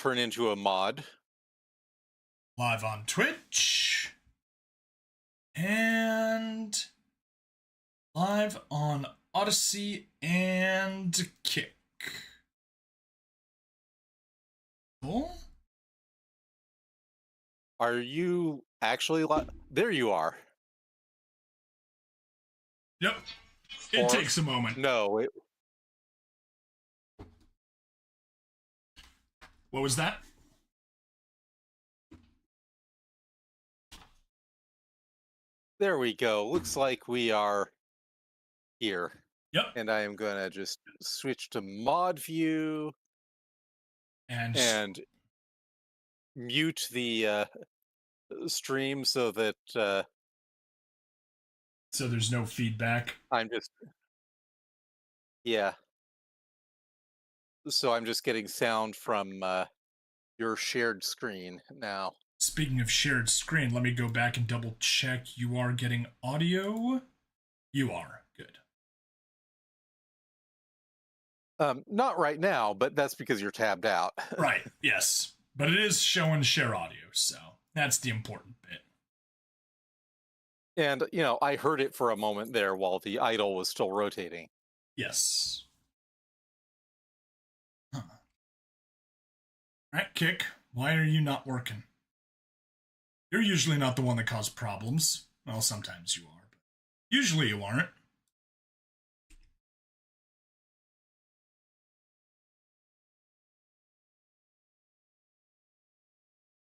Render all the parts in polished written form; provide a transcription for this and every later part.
turn into a mod. Live on Twitch. And live on Odyssey and Kick. Cool. Are you actually there you are. Yep. It takes a moment. No. What was that? There we go. Looks like we are here. Yep. And I am going to just switch to mod view and mute the stream so that so there's no feedback. So I'm just getting sound from your shared screen now. Speaking of shared screen, let me go back and double check. You are getting audio? You are. Good. Not right now, but that's because you're tabbed out. Right, yes. But it is showing share audio, so that's the important bit. And, I heard it for a moment there while the idle was still rotating. Yes. Huh. All right, Kick, why are you not working? You're usually not the one that caused problems. Well, sometimes you are, but usually you aren't.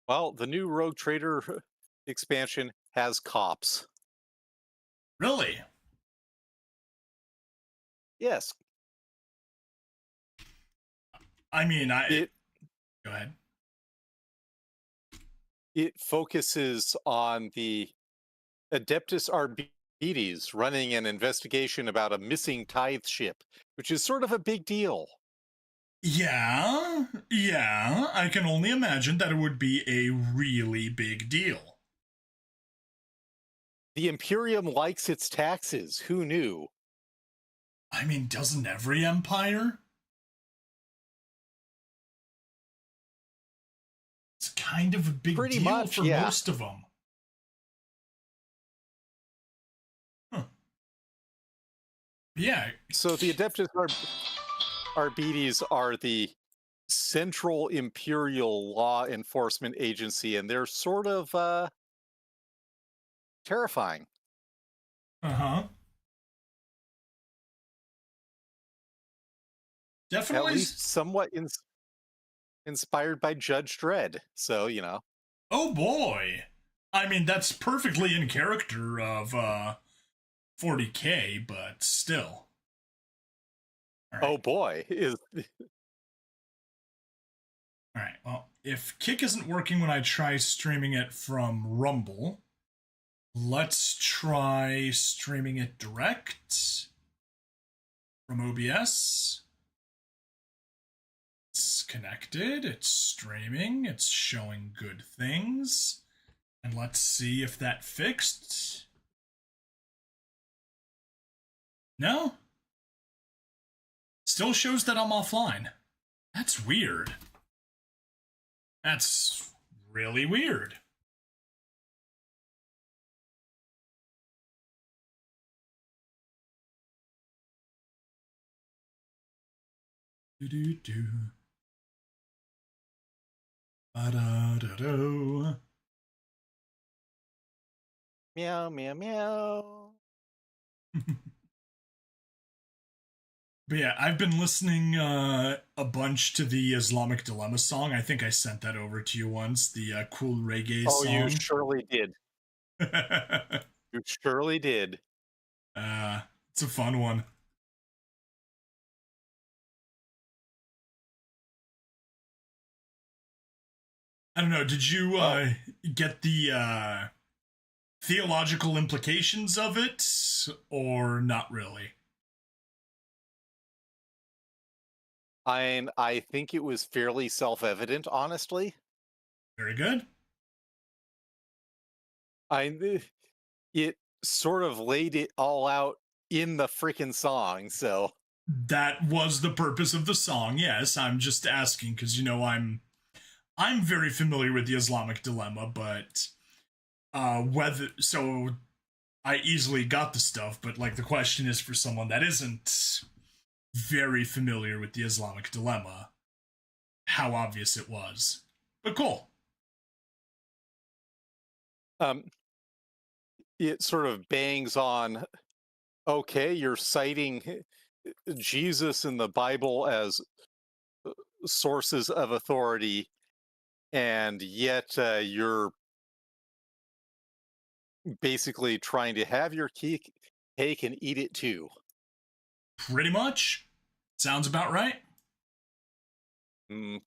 Well, the new Rogue Trader expansion has cops. Really? Yes. I mean, go ahead. It focuses on the Adeptus Arbites running an investigation about a missing tithe ship, which is sort of a big deal. Yeah, I can only imagine that it would be a really big deal. The Imperium likes its taxes. Who knew? I mean, doesn't every empire? It's kind of a big Pretty deal much, for most of them. Huh. Yeah. So the Adeptus Arbites are the central imperial law enforcement agency, and they're sort of terrifying. Uh-huh. Definitely. At least somewhat inspired by Judge Dredd. So, Oh boy. I mean, that's perfectly in character of 40K, but still. Right. Oh boy. Alright, well, if Kick isn't working when I try streaming it from Rumble, let's try streaming it direct from OBS. It's connected, it's streaming, it's showing good things. And let's see if that fixed. No? Still shows that I'm offline. That's weird. That's really weird. Do-do-do. Ba-da-da-do. Meow, meow, meow. But yeah, I've been listening a bunch to the Islamic Dilemma song. I think I sent that over to you once, the cool reggae song. Oh, you surely did. You surely did. It's a fun one. I don't know, did you get the theological implications of it, or not really? I think it was fairly self-evident, honestly. Very good. It sort of laid it all out in the frickin' song, so... That was the purpose of the song, yes. I'm just asking, because, I'm I'm very familiar with the Islamic dilemma, but whether so I easily got the stuff, but like the question is for someone that isn't very familiar with the Islamic dilemma, how obvious it was. But cool. Um, it sort of bangs on, okay, you're citing Jesus and the Bible as sources of authority, and yet you're basically trying to have your cake and eat it too. Pretty much. Sounds about right.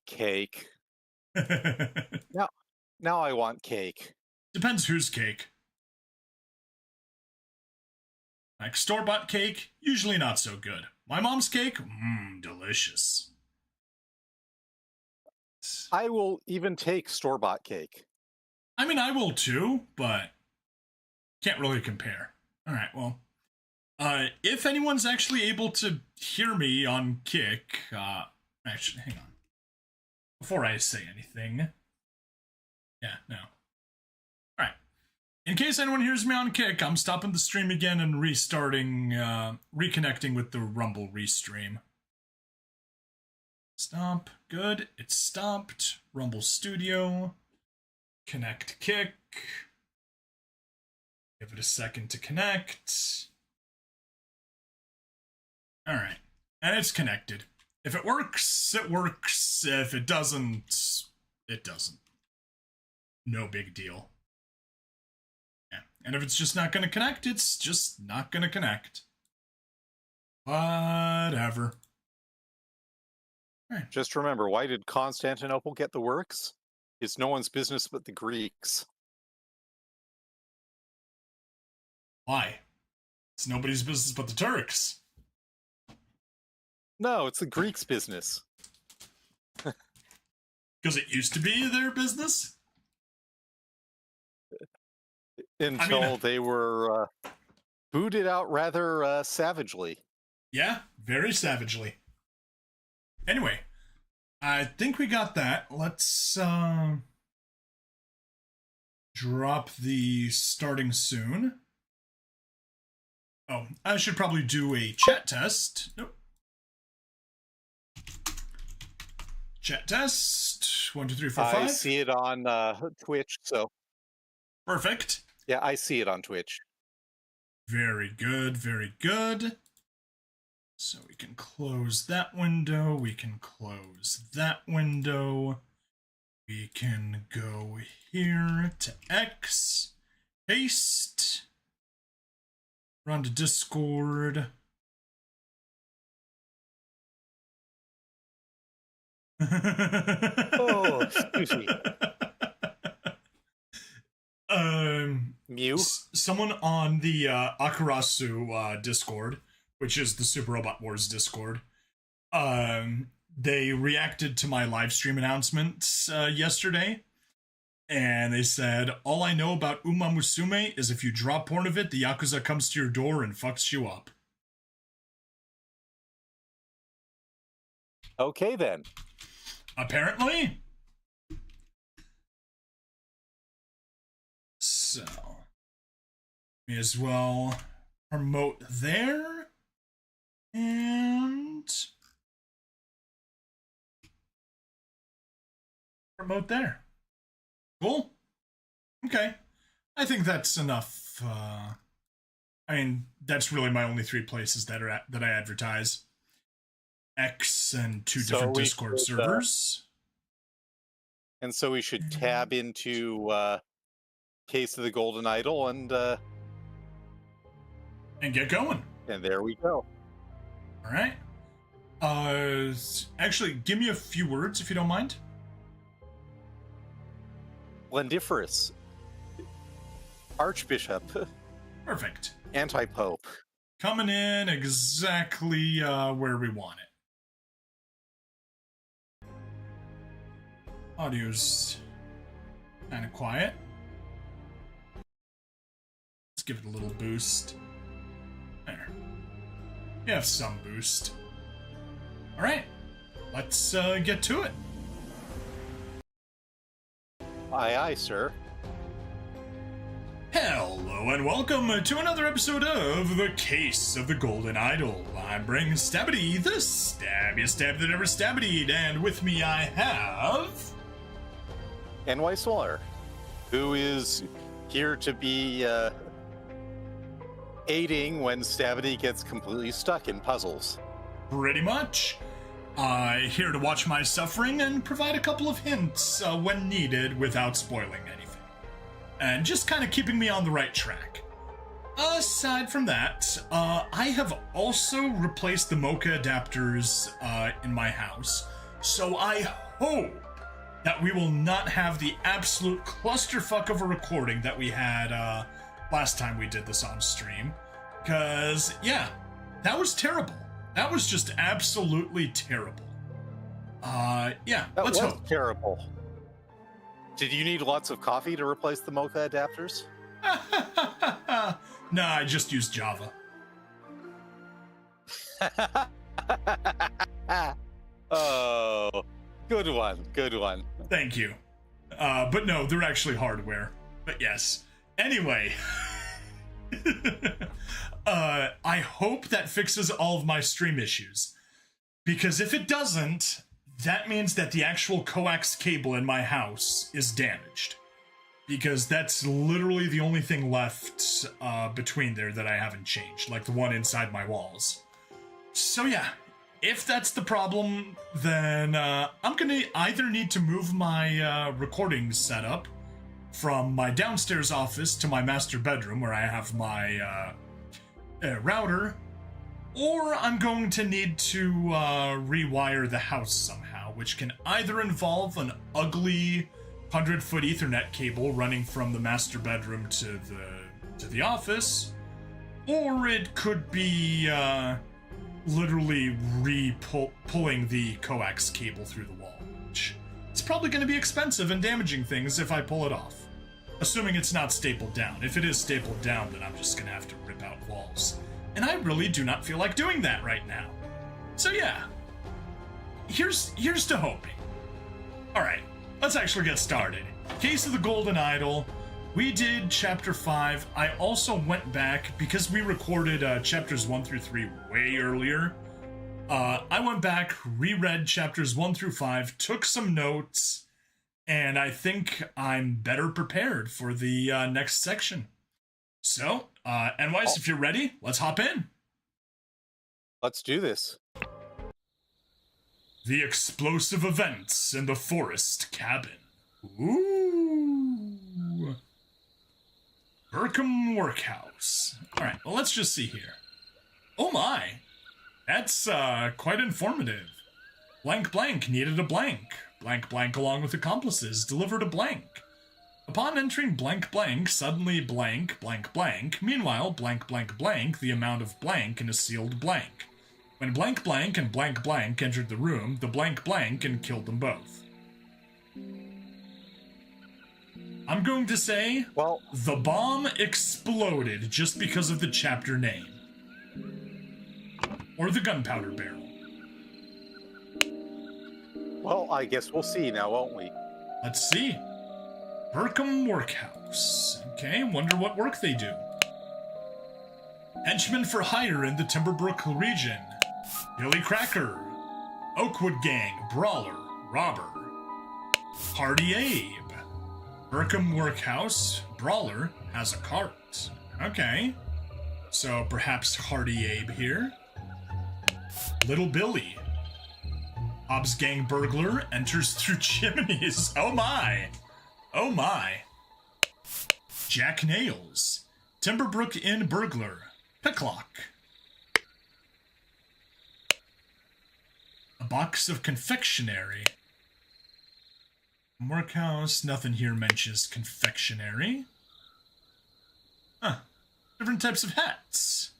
Cake. Now I want cake. Depends whose cake. Like store-bought cake, usually not so good. My mom's cake, delicious. I will even take store-bought cake. I mean, I will too, but can't really compare. All right, well, if anyone's actually able to hear me on Kick, actually, hang on. Before I say anything. Yeah, no. All right. In case anyone hears me on Kick, I'm stopping the stream again and restarting, reconnecting with the Rumble restream. Stop. Good. It's stopped. Rumble Studio. Connect Kick. Give it a second to connect. All right. And it's connected. If it works, it works. If it doesn't, it doesn't. No big deal. Yeah. And if it's just not going to connect, it's just not going to connect. Whatever. Right. Just remember, why did Constantinople get the works? It's no one's business but the Greeks. Why? It's nobody's business but the Turks. No, it's the Greeks' business. Because it used to be their business? Until they were booted out rather savagely. Yeah, very savagely. Anyway, I think we got that. Let's drop the starting soon. Oh, I should probably do a chat test. Nope. Chat test. 1, 2, 3, 4, 5. I see it on Twitch, so. Perfect. Yeah, I see it on Twitch. Very good, very good. So we can close that window. We can close that window. We can go here to X. Paste. Run to Discord. Oh, excuse me. Mew? Someone on the Akarasu Discord, which is the Super Robot Wars Discord, they reacted to my live stream announcements yesterday, and they said, all I know about Uma Musume is if you drop porn of it, the Yakuza comes to your door and fucks you up. Okay, then. Apparently. So, may as well promote there. And promote there. Cool. Okay. I think that's enough. I mean, that's really my only 3 places that are that I advertise. X and 2 different Discord servers. And so we should tab into Case of the Golden Idol and get going. And there we go. All right. Actually, give me a few words if you don't mind. Blendiferous. Archbishop. Perfect. Anti-Pope. Coming in exactly where we want it. Audio's kind of quiet. Let's give it a little boost. There. You have some boost. All right. Let's get to it. Aye, aye, sir. Hello and welcome to another episode of The Case of the Golden Idol. I'm Bring Stabbity, the stabbiest stab that ever stabbity'd, and with me I have... Nweismuller, who is here to be aiding when Stabbity gets completely stuck in puzzles. Pretty much. Here to watch my suffering and provide a couple of hints when needed without spoiling anything. And just kind of keeping me on the right track. Aside from that, I have also replaced the Moca adapters in my house, so I hope that we will not have the absolute clusterfuck of a recording that we had last time we did this on stream. Because, yeah, that was terrible. That was just absolutely terrible. Yeah, let's hope. That was terrible. Did you need lots of coffee to replace the Mocha adapters? Nah, I just used Java. Oh, good one, good one. Thank you. But no, they're actually hardware. But yes. Anyway. I hope that fixes all of my stream issues. Because if it doesn't, that means that the actual coax cable in my house is damaged. Because that's literally the only thing left between there that I haven't changed, like the one inside my walls. So yeah, if that's the problem, then I'm gonna either need to move my recording setup from my downstairs office to my master bedroom where I have my router, or I'm going to need to rewire the house somehow, which can either involve an ugly 100-foot Ethernet cable running from the master bedroom to the office, or it could be literally pulling the coax cable through the wall, which it's probably going to be expensive and damaging things if I pull it off. Assuming it's not stapled down. If it is stapled down, then I'm just going to have to rip out walls. And I really do not feel like doing that right now. So yeah, here's to hoping. Alright, let's actually get started. Case of the Golden Idol. We did Chapter 5. I also went back, because we recorded Chapters 1 through 3 way earlier. I went back, reread Chapters 1 through 5, took some notes, and I think I'm better prepared for the next section. So, Nwise, if you're ready, let's hop in. Let's do this. The explosive events in the forest cabin. Ooh. Burkham Workhouse. Alright, well, let's just see here. Oh my. That's quite informative. Blank blank needed a blank. Blank blank along with accomplices delivered a blank. Upon entering blank blank, suddenly blank blank blank. Meanwhile, blank blank blank, the amount of blank in a sealed blank. When blank blank and blank blank entered the room, the blank blank and killed them both. I'm going to say, well, the bomb exploded just because of the chapter name. Or the gunpowder barrel. Well, I guess we'll see now, won't we? Let's see. Burkham Workhouse. Okay, wonder what work they do. Henchmen for hire in the Timberbrook region. Billy Cracker. Oakwood Gang, Brawler, Robber. Hardy Abe. Burkham Workhouse, Brawler, has a cart. Okay. So perhaps Hardy Abe here. Little Billy. Hobbs Gang Burglar enters through chimneys. Oh my. Oh my. Jack Nails. Timberbrook Inn Burglar. Picklock. A box of confectionery. Workhouse. Nothing here mentions confectionery. Huh. Different types of hats.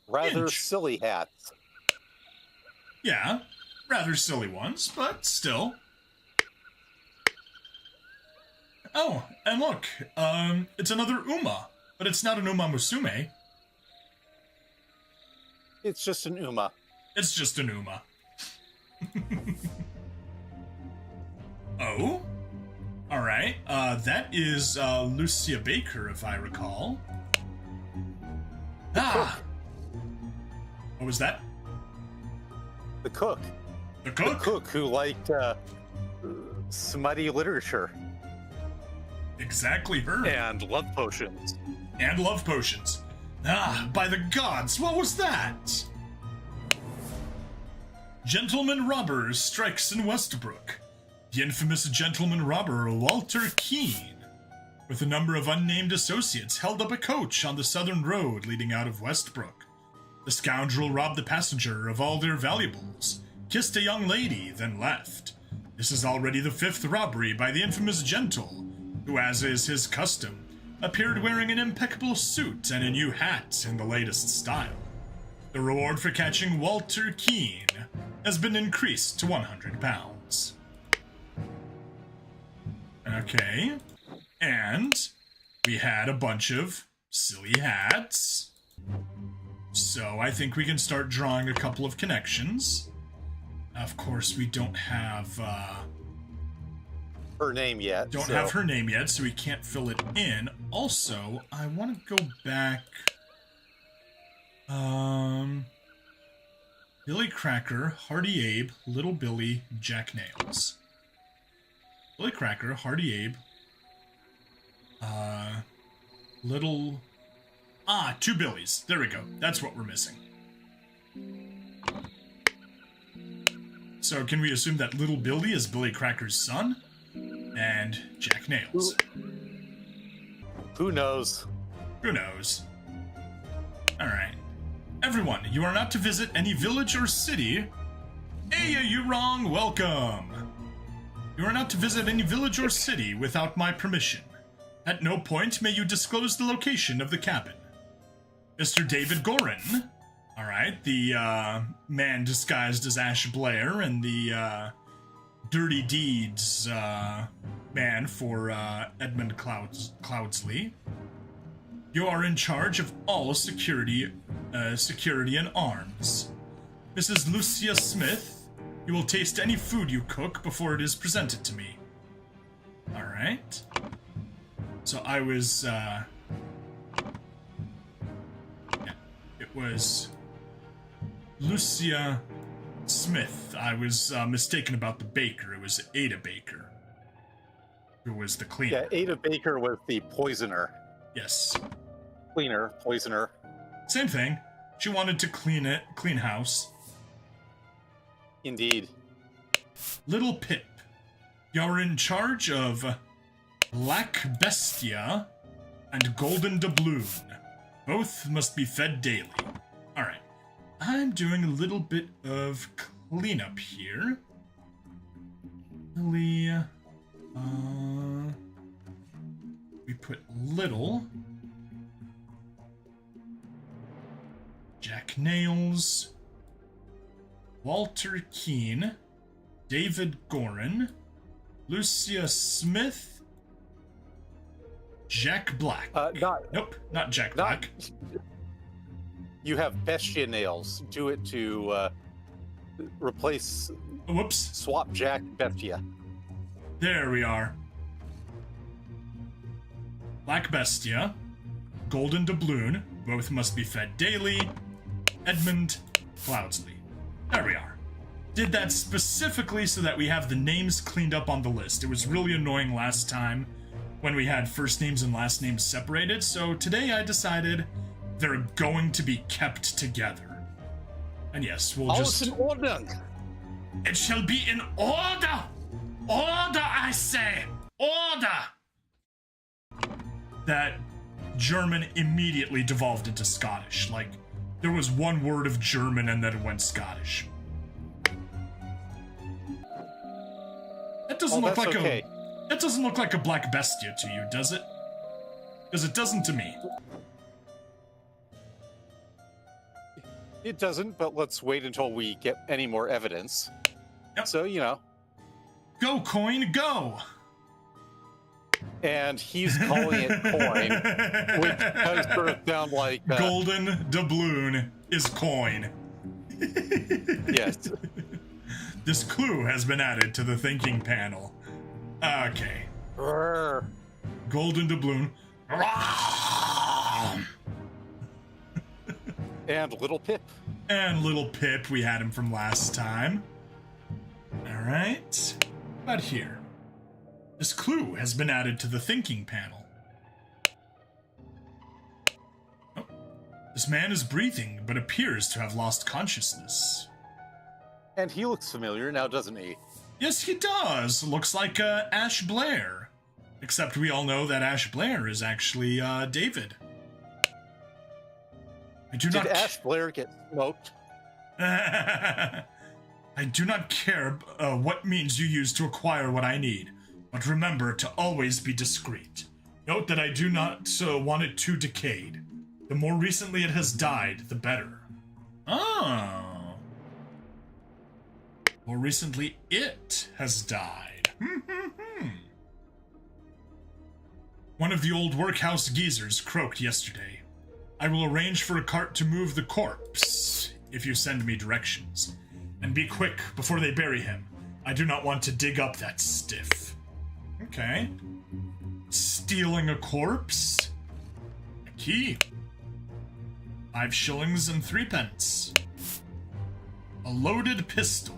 Rather silly hats. Yeah. Rather silly ones, but still. Oh, and look, it's another Uma, but it's not an Uma Musume. It's just an Uma. It's just an Uma. Oh? right. That is Lucia Baker, if I recall. Ah! What was that? The cook. The cook? The cook who liked smutty literature. Exactly her. And love potions. And love potions. Ah, by the gods, what was that? Gentleman robber strikes in Westbrook. The infamous gentleman robber Walter Keene, with a number of unnamed associates, held up a coach on the southern road leading out of Westbrook. The scoundrel robbed the passenger of all their valuables, kissed a young lady, then left. This is already the 5th robbery by the infamous Gentle, who, as is his custom, appeared wearing an impeccable suit and a new hat in the latest style. The reward for catching Walter Keene has been increased to £100. Okay, and we had a bunch of silly hats. So I think we can start drawing a couple of connections. Of course, we don't have her name yet. Don't have her name yet, so we can't fill it in. Also, I want to go back. Billy Cracker, Hardy Abe, Little Billy, Jack Nails. Billy Cracker, Hardy Abe, Little... Ah, 2 Billies. There we go. That's what we're missing. So can we assume that Little Billy is Billy Cracker's son? And Jack Nails. Who knows? Who knows? Alright. Everyone, you are not to visit any village or city. Hey, you wrong, welcome. You are not to visit any village or city without my permission. At no point may you disclose the location of the cabin. Mr. David Gorin, alright, the man disguised as Ash Blair and the Dirty Deeds man for Edmund Cloudsley. You are in charge of all security and arms. Mrs. Lucia Smith, you will taste any food you cook before it is presented to me. Alright. So I was, yeah, it was Lucia Smith. I was mistaken about the baker. It was Ada Baker, who was the cleaner. Yeah, Ada Baker was the poisoner. Yes. Cleaner, poisoner. Same thing. She wanted to clean house. Indeed. Little Pip, you're in charge of Black Bestia and Golden Doubloon. Both must be fed daily. Alright. I'm doing a little bit of cleanup here. We put Little, Jack Nails, Walter Keene, David Gorin, Lucia Smith, Jack Black. Nope, not Jack Black. You have Bestia Nails. Do it to replace... Whoops. Swap Jack Bestia. There we are. Black Bestia, Golden Doubloon, both must be fed daily, Edmund Cloudsley. There we are. Did that specifically so that we have the names cleaned up on the list. It was really annoying last time when we had first names and last names separated, so today I decided they're going to be kept together. And yes, we'll just... in order! It shall be in order! Order, I say! Order! That German immediately devolved into Scottish. Like, there was one word of German and then it went Scottish. That doesn't look like okay. That doesn't look like a Black Bestia to you, does it? Because it doesn't to me. It doesn't, but let's wait until we get any more evidence. Yep. So, you know. Go, coin, go! And he's calling it coin, which does sort of sound like... Golden doubloon is coin. Yes. This clue has been added to the thinking panel. Okay. Brr. Golden doubloon. And Little Pip. And Little Pip, we had him from last time. Alright. About here. This clue has been added to the thinking panel. Oh. This man is breathing, but appears to have lost consciousness. And he looks familiar now, doesn't he? Yes, he does. Looks like Ash Blair. Except we all know that Ash Blair is actually David. Did Ash Blair get smoked? I do not care what means you use to acquire what I need, but remember to always be discreet. Note that I do not want it too decayed. The more recently it has died, the better. Oh. More recently it has died. One of the old workhouse geezers croaked yesterday. I will arrange for a cart to move the corpse, if you send me directions. And be quick, before they bury him. I do not want to dig up that stiff. Okay. Stealing a corpse. A key. 5 shillings and 3 pence. A loaded pistol.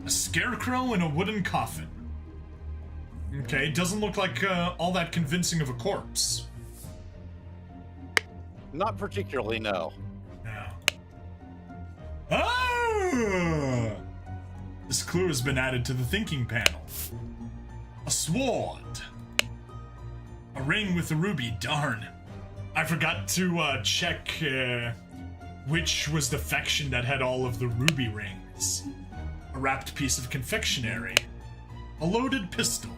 A scarecrow in a wooden coffin. Okay, doesn't look like all that convincing of a corpse. Not particularly, no. No. Ah! This clue has been added to the thinking panel. A sword. A ring with a ruby, darn. I forgot to check which was the faction that had all of the ruby rings. A wrapped piece of confectionery. A loaded pistol.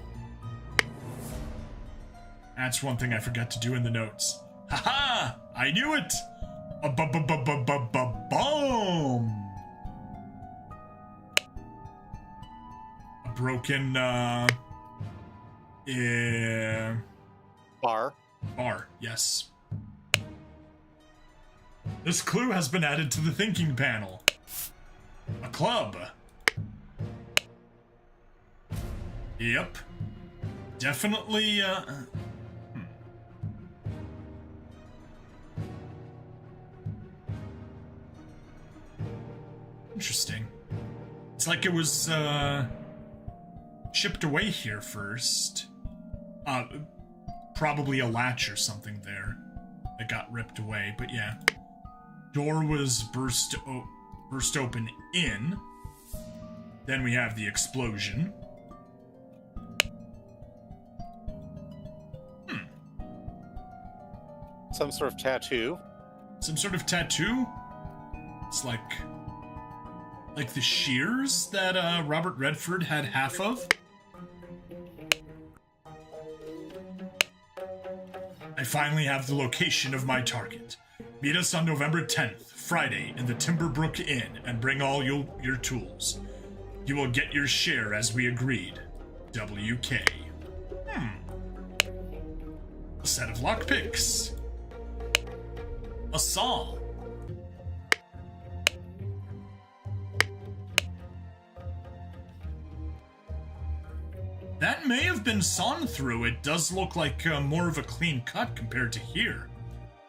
That's one thing I forgot to do in the notes. Haha! I knew it! A bomb! A broken, Bar. Bar, yes. This clue has been added to the thinking panel. A club. Yep. Definitely, Interesting. It's like it was, shipped away here first. Probably a latch or something there that got ripped away, but yeah. Door was burst open in. Then we have the explosion. Some sort of tattoo. Some sort of tattoo? It's like the shears that Robert Redford had half of? I finally have the location of my target. Meet us on November 10th, Friday, in the Timberbrook Inn, and bring all your tools. You will get your share as we agreed. WK. A set of lockpicks. A saw. That may have been sawn through. It does look like more of a clean cut compared to here.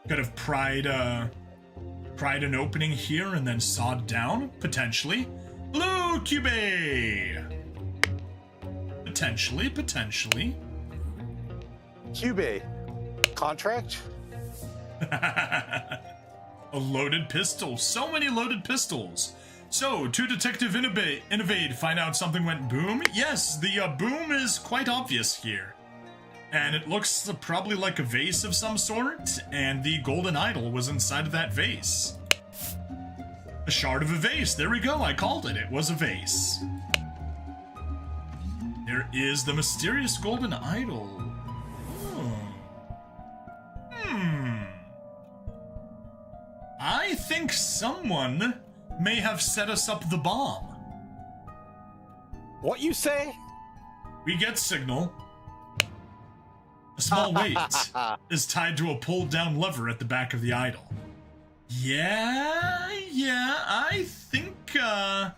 Could have pried an opening here and then sawed down, potentially. Hello, Cube! Potentially. Cube. Contract? A loaded pistol. So many loaded pistols. So, to Detective Innovate, find out something went boom? Yes, the boom is quite obvious here. And it looks probably like a vase of some sort, and the golden idol was inside of that vase. A shard of a vase. There we go, I called it. It was a vase. There is the mysterious golden idol. I think someone may have set us up the bomb. What you say? We get signal. A small weight is tied to a pulled-down lever at the back of the idol. Yeah, I think, that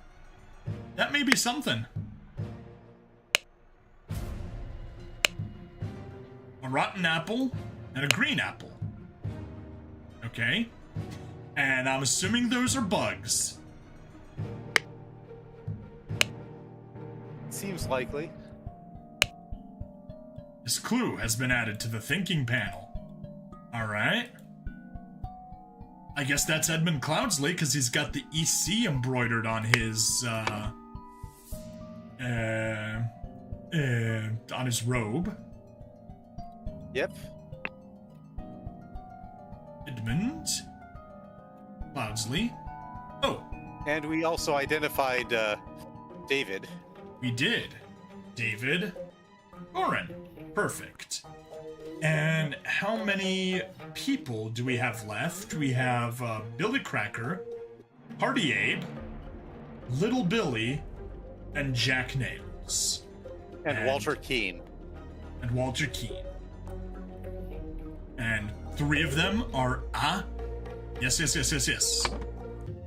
may be something. a rotten apple, and a green apple. Okay? And I'm assuming those are bugs. Seems likely. This clue has been added to the thinking panel. Alright. I guess that's Edmund Cloudsley, because he's got the EC embroidered on his, on his robe. Yep. Edmund Cloudsley. Oh. And we also identified David. We did. David Oren. Perfect. And how many people do we have left? We have Billy Cracker, Party Abe, Little Billy, and Jack Nails. And Walter Keane. And Walter Keane. And 3 of them are Yes.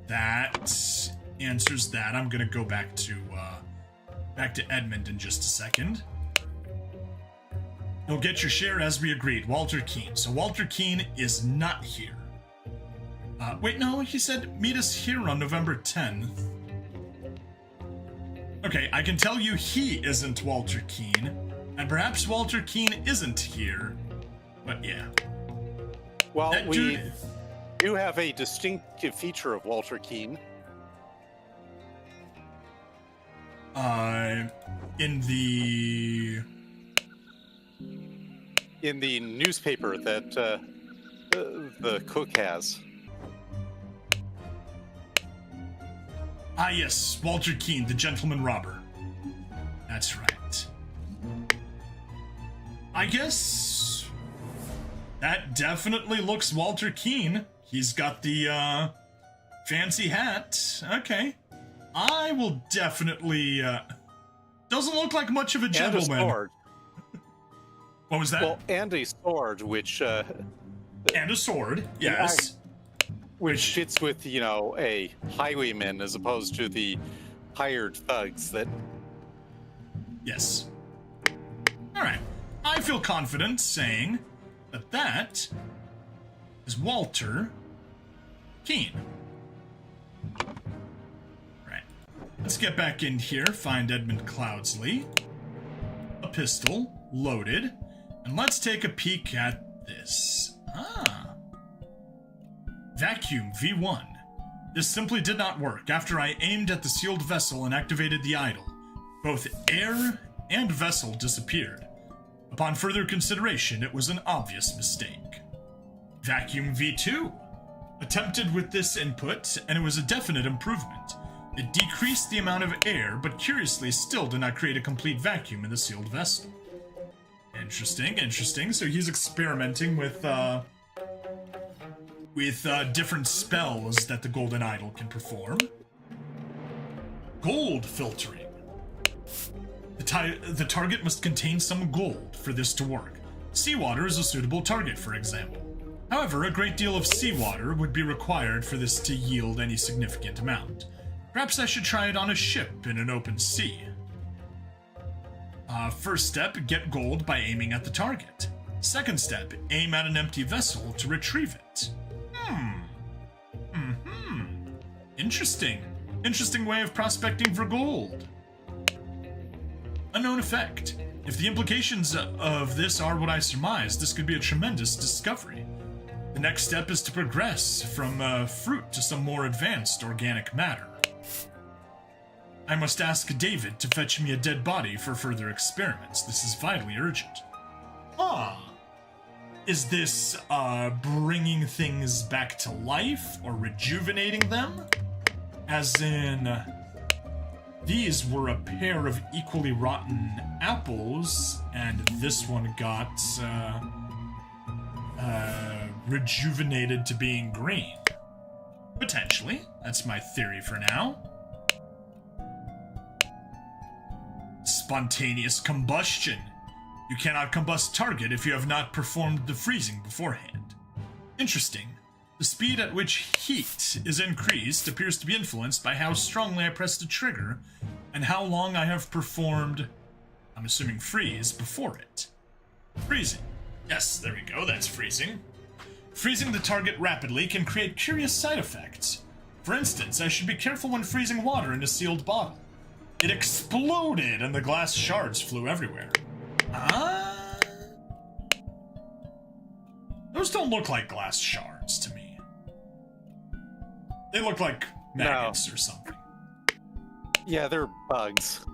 That answers that. I'm gonna go back to Edmund in just a second. You'll get your share as we agreed. Walter Keane. So Walter Keane is not here. Wait, no, he said meet us here on November 10th. Okay, I can tell you he isn't Walter Keane, and perhaps Walter Keane isn't here. But yeah. Well, we do have a distinctive feature of Walter Keane. In the newspaper that the cook has. Yes, Walter Keane, the gentleman robber. That's right. I guess that definitely looks Walter Keane. He's got the fancy hat. Okay. I will definitely doesn't look like much of a gentleman. And a sword. What was that? Well, and a sword, which and a sword, yes. Which fits with, a highwayman as opposed to the hired thugs that... Yes. Alright. I feel confident saying that is Walter Keane. Right. Let's get back in here, find Edmund Cloudsley. A pistol, loaded. And let's take a peek at this. Vacuum V1. This simply did not work. After I aimed at the sealed vessel and activated the idol, both air and vessel disappeared. Upon further consideration, it was an obvious mistake. Vacuum V2. Attempted with this input, and it was a definite improvement. It decreased the amount of air, but curiously still did not create a complete vacuum in the sealed vessel. Interesting. So he's experimenting with different spells that the golden idol can perform. Gold filtering. The target must contain some gold for this to work. Seawater is a suitable target, for example. However, a great deal of seawater would be required for this to yield any significant amount. Perhaps I should try it on a ship in an open sea. First step, get gold by aiming at the target. Second step, aim at an empty vessel to retrieve it. Interesting way of prospecting for gold. Unknown effect. If the implications of this are what I surmise, this could be a tremendous discovery. The next step is to progress from fruit to some more advanced organic matter. I must ask David to fetch me a dead body for further experiments. This is vitally urgent. Is this bringing things back to life or rejuvenating them? As in, these were a pair of equally rotten apples, and this one got rejuvenated to being green. Potentially. That's my theory for now. Spontaneous combustion. You cannot combust target if you have not performed the freezing beforehand. Interesting. The speed at which heat is increased appears to be influenced by how strongly I press the trigger and how long I have performed, I'm assuming freeze, before it. Freezing. Yes, there we go, that's freezing. Freezing the target rapidly can create curious side effects. For instance, I should be careful when freezing water in a sealed bottle. It exploded and the glass shards flew everywhere. Those don't look like glass shards to me. They look like maggots or something. Yeah, they're bugs.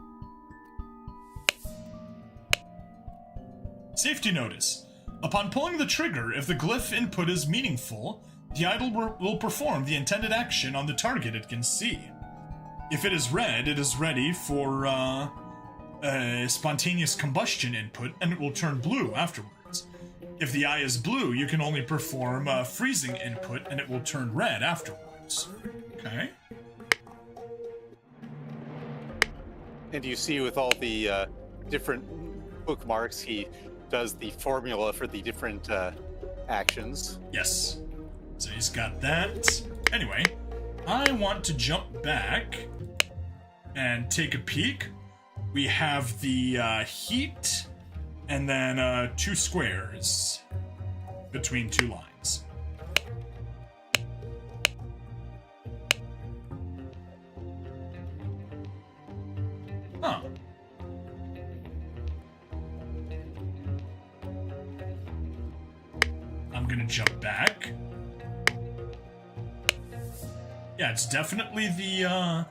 Safety notice. Upon pulling the trigger, if the glyph input is meaningful, the idol will perform the intended action on the target it can see. If it is red, it is ready for spontaneous combustion input, and it will turn blue afterwards. If the eye is blue, you can only perform freezing input, and it will turn red afterwards. Okay. And you see with all the different bookmarks, he does the formula for the different actions. Yes. So he's got that. Anyway, I want to jump back and take a peek. We have the heat and then 2 squares between 2 lines. Huh. I'm gonna jump back. Yeah, it's definitely the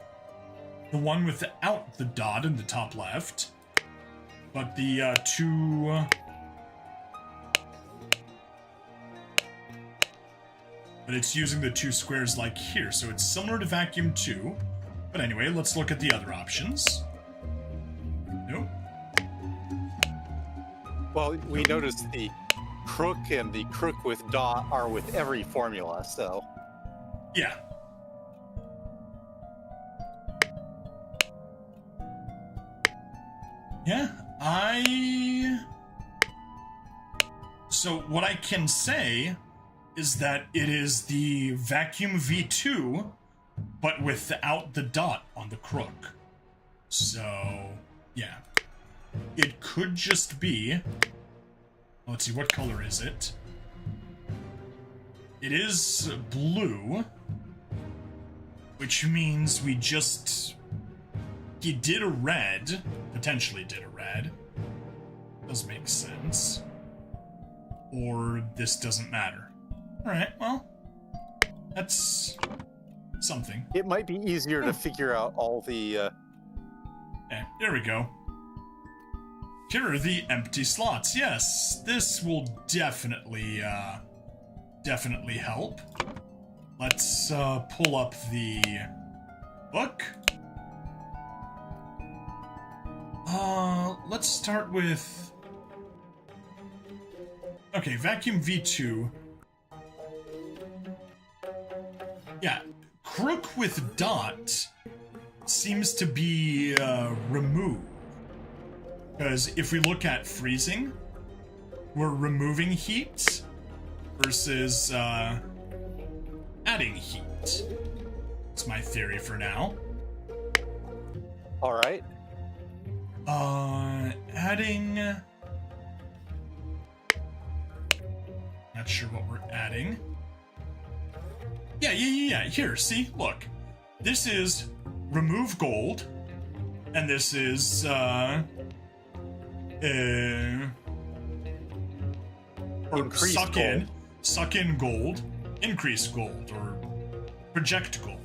one without the dot in the top left. But the 2... But it's using the 2 squares like here, so it's similar to vacuum 2. But anyway, let's look at the other options. Nope. Well, we noticed the crook and the crook with dot are with every formula, so... Yeah. Yeah, So what I can say is that it is the vacuum V2, but without the dot on the crook. So, yeah. It could just be... Let's see, what color is it? It is blue, which means we just... He did a red, potentially did a red. Does make sense. Or this doesn't matter. Alright, well, that's something. It might be easier to figure out all the... Okay, there we go. Here are the empty slots. Yes, this will definitely help. Let's pull up the book. Let's start with... Okay, vacuum V2. Yeah, crook with dot seems to be removed. Because if we look at freezing, we're removing heat versus adding heat. That's my theory for now. All right. Adding... Not sure what we're adding. Yeah. Here, see? Look. This is remove gold. And this is, or increase suck gold. Suck in gold, increase gold, or project gold.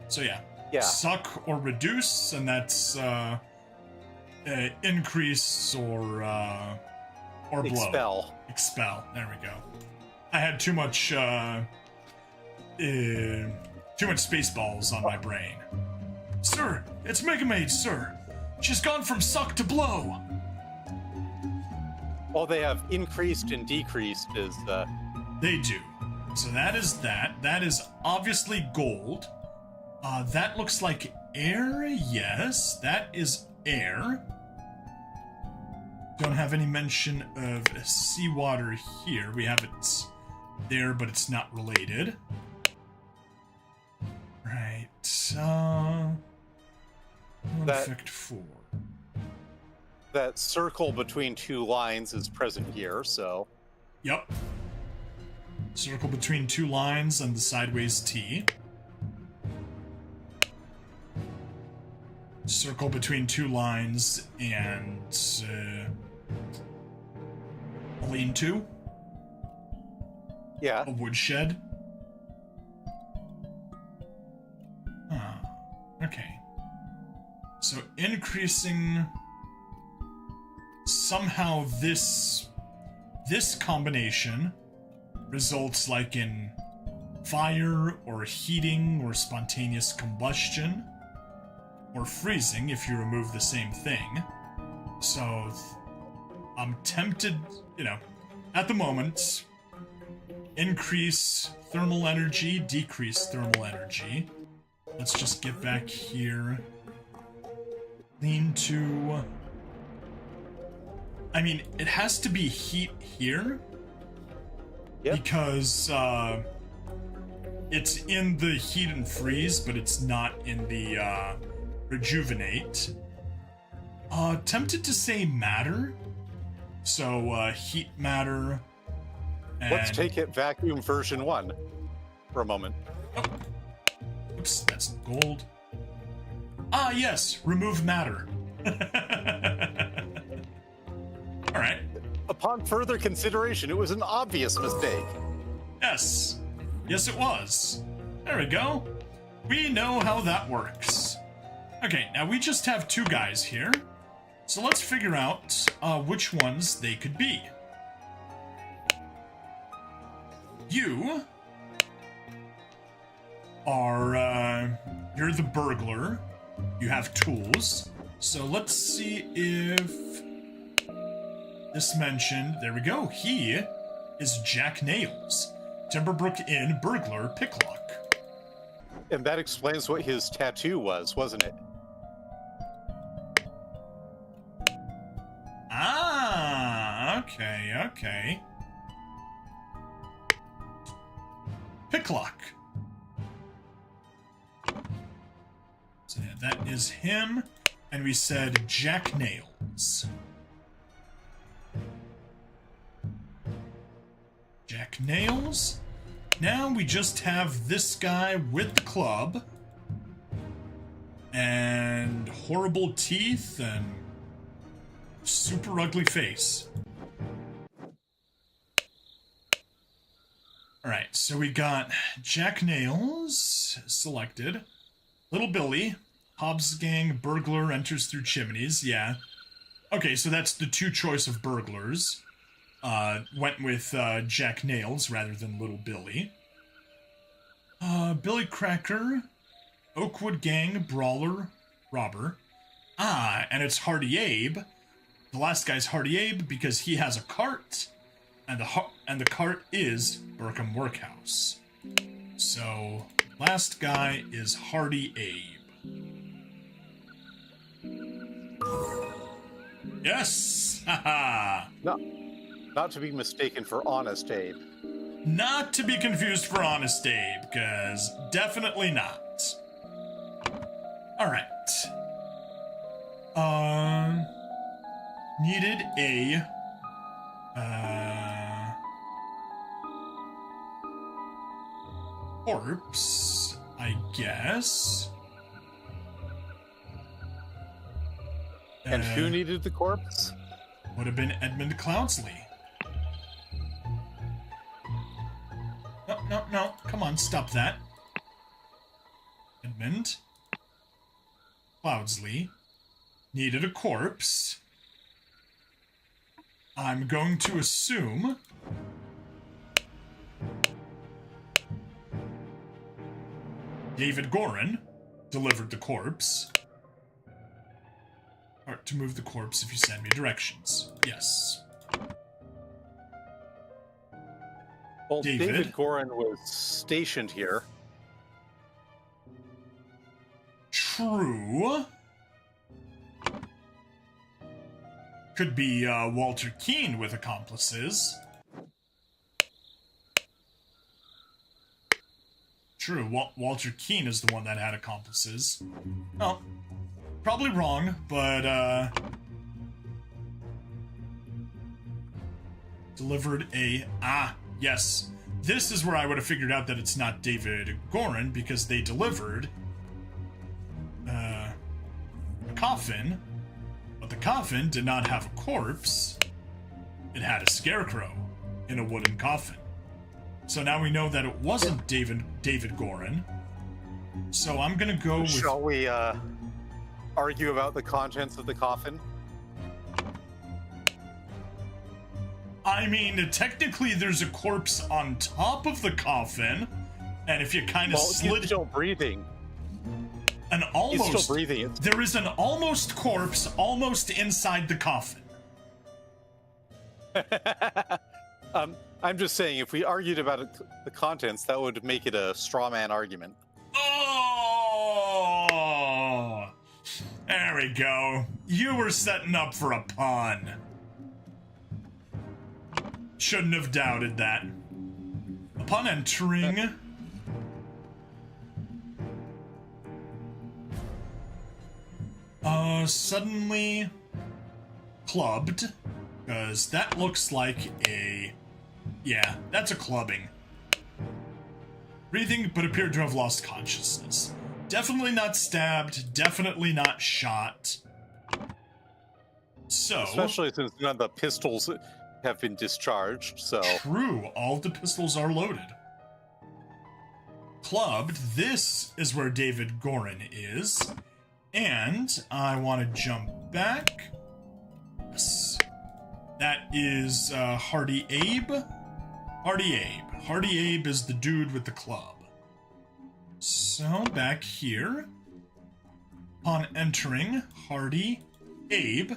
So yeah. Suck or reduce, and that's, increase or blow. Expel. Expel. There we go. I had too much space balls on my brain. Sir, it's Mega Maid, sir. She's gone from suck to blow. Well, they have increased and decreased as... They do. So that is that. That is obviously gold. That looks like air, yes. That is air. Don't have any mention of seawater here. We have it there, but it's not related. Right. Effect 4. that circle between two lines is present here, so... Yep. Circle between two lines and the sideways T. Circle between two lines and a lean-to. Yeah. A woodshed. Okay. So increasing somehow this combination results like in fire or heating or spontaneous combustion or freezing if you remove the same thing. So I'm tempted, at the moment, increase thermal energy, decrease thermal energy. Let's just get back here. Lean to... I mean, it has to be heat here. Yep. Because it's in the heat and freeze, but it's not in the rejuvenate. Tempted to say matter. So heat matter. And... Let's take it vacuum version 1 for a moment. Oh. Oops, that's gold. Ah, yes, remove matter. All right. Upon further consideration, it was an obvious mistake. Yes. Yes, it was. There we go. We know how that works. Okay, now we just have two guys here. So let's figure out which ones they could be. You are, you're the burglar. You have tools. So let's see if this mentioned, there we go. He is Jack Nails, Timberbrook Inn burglar picklock. And that explains what his tattoo was, wasn't it? Ah, okay. Picklock. So yeah, that is him. And we said Jack Nails. Jack Nails. Now we just have this guy with the club. And horrible teeth and super ugly face. Alright, so we got Jack Nails selected. Little Billy, Hobbs gang burglar enters through chimneys, yeah. Okay, so that's the two choice of burglars. Went with Jack Nails rather than Little Billy. Billy Cracker, Oakwood gang brawler, robber. Ah, and it's Hardy Abe. The last guy's Hardy Abe because he has a cart, and the cart is Burkham Workhouse. So, last guy is Hardy Abe. Yes! Haha! Not to be mistaken for Honest Abe. Not to be confused for Honest Abe, because definitely not. Alright. Needed a... corpse, I guess. And who needed the corpse? Would have been Edmund Cloudsley. No, come on, stop that. Edmund Cloudsley needed a corpse. I'm going to assume David Gorin delivered the corpse. Or to move the corpse if you send me directions. Yes. Well, David Gorin was stationed here. True. Could be Walter Keane with accomplices. True, Walter Keane is the one that had accomplices. Oh, probably wrong, but Delivered a... yes. This is where I would have figured out that it's not David Gorin, because they delivered a coffin, but the coffin did not have a corpse. It had a scarecrow in a wooden coffin. So now we know that it wasn't David Gorin. So I'm gonna go with... Shall we argue about the contents of the coffin? I mean, technically there's a corpse on top of the coffin, and if you kind of slid... He's still breathing. An almost... He's still breathing. There is an almost corpse almost inside the coffin. I'm just saying, if we argued about the contents, that would make it a straw man argument. Oh! There we go. You were setting up for a pun. Shouldn't have doubted that. Upon entering... suddenly clubbed, because that looks like a... Yeah, that's a clubbing. Breathing, but appeared to have lost consciousness. Definitely not stabbed, definitely not shot. So... Especially since none of the pistols have been discharged, so... True, all of the pistols are loaded. Clubbed, this is where David Gorin is. And I want to jump back. Yes. That is Hardy Abe. Hardy Abe. Hardy Abe is the dude with the club. So back here, upon entering, Hardy Abe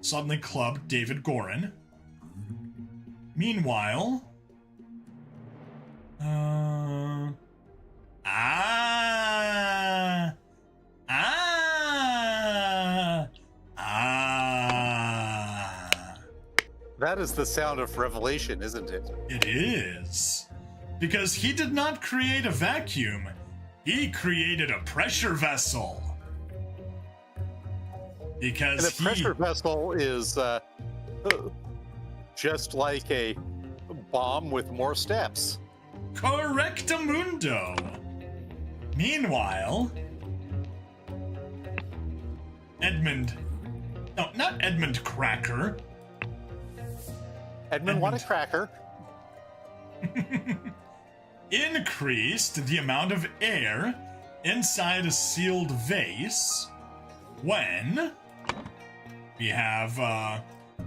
suddenly clubbed David Gorin. Meanwhile, That is the sound of revelation, isn't it? It is. Because he did not create a vacuum. He created a pressure vessel. Because and a pressure vessel is just like a bomb with more steps. Correctamundo. Meanwhile, Edmund... No, not Edmund Cracker. Edmund want a cracker. Increased the amount of air inside a sealed vase when we have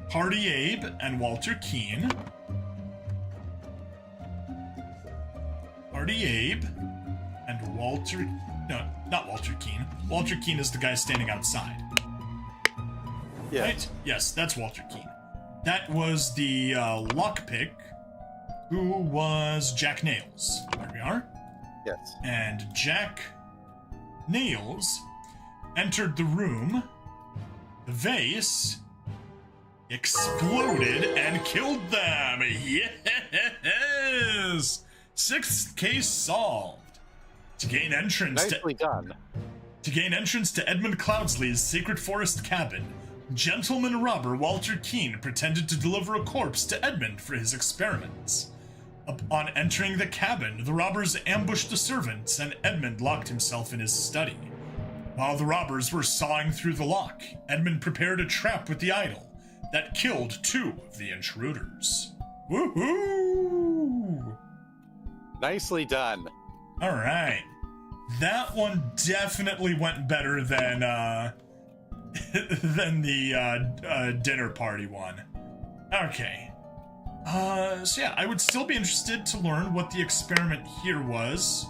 Hardy Abe and Walter Keane. Hardy Abe and Walter... No, not Walter Keane. Walter Keane is the guy standing outside. Yeah. Right? Yes, that's Walter Keane. That was the lockpick, who was Jack Nails. There we are. Yes. And Jack Nails entered the room. The vase exploded and killed them. Yes! Sixth case solved. To gain entrance Nicely done. To gain entrance to Edmund Cloudsley's Sacred Forest cabin, gentleman robber Walter Keane pretended to deliver a corpse to Edmund for his experiments. Upon entering the cabin, the robbers ambushed the servants, and Edmund locked himself in his study. While the robbers were sawing through the lock, Edmund prepared a trap with the idol that killed 2 of the intruders. Woohoo! Nicely done. All right. That one definitely went better than the dinner party one. Okay. So yeah, I would still be interested to learn what the experiment here was.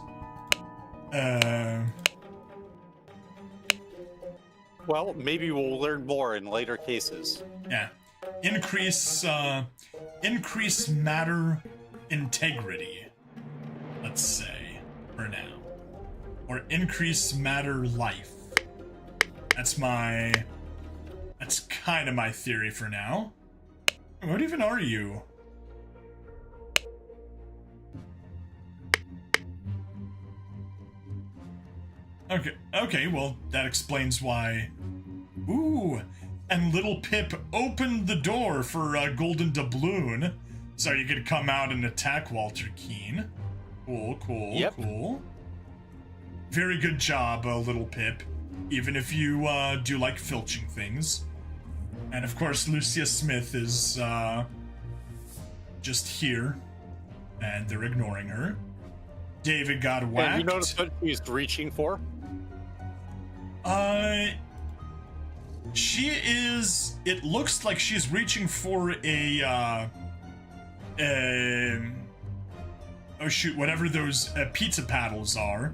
Well, maybe we'll learn more in later cases. Yeah. Increase matter integrity, let's say, for now. Or increase matter life. That's kind of my theory for now. What even are you? Okay, well, that explains why. Ooh, and Little Pip opened the door for Golden Doubloon So you could come out and attack Walter Keene. Cool, cool, Yep. cool. Very good job, little Pip. Even if you do like filching things. And of course, Lucia Smith is just here. And they're ignoring her. David got whacked. And you notice what she's reaching for? She is... It looks like she's reaching for a, oh shoot, whatever those pizza paddles are.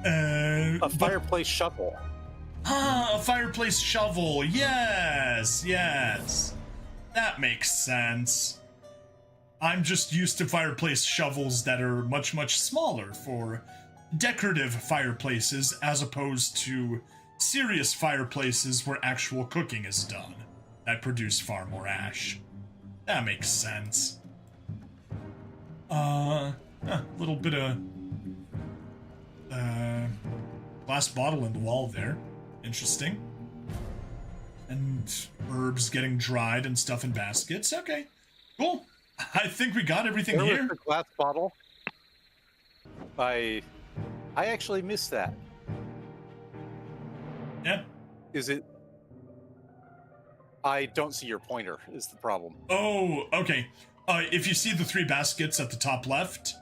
A fireplace shovel. Ah, a fireplace shovel. Yes, yes. That makes sense. I'm just used to fireplace shovels that are much, much smaller for decorative fireplaces as opposed to serious fireplaces where actual cooking is done that produce far more ash. That makes sense. Little bit of glass bottle in the wall there. Interesting. And herbs getting dried and stuff in baskets. Okay, cool. I think we got everything There here. was the glass bottle. I actually missed that. Yeah. Is it? I don't see your pointer. Is the problem? Oh, okay. If you see the 3 baskets at the top left,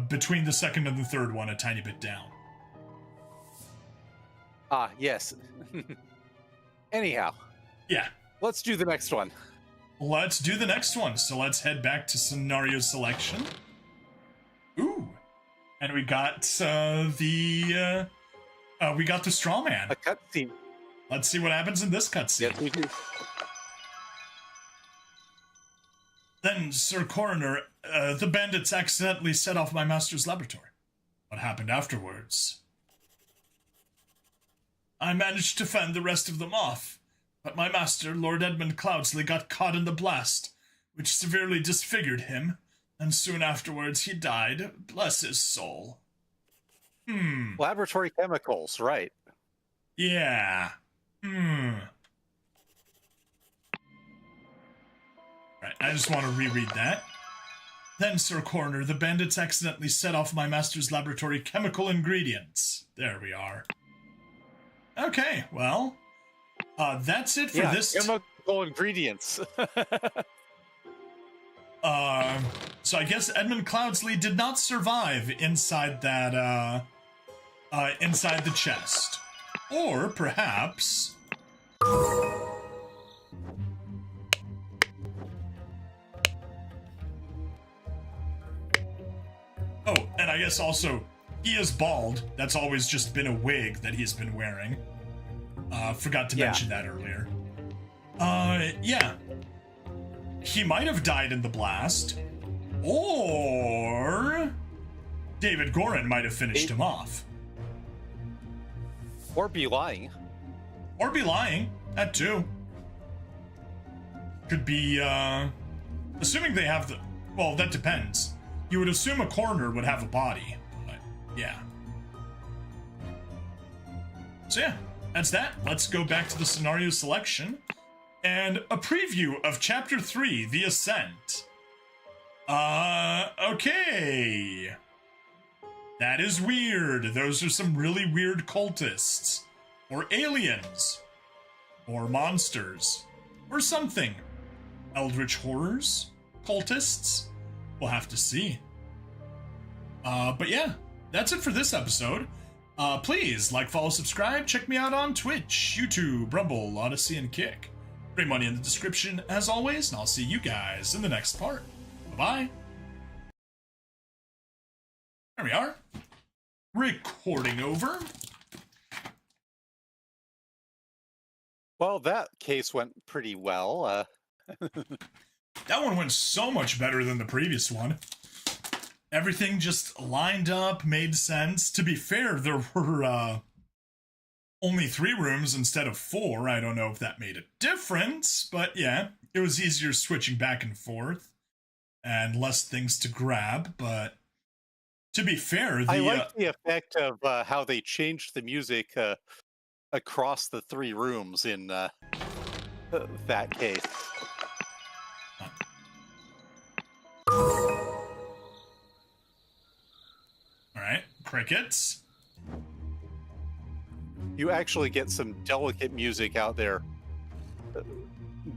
between the second and the third one, a tiny bit down. Ah, yes. Anyhow. Yeah. Let's do the next one. Let's do the next one. So let's head back to scenario selection. Ooh. And we got the straw man. A cutscene. Let's see what happens in this cutscene. Yes, we do. Then, Sir Coroner, the bandits accidentally set off my master's laboratory. What happened afterwards? I managed to fend the rest of them off, but my master, Lord Edmund Cloudsley, got caught in the blast, which severely disfigured him, and soon afterwards he died. Bless his soul. Laboratory chemicals, right. Yeah. Right, I just want to reread that. Then, Sir Coroner, the bandits accidentally set off my master's laboratory chemical ingredients. There we are. Okay, well, that's it for this. Chemical ingredients. So I guess Edmund Cloudsley did not survive inside that, inside the chest. Or perhaps... Oh, and I guess also, he is bald. That's always just been a wig that he's been wearing. Forgot to mention that earlier. Yeah. He might have died in the blast. Or... David Gorin might have finished him off. Or be lying. Or be lying. That too. Could be, assuming they have the... Well, that depends. You would assume a coroner would have a body. But, yeah. So yeah, that's that. Let's go back to the scenario selection. And a preview of Chapter 3, The Ascent. Okay. That is weird. Those are some really weird cultists. Or aliens. Or monsters. Or something. Eldritch horrors? Cultists? We'll have to see. But yeah, that's it for this episode. Please like, follow, subscribe. Check me out on Twitch, YouTube, Rumble, Odyssey, and Kick. Free money in the description, as always, and I'll see you guys in the next part. Bye-bye. There we are. Recording over. Well, that case went pretty well. That one went so much better than the previous one. Everything just lined up, made sense. To be fair, there were only 3 rooms instead of 4. I don't know if that made a difference, but yeah, it was easier switching back and forth and less things to grab. But to be fair, I like the effect of how they changed the music across the 3 rooms in that case. Crickets. You actually get some delicate music out there,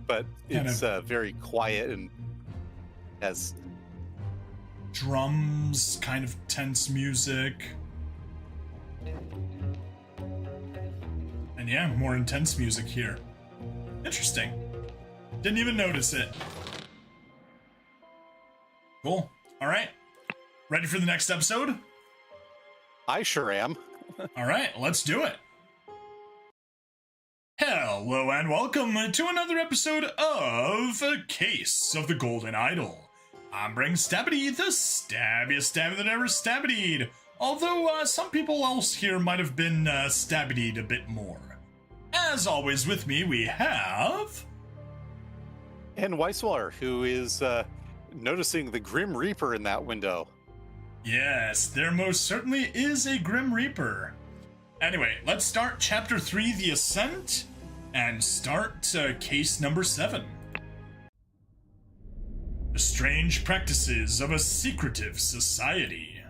but it's very quiet and has drums, kind of tense music. And yeah, more intense music here. Interesting. Didn't even notice it. Cool. All right. Ready for the next episode? I sure am. All right, let's do it. Hello and welcome to another episode of A Case of the Golden Idol. I'm Bring Stabbity, the stabbiest stabby that ever stabbity'd. Although some people else here might have been stabbity'd a bit more. As always, with me we have... Nweismuller, who is noticing the Grim Reaper in that window. Yes, there most certainly is a Grim Reaper. Anyway, let's start Chapter 3, The Ascent, and start case number 7. The Strange Practices of a Secretive Society.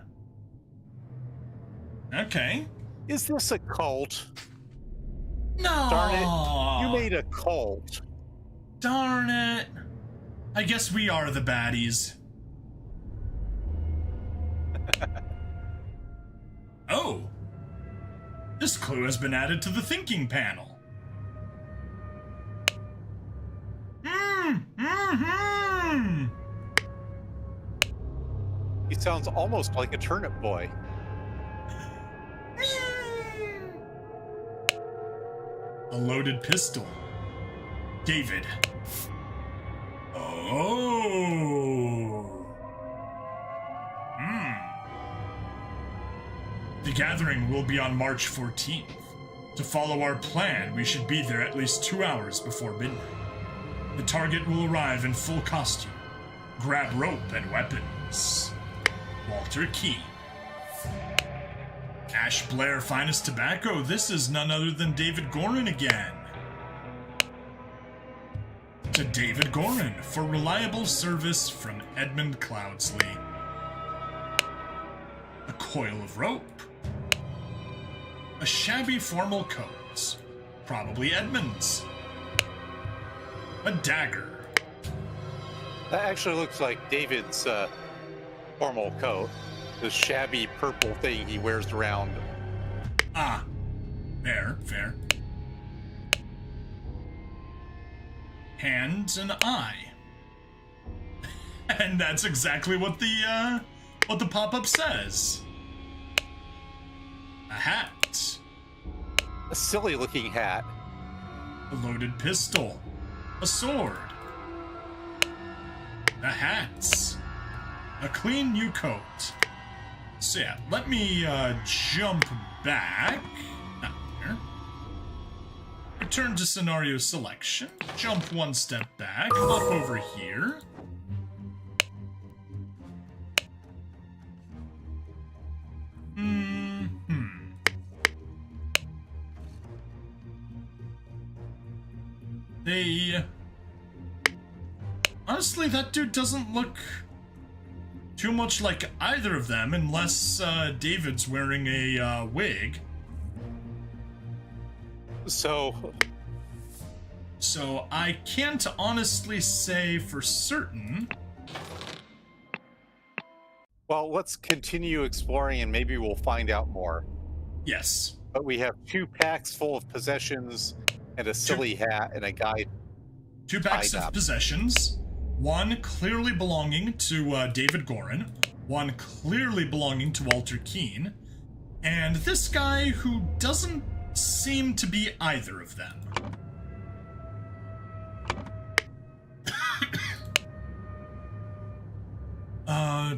Okay. Is this a cult? No! Darn it, you made a cult. Darn it. I guess we are the baddies. Oh. This clue has been added to the thinking panel. He sounds almost like a turnip boy. A loaded pistol. David. Oh. The gathering will be on March 14th. To follow our plan, we should be there at least 2 hours before midnight. The target will arrive in full costume. Grab rope and weapons. Walter Keane. Ash Blair Finest Tobacco. This is none other than David Gorin again. To David Gorin for reliable service from Edmund Cloudsley. A coil of rope. A shabby formal coat. Probably Edmund's. A dagger. That actually looks like David's formal coat. The shabby purple thing he wears around. Ah. Fair. Hand and eye. And that's exactly what the pop-up says. A hat. A silly looking hat. A loaded pistol. A sword. A hat. A clean new coat. So yeah, let me jump back. Not here. Return to scenario selection. Jump one step back. Hop over here. Honestly, that dude doesn't look too much like either of them, unless David's wearing a wig. So I can't honestly say for certain. Well, let's continue exploring and maybe we'll find out more. Yes. But we have 2 packs full of possessions and a silly hat and a guy. 2 packs of possessions. One clearly belonging to David Gorin. One clearly belonging to Walter Keane. And this guy who doesn't seem to be either of them.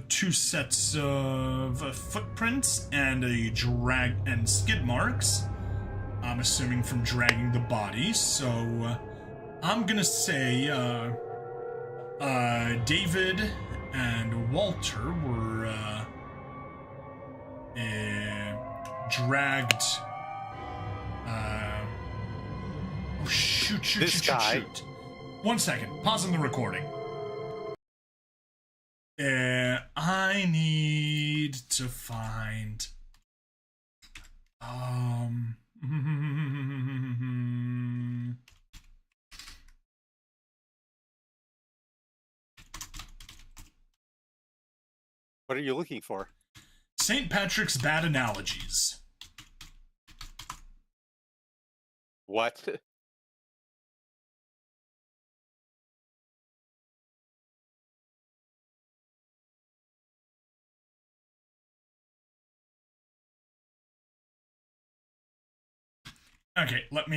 2 sets of footprints and a drag and skid marks. I'm assuming from dragging the body, so I'm gonna say David and Walter were dragged. Oh shoot! 1 second. Pausing the recording. I need to find Um. What are you looking for? St. Patrick's bad analogies. What? Okay, let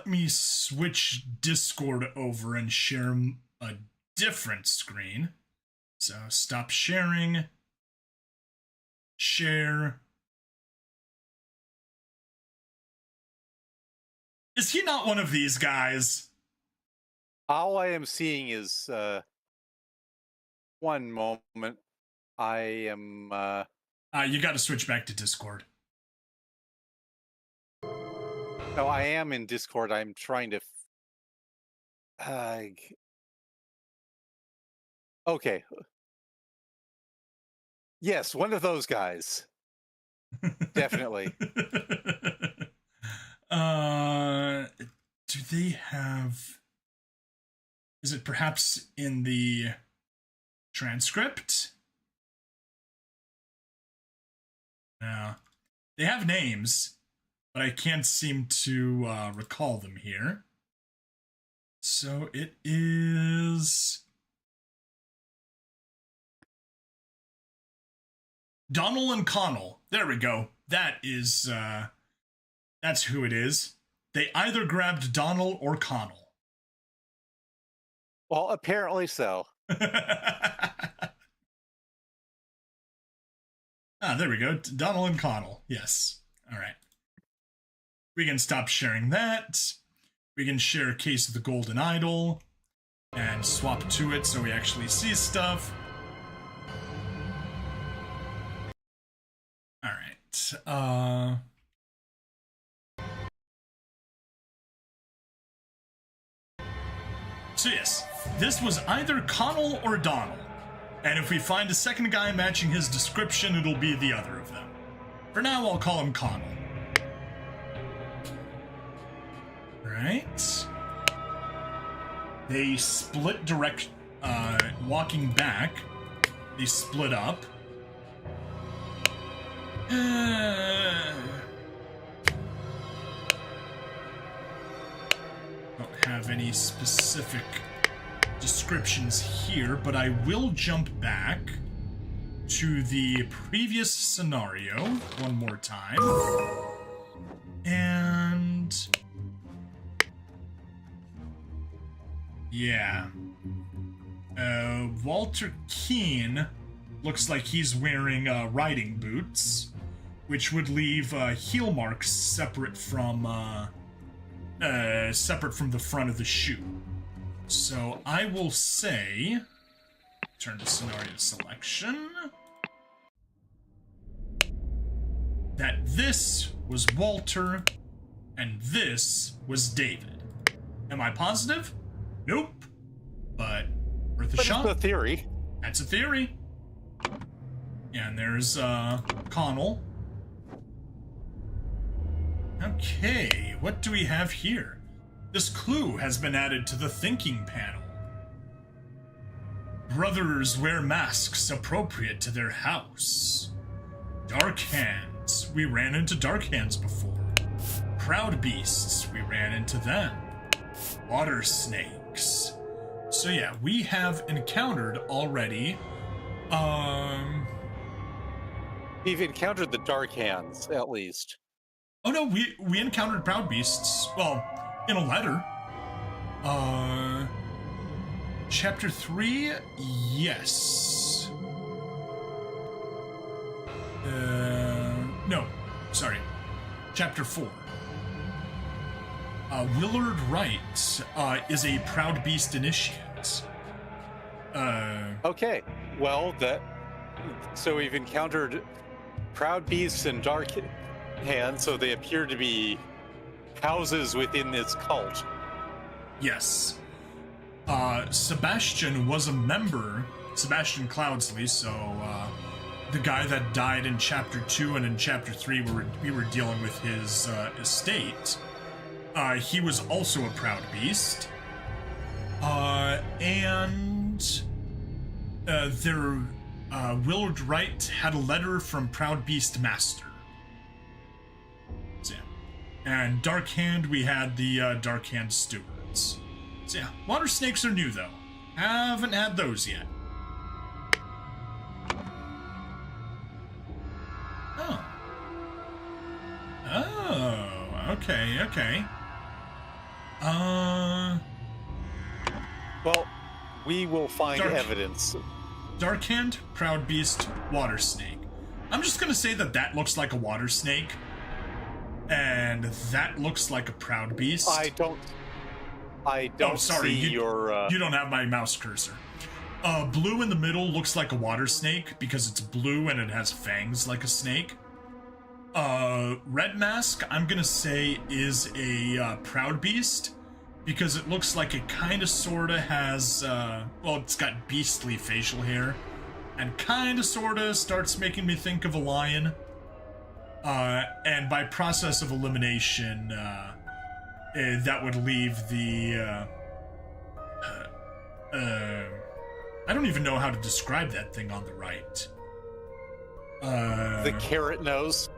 me switch Discord over and share a different screen. So stop sharing. Share. Is he not one of these guys? All I am seeing is one moment. I am You got to switch back to Discord. no, I am in Discord. I'm trying to okay. Yes, one of those guys. Definitely. Do they have... Is it perhaps in the transcript? No. They have names, but I can't seem to recall them here. So it is... Donald and Connell. There we go. That is, that's who it is. They either grabbed Donald or Connell. Well, apparently so. There we go. Donald and Connell. Yes. All right. We can stop sharing that. We can share a case of the Golden Idol and swap to it so we actually see stuff. All right. So yes, this was either Connell or Donald. And if we find a second guy matching his description, it'll be the other of them. For now, I'll call him Connell. Right. They split direct, walking back. They split up. Don't have any specific descriptions here, but I will jump back to the previous scenario one more time. And yeah. Walter Keane looks like he's wearing riding boots, which would leave heel marks separate from the front of the shoe. So I will say, turn to scenario selection, that this was Walter and this was David. Am I positive? Nope. But worth a shot. That's a theory. That's a theory. And there's Connell. Okay, what do we have here? This clue has been added to the thinking panel. Brothers wear masks appropriate to their house. Dark hands. We ran into dark hands before. Proud beasts. We ran into them. Water snakes. So yeah, we have encountered already. We've encountered the dark hands, at least. Oh no, we encountered proud beasts. Well, in a letter. Chapter 3, yes. No, sorry. Chapter 4. Willard Wright is a proud beast initiate. Okay, well, so we've encountered proud beasts and dark hands, so they appear to be houses within this cult. Yes. Sebastian was a member Sebastian Cloudsley, so the guy that died in Chapter 2 and in Chapter 3 we were dealing with his estate. He was also a proud beast. Willard Wright had a letter from Proud Beast Master. So, yeah. And Dark Hand, we had the Dark Hand Stewards. So yeah, water snakes are new though. Haven't had those yet. Oh. Oh, okay. Well, we will find evidence. Dark Hand, Proud Beast, Water Snake. I'm just gonna say that looks like a water snake. And that looks like a Proud Beast. I don't see your... You don't have my mouse cursor. Blue in the middle looks like a water snake because it's blue and it has fangs like a snake. Red Mask, I'm gonna say, is a Proud Beast because it looks like it kinda sorta has, it's got beastly facial hair and kinda sorta starts making me think of a lion. And by process of elimination, that would leave the, I don't even know how to describe that thing on the right. The carrot nose.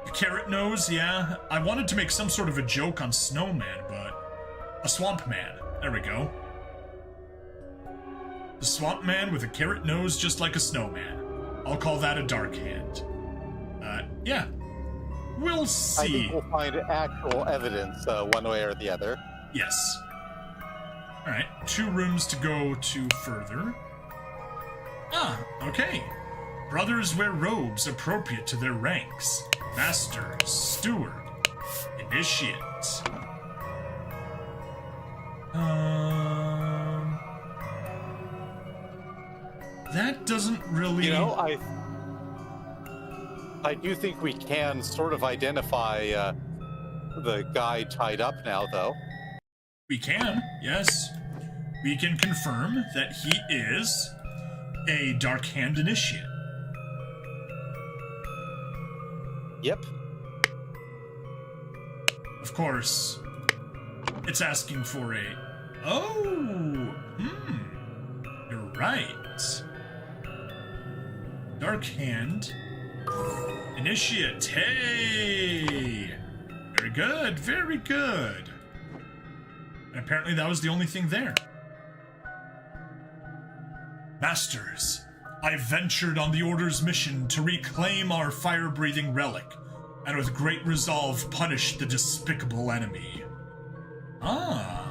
The carrot nose, yeah. I wanted to make some sort of a joke on Snowman, but... A Swamp Man. There we go. The Swamp Man with a carrot nose just like a snowman. I'll call that a Dark Hand. Yeah. We'll see. I think we'll find actual evidence one way or the other. Yes. Alright, 2 rooms to go to further. Ah, okay. Brothers wear robes appropriate to their ranks. Master, Steward, Initiate. That doesn't really... You know, I do think we can sort of identify the guy tied up now, though. We can, yes. We can confirm that he is a Dark Hand Initiate. Yep. Of course, it's asking for a... Oh! You're right. Dark Hand Initiate. Hey! Very good, very good. And apparently that was the only thing there. Masters, I ventured on the Order's mission to reclaim our fire-breathing relic, and with great resolve punished the despicable enemy. Ah.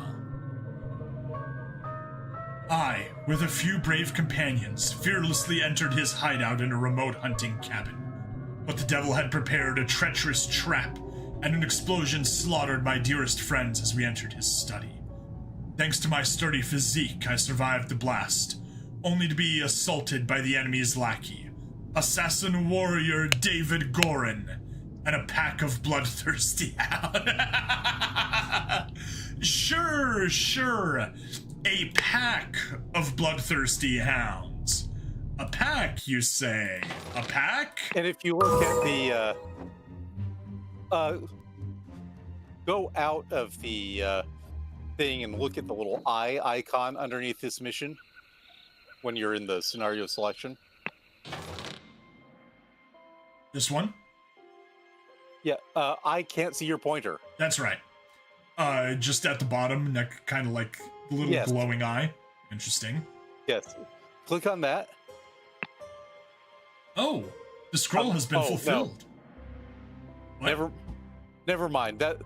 I, with a few brave companions, fearlessly entered his hideout in a remote hunting cabin. But the devil had prepared a treacherous trap, and an explosion slaughtered my dearest friends as we entered his study. Thanks to my sturdy physique, I survived the blast, only to be assaulted by the enemy's lackey, assassin warrior David Gorin, and a pack of bloodthirsty hounds. Sure. A pack of bloodthirsty hounds. A pack, you say? A pack? And if you look at the, go out of the, thing and look at the little eye icon underneath this mission when you're in the scenario selection. This one? Yeah, I can't see your pointer. That's right. Just at the bottom, that kind of like the little glowing eye. Interesting. Yes. Click on that. Oh, the scroll has been fulfilled. No. Never mind. That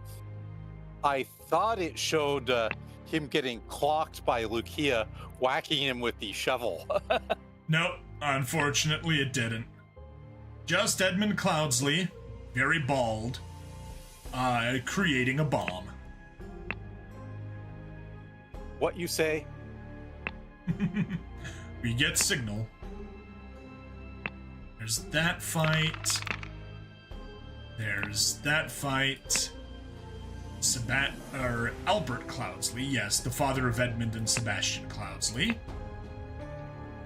I thought it showed him getting clocked by Lucia whacking him with the shovel. Nope, unfortunately it didn't. Just Edmund Cloudsley, very bald, creating a bomb. What you say? We get signal. There's that fight. There's that fight. Albert Cloudsley, yes, the father of Edmund and Sebastian Cloudsley.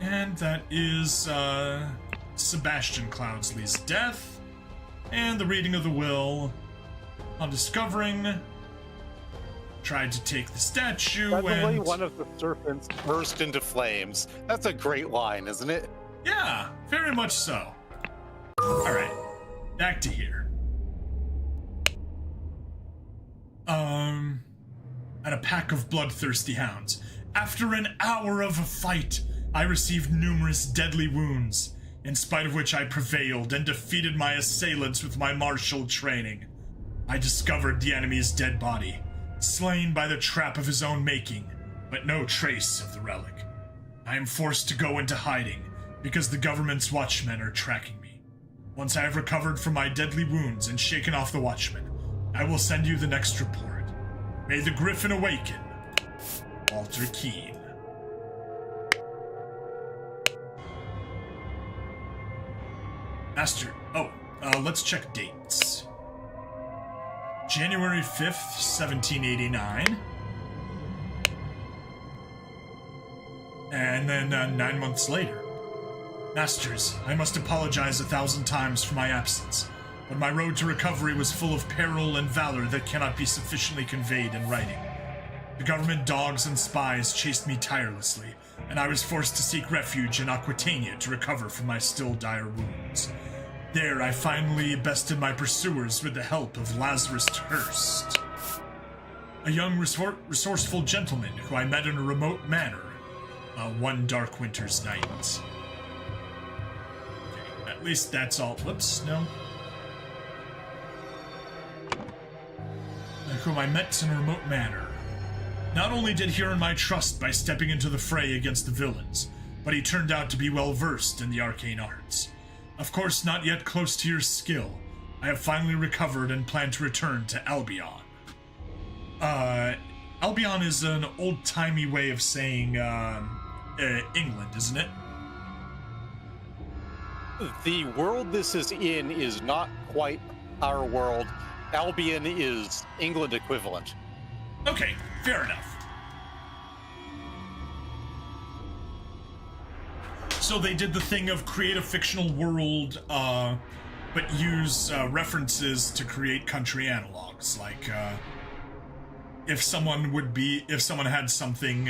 And that is Sebastian Cloudsley's death. And the reading of the will. On discovering, tried to take the statue. Suddenly, one of the serpents burst into flames. That's a great line, isn't it? Yeah, very much so. Alright, back to here. And a pack of bloodthirsty hounds. After an hour of a fight, I received numerous deadly wounds, in spite of which I prevailed and defeated my assailants with my martial training. I discovered the enemy's dead body, slain by the trap of his own making, but no trace of the relic. I am forced to go into hiding, because the government's watchmen are tracking me. Once I have recovered from my deadly wounds and shaken off the watchmen, I will send you the next report. May the Griffin awaken. Walter Keane. Master, let's check dates. January 5th, 1789. And then 9 months later. Masters, I must apologize 1,000 times for my absence, but my road to recovery was full of peril and valor that cannot be sufficiently conveyed in writing. The government dogs and spies chased me tirelessly, and I was forced to seek refuge in Aquitania to recover from my still dire wounds. There I finally bested my pursuers with the help of Lazarus Hurst, a young resourceful gentleman who I met in a remote manor one dark winter's night. Okay, at least that's all. Whoops, no. Whom I met in a remote manor. Not only did he earn my trust by stepping into the fray against the villains, but he turned out to be well versed in the arcane arts. Of course, not yet close to your skill. I have finally recovered and plan to return to Albion. Albion is an old-timey way of saying, England, isn't it? The world this is in is not quite our world. Albion is England equivalent. Okay, fair enough. So they did the thing of create a fictional world, but use references to create country analogs. Like, if someone had something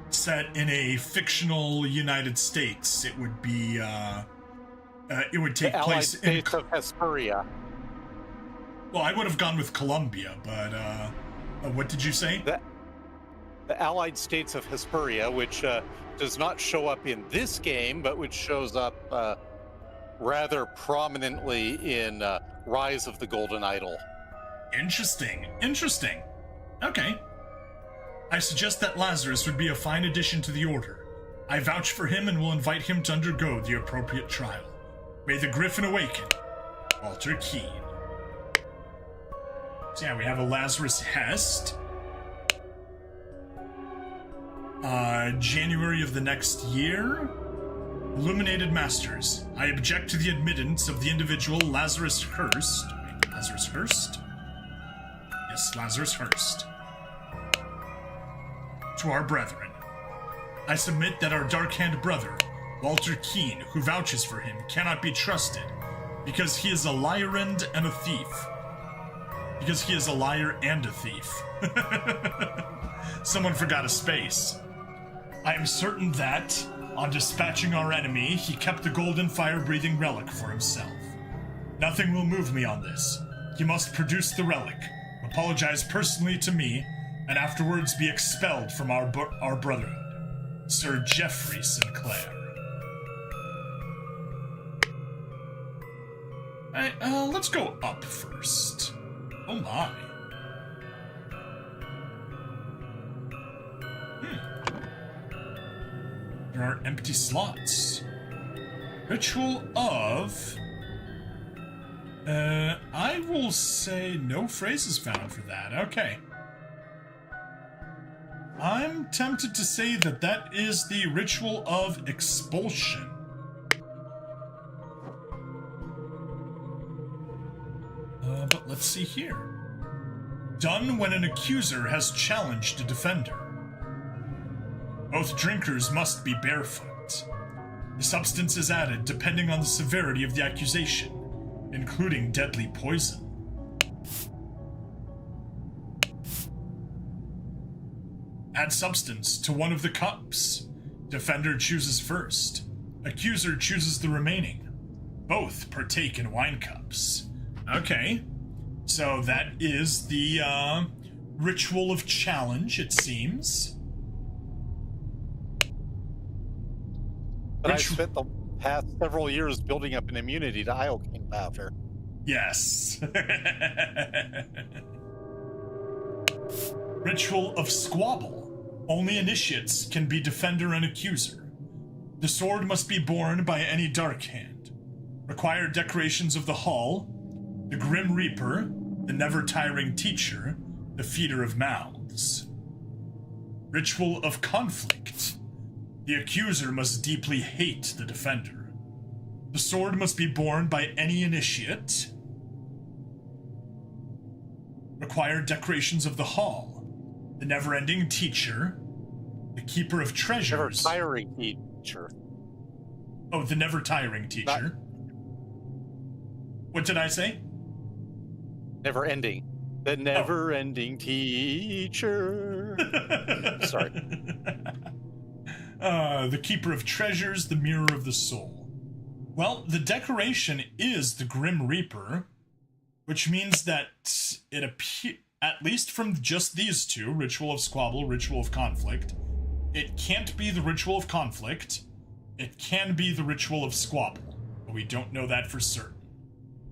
set in a fictional United States, it would be, it would take place in Allied States of Hesperia. Well, I would have gone with Colombia, but what did you say? The Allied States of Hesperia, which does not show up in this game, but which shows up rather prominently in Rise of the Golden Idol. Interesting. Okay. I suggest that Lazarus would be a fine addition to the Order. I vouch for him and will invite him to undergo the appropriate trial. May the Griffin awaken. Walter Keane. So yeah, we have a Lazarus Hest. January of the next year. Illuminated Masters. I object to the admittance of the individual Lazarus Hurst. Wait, Lazarus Hurst? Yes, Lazarus Hurst. To our brethren. I submit that our dark-hand brother, Walter Keane, who vouches for him, cannot be trusted, because he is a liar and a thief. Someone forgot a space. I am certain that, on dispatching our enemy, he kept the golden fire-breathing relic for himself. Nothing will move me on this. He must produce the relic, apologize personally to me, and afterwards be expelled from our brotherhood. Sir Geoffrey Sinclair. Let's go up first. Oh my. There are empty slots. Ritual of... I will say no phrases found for that. Okay. I'm tempted to say that is the Ritual of Expulsion. But let's see here. Done when an accuser has challenged a defender. Both drinkers must be barefoot. The substance is added depending on the severity of the accusation, including deadly poison. Add substance to one of the cups. Defender chooses first. Accuser chooses the remaining. Both partake in wine cups. Okay. So that is the ritual of challenge, it seems. But I spent the past several years building up an immunity to iocane powder. Yes. Ritual of squabble. Only initiates can be defender and accuser. The sword must be borne by any dark hand. Required decorations of the hall, the Grim Reaper, the never-tiring teacher, the feeder of mouths. Ritual of conflict. The accuser must deeply hate the defender. The sword must be borne by any initiate. Required decorations of the hall. The never-ending teacher. The keeper of treasures. Never-tiring teacher. Oh, the never-tiring teacher. What did I say? Never-ending. The never-ending teacher. Sorry. The keeper of treasures, the mirror of the soul. Well, the decoration is the Grim Reaper, which means that it appears, at least from just these two, Ritual of Squabble, Ritual of Conflict, it can't be the Ritual of Conflict. It can be the Ritual of Squabble, but we don't know that for certain.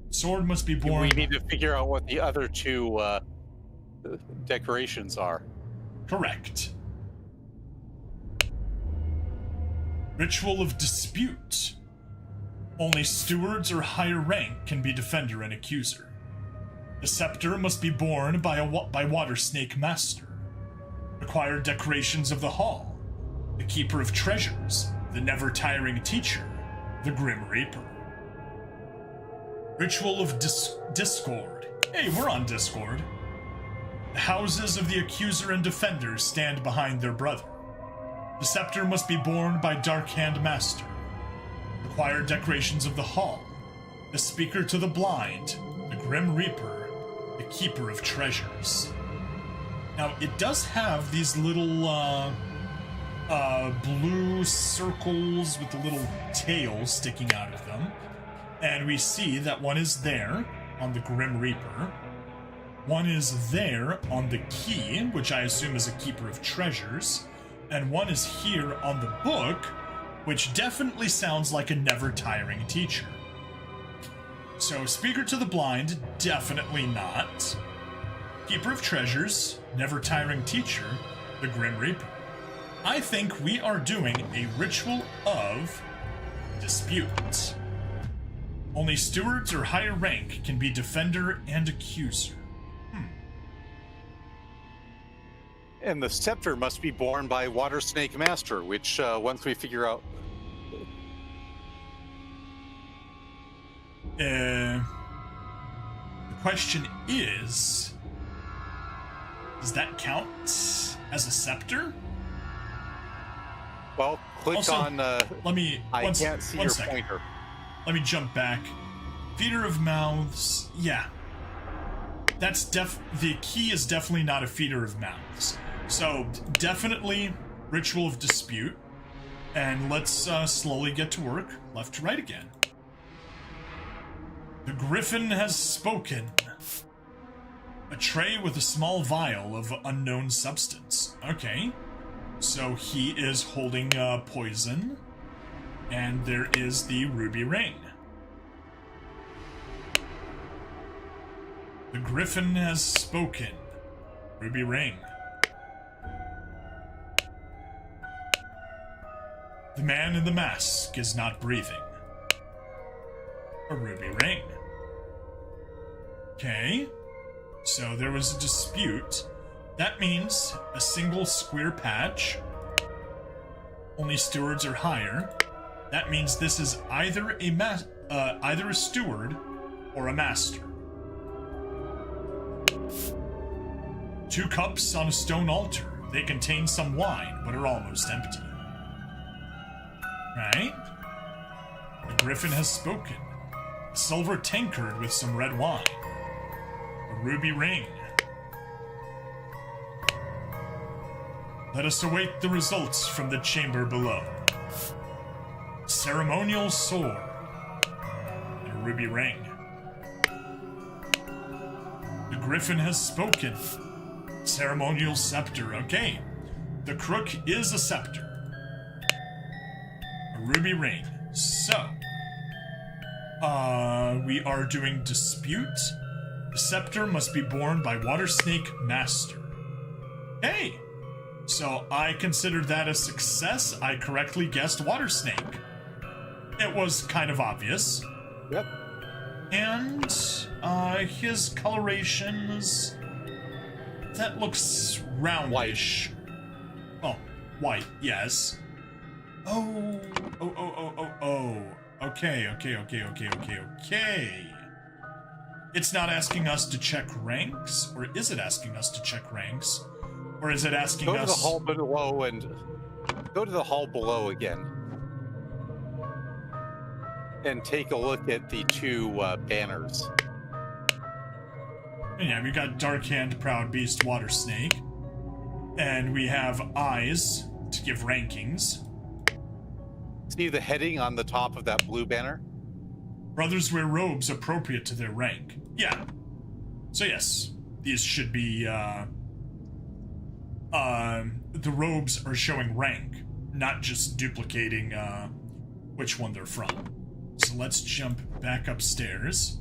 Sword must be born. We need to figure out what the other two decorations are. Correct. Ritual of Dispute. Only stewards or higher rank can be defender and accuser. The scepter must be borne by Water Snake Master. Required decorations of the hall. The keeper of treasures, the never-tiring teacher, the Grim Reaper. Ritual of Discord. Hey, we're on Discord. The houses of the accuser and defender stand behind their brother. The scepter must be borne by Dark Hand Master. Required decorations of the hall. The speaker to the blind, the Grim Reaper, the keeper of treasures. Now, it does have these little blue circles with a little tail sticking out of them. And we see that one is there on the Grim Reaper. One is there on the key, which I assume is a keeper of treasures. And one is here on the book, which definitely sounds like a never-tiring teacher. So, speaker to the blind, definitely not. Keeper of treasures, never-tiring teacher, the Grim Reaper. I think we are doing a ritual of dispute. Only stewards or higher rank can be defender and accuser. And the scepter must be borne by Water Snake Master, which once we figure out... The question is, does that count as a scepter? Well, click also, on... let me... I can't see your pointer. Let me jump back. Feeder of mouths, yeah. That's the key is definitely not a feeder of mouths. So, definitely Ritual of Dispute. And let's slowly get to work. Left to right again. The Griffin has spoken. A tray with a small vial of unknown substance. Okay. So he is holding poison. And there is the ruby ring. The Griffin has spoken. Ruby ring. The man in the mask is not breathing. A ruby ring. Okay. So there was a dispute. That means a single square patch. Only stewards are higher. That means this is either a steward or a master. 2 cups on a stone altar. They contain some wine, but are almost empty. Right? The griffin has spoken. A silver tankard with some red wine. A ruby ring. Let us await the results from the chamber below. Ceremonial sword. And a ruby ring. The griffin has spoken. Ceremonial scepter. Okay. The crook is a scepter. A ruby ring. So, we are doing dispute. The scepter must be borne by Water Snake Master. Hey! So I considered that a success. I correctly guessed Water Snake. It was kind of obvious. Yep. And, his colorations... That looks roundish. Oh, white, yes. Oh. Okay. It's not asking us to check ranks, or is it asking us to check ranks? Or is it asking us... Go to the hall below and... Go to the hall below again. And take a look at the two banners. Yeah, we got Dark Hand, Proud Beast, Water Snake. And we have eyes to give rankings. See the heading on the top of that blue banner? Brothers wear robes appropriate to their rank. Yeah. So yes, these should be, the robes are showing rank, not just duplicating, which one they're from. So let's jump back upstairs.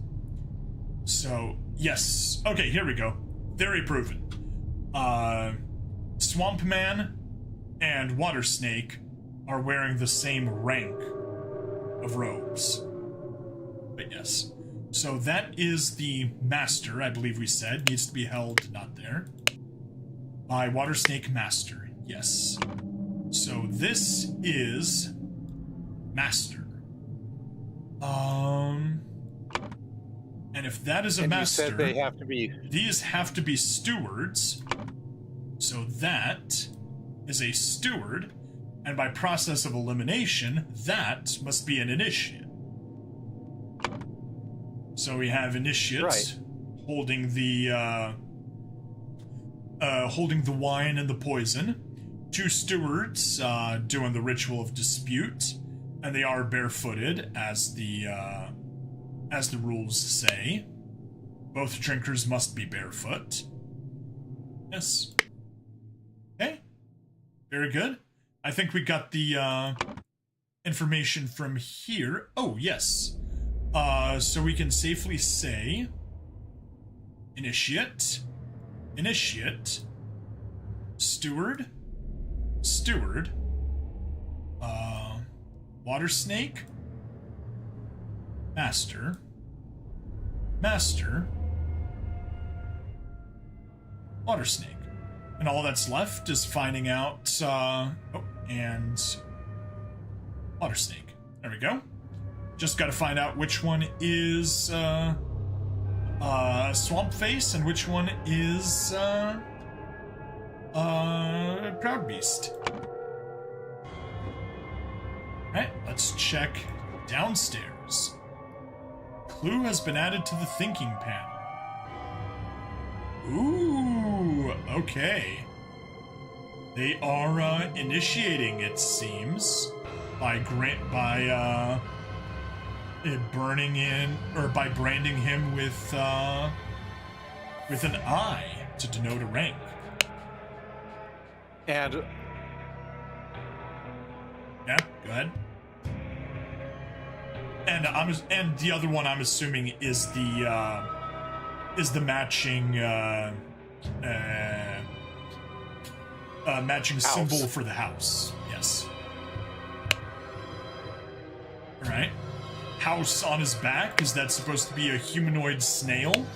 So, yes. Okay, here we go. Very proven. Swamp Man and Water Snake are wearing the same rank of robes. But yes. So that is the Master, I believe we said, needs to be held, not there, by Water Snake Master. Yes. So this is Master. And if that is a master, you said they have to be... These have to be stewards. So that is a steward, and by process of elimination, that must be an initiate. So we have initiates holding the wine and the poison. Two stewards doing the ritual of dispute, and they are barefooted as the rules say. Both drinkers must be barefoot. Yes. Okay. Very good. I think we got the information from here. Oh, yes. So we can safely say initiate, steward, water snake, master, water snake. And all that's left is finding out, and water snake. There we go. Just gotta find out which one is, Swamp Face and which one is, Proud Beast. Alright, let's check downstairs. Clue has been added to the thinking panel. Ooh, okay. They are, initiating, it seems, by burning in, or by branding him with an eye to denote a rank. And yeah, go ahead. And the other one I'm assuming is the matching matching house. symbol for the house. Yes. All right. House on his back, is that supposed to be a humanoid snail?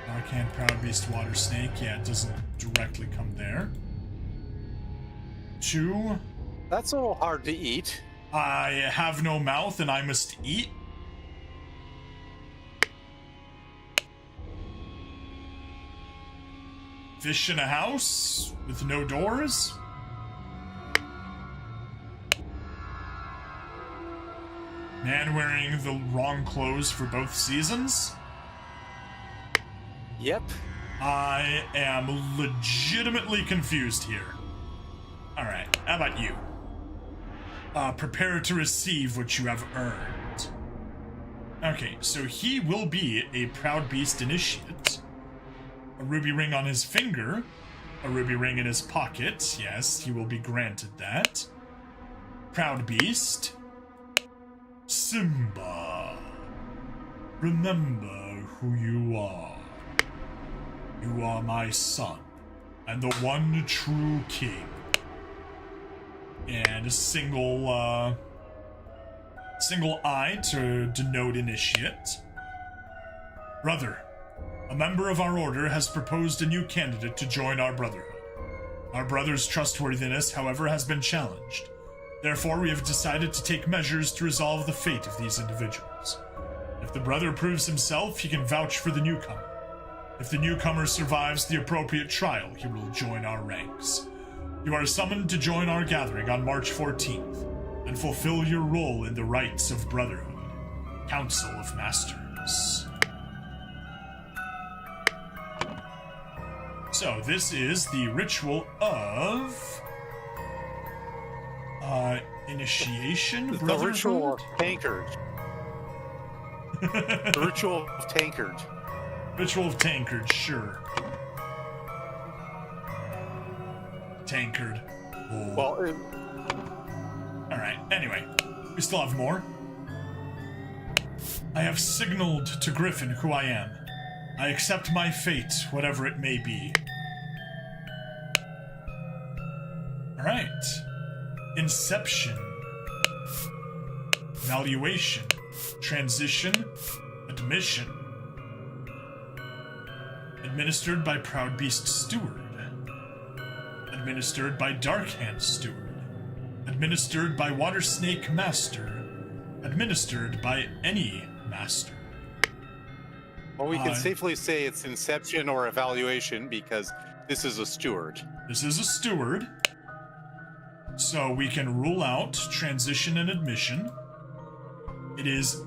Arcane Proud Beast Water Snake. Yeah, it doesn't directly come there. 2. That's a little hard to eat. I have no mouth and I must eat. fish in a house with no doors. Man wearing the wrong clothes for both seasons. Yep. I am legitimately confused here. Alright, how about you? Prepare to receive what you have earned. Okay, so he will be a Proud Beast Initiate. A ruby ring on his finger. A ruby ring in his pocket. Yes, he will be granted that. Proud Beast. Simba. Remember who you are. You are my son, and the one true king. And a single eye to denote initiate. Brother, a member of our order has proposed a new candidate to join our brotherhood. Our brother's trustworthiness, however, has been challenged. Therefore, we have decided to take measures to resolve the fate of these individuals. If the brother proves himself, he can vouch for the newcomer. If the newcomer survives the appropriate trial, he will join our ranks. You are summoned to join our gathering on March 14th and fulfill your role in the rites of Brotherhood, Council of Masters. So, this is the ritual of... initiation? The ritual of Tankard. The ritual of Tankard. Ritual of Tankard, sure. Tankard. Oh. Well, Alright, anyway. We still have more. I have signaled to Griffin who I am. I accept my fate, whatever it may be. Alright. Inception. Valuation. Transition. Admission. Administered by Proud Beast Steward. Administered by Darkhand Steward. Administered by Water Snake Master. Administered by any Master. well, we can safely say it's inception or evaluation because this is a steward. This is a steward. So we can rule out transition and admission. It is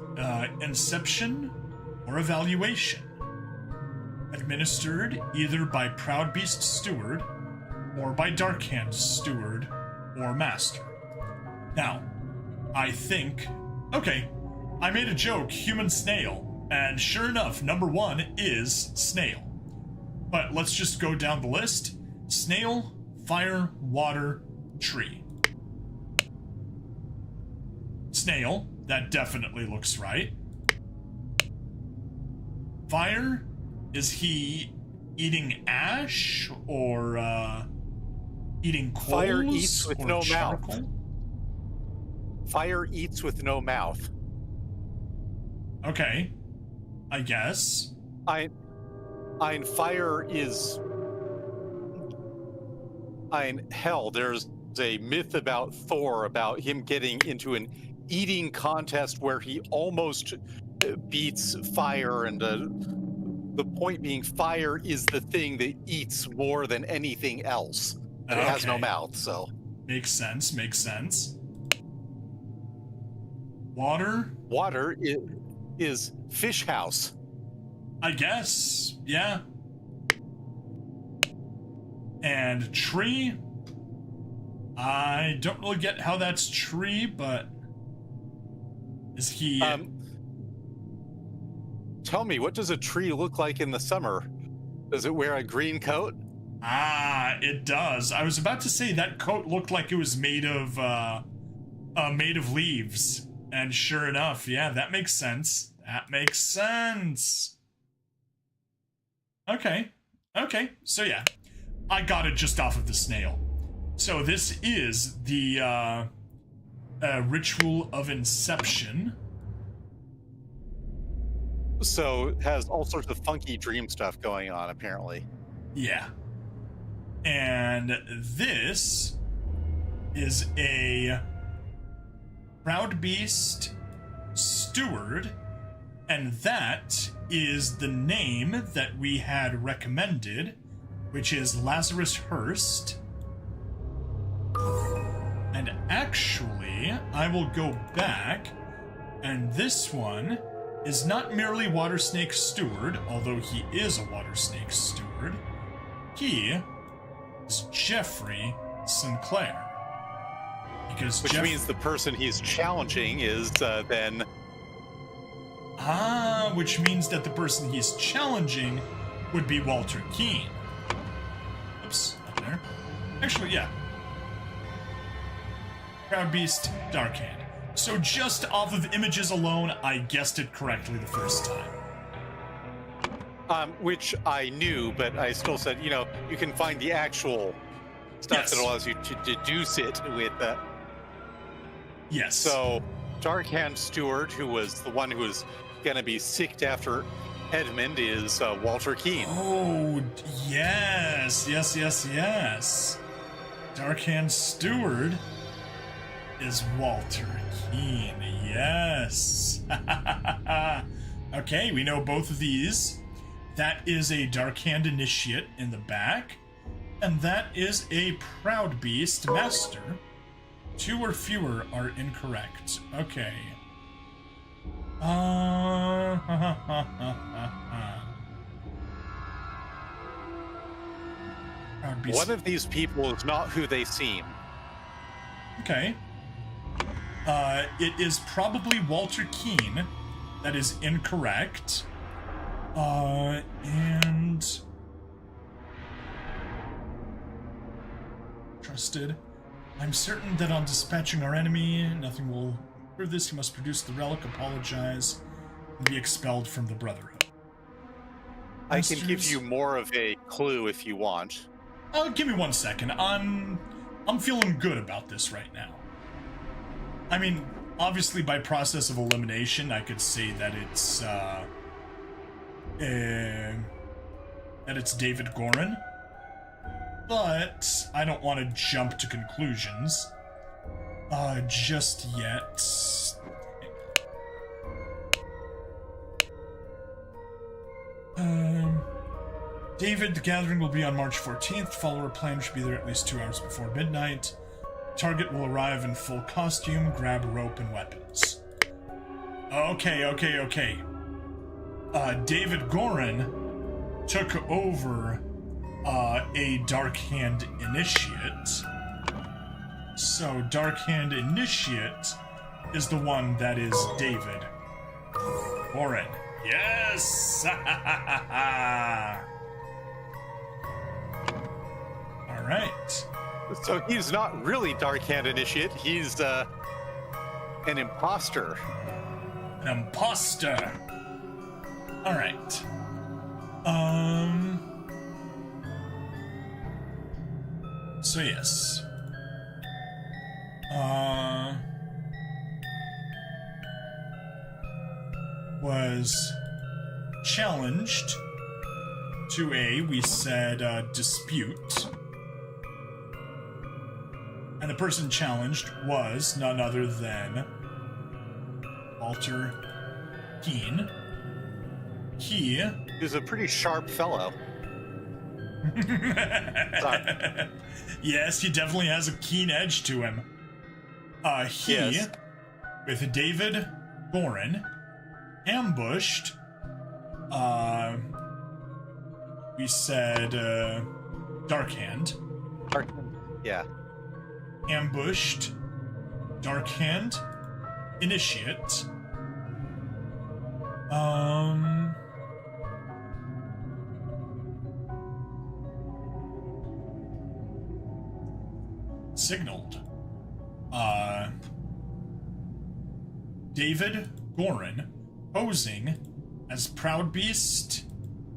inception or evaluation. Administered either by Proud Beast Steward or by Darkhand Steward or Master. Now, I think... Okay, I made a joke, human snail, and sure enough, number 1 is snail. But let's just go down the list. Snail, fire, water, tree. Snail, that definitely looks right. Fire, is he eating ash or eating coals? Fire eats with no charcoal? mouth. Fire eats with no mouth. Okay, I guess. Ein fire is... hell, there's a myth about Thor about him getting into an eating contest where he almost beats fire, and the point being fire is the thing that eats more than anything else. And it has no mouth, so... Makes sense, makes sense. Water? Water is fish house. I guess, yeah. And tree? I don't really get how that's tree, but... Is he... Tell me, what does a tree look like in the summer? Does it wear a green coat? Ah, it does. I was about to say that coat looked like it was made of leaves. And sure enough, yeah, that makes sense. That makes sense. Okay. Okay, so yeah. I got it just off of the snail. So this is the ritual of inception. So it has all sorts of funky dream stuff going on, apparently. Yeah. And this is a Proud Beast Steward, and that is the name that we had recommended which is Lazarus Hurst. And actually, I will go back, and this one is not merely Water Snake Steward, although he is a Water Snake Steward. He is Jeffrey Sinclair. Which means the person he's challenging is then... which means that the person he's challenging would be Walter Keane. Oops, not there. Actually, yeah. Proud Beast, Dark Hand. So just off of images alone, I guessed it correctly the first time. Which I knew, but I still said, you know, you can find the actual stuff that allows you to deduce it with... Yes. So, Darkhand Stewart, who was the one who was going to be sicked after Edmund, is Walter Keane. Oh, yes. Darkhand Stewart is Walter Keane. Yes. Okay, we know both of these. That is a Darkhand Initiate in the back, and that is a Proud Beast Master. 2 or fewer are incorrect. Okay. One of these people is not who they seem. Okay. It is probably Walter Keane. That is incorrect. And... Trusted. I'm certain that on dispatching our enemy, nothing will prove this. He must produce the relic, apologize, and be expelled from the Brotherhood. I can give you more of a clue if you want. Give me 1 second. I'm feeling good about this right now. I mean, obviously by process of elimination, I could say that it's David Gorin. But I don't want to jump to conclusions just yet. David, the gathering will be on March 14th. Follower plan should be there at least 2 hours before midnight. Target will arrive in full costume, grab rope and weapons. Okay. David Gorin took over a Dark Hand Initiate. So Dark Hand Initiate is the one that is David Gorin. Yes! Alright. So he's not really Dark Hand Initiate, he's an imposter. An imposter. Alright. So yes. Was challenged to we said, dispute. And the person challenged was none other than Walter Keane. He is a pretty sharp fellow. Yes, he definitely has a keen edge to him. Yes. With David Gorin, ambushed, we said, Darkhand. Yeah. Ambushed, Darkhand, Initiate, signaled. David Gorin, posing as Proud Beast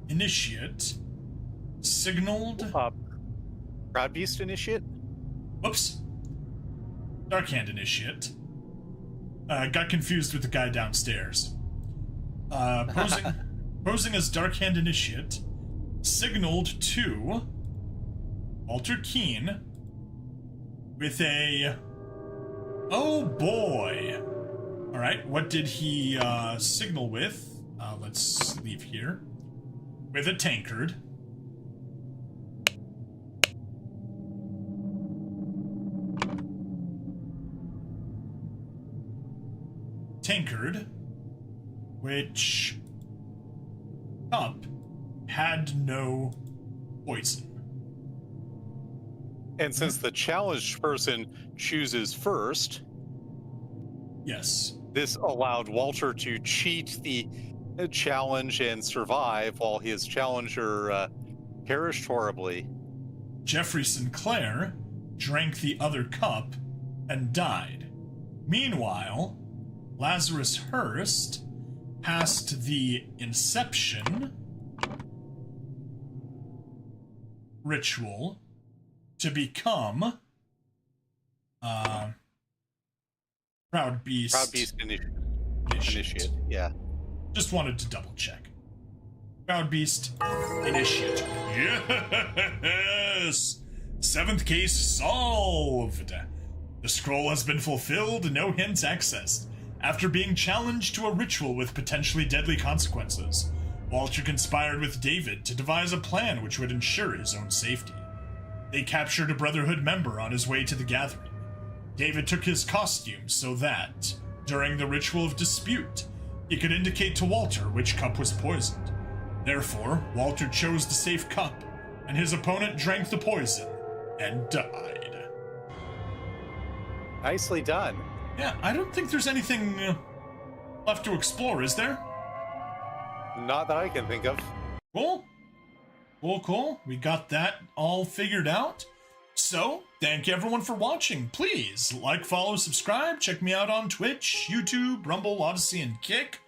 Initiate, signaled. Proud Beast Initiate? Whoops. Darkhand Initiate. Got confused with the guy downstairs. Posing as Darkhand Initiate, signaled to Walter Keane with a... Oh boy! Alright, what did he signal with? Let's leave here. With a tankard. tankard, which cup had no poison. And since the challenged person chooses first, yes, this allowed Walter to cheat the challenge and survive while his challenger perished horribly. Jeffrey Sinclair drank the other cup and died. Meanwhile, Lazarus Hurst passed the Inception ritual to become Proud Beast. Proud Beast Initiate. Yeah. Just wanted to double check. Proud Beast Initiate. Yes! 7th case solved. The scroll has been fulfilled, no hints accessed. After being challenged to a ritual with potentially deadly consequences, Walter conspired with David to devise a plan which would ensure his own safety. They captured a Brotherhood member on his way to the gathering. David took his costume so that, during the ritual of dispute, he could indicate to Walter which cup was poisoned. Therefore, Walter chose the safe cup, and his opponent drank the poison and died. Nicely done. Yeah, I don't think there's anything left to explore, is there? Not that I can think of. Cool. Cool. We got that all figured out. So, thank you everyone for watching. Please like, follow, subscribe. Check me out on Twitch, YouTube, Rumble, Odyssey, and Kick.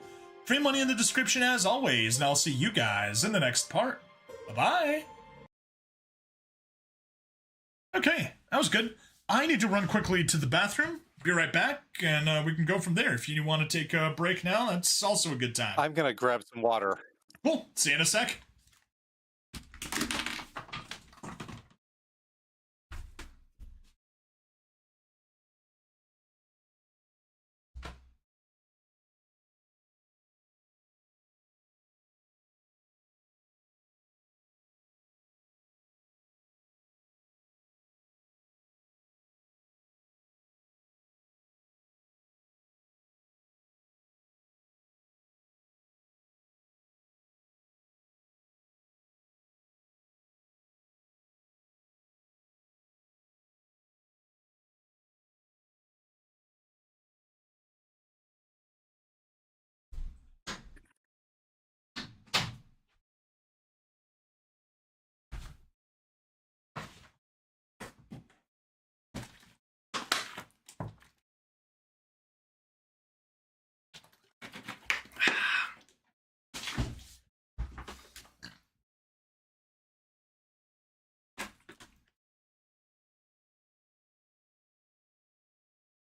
Free money in the description as always, and I'll see you guys in the next part. Bye-bye. Okay, that was good. I need to run quickly to the bathroom. Be right back, and we can go from there. If you want to take a break now, that's also a good time. I'm going to grab some water. Cool. See you in a sec.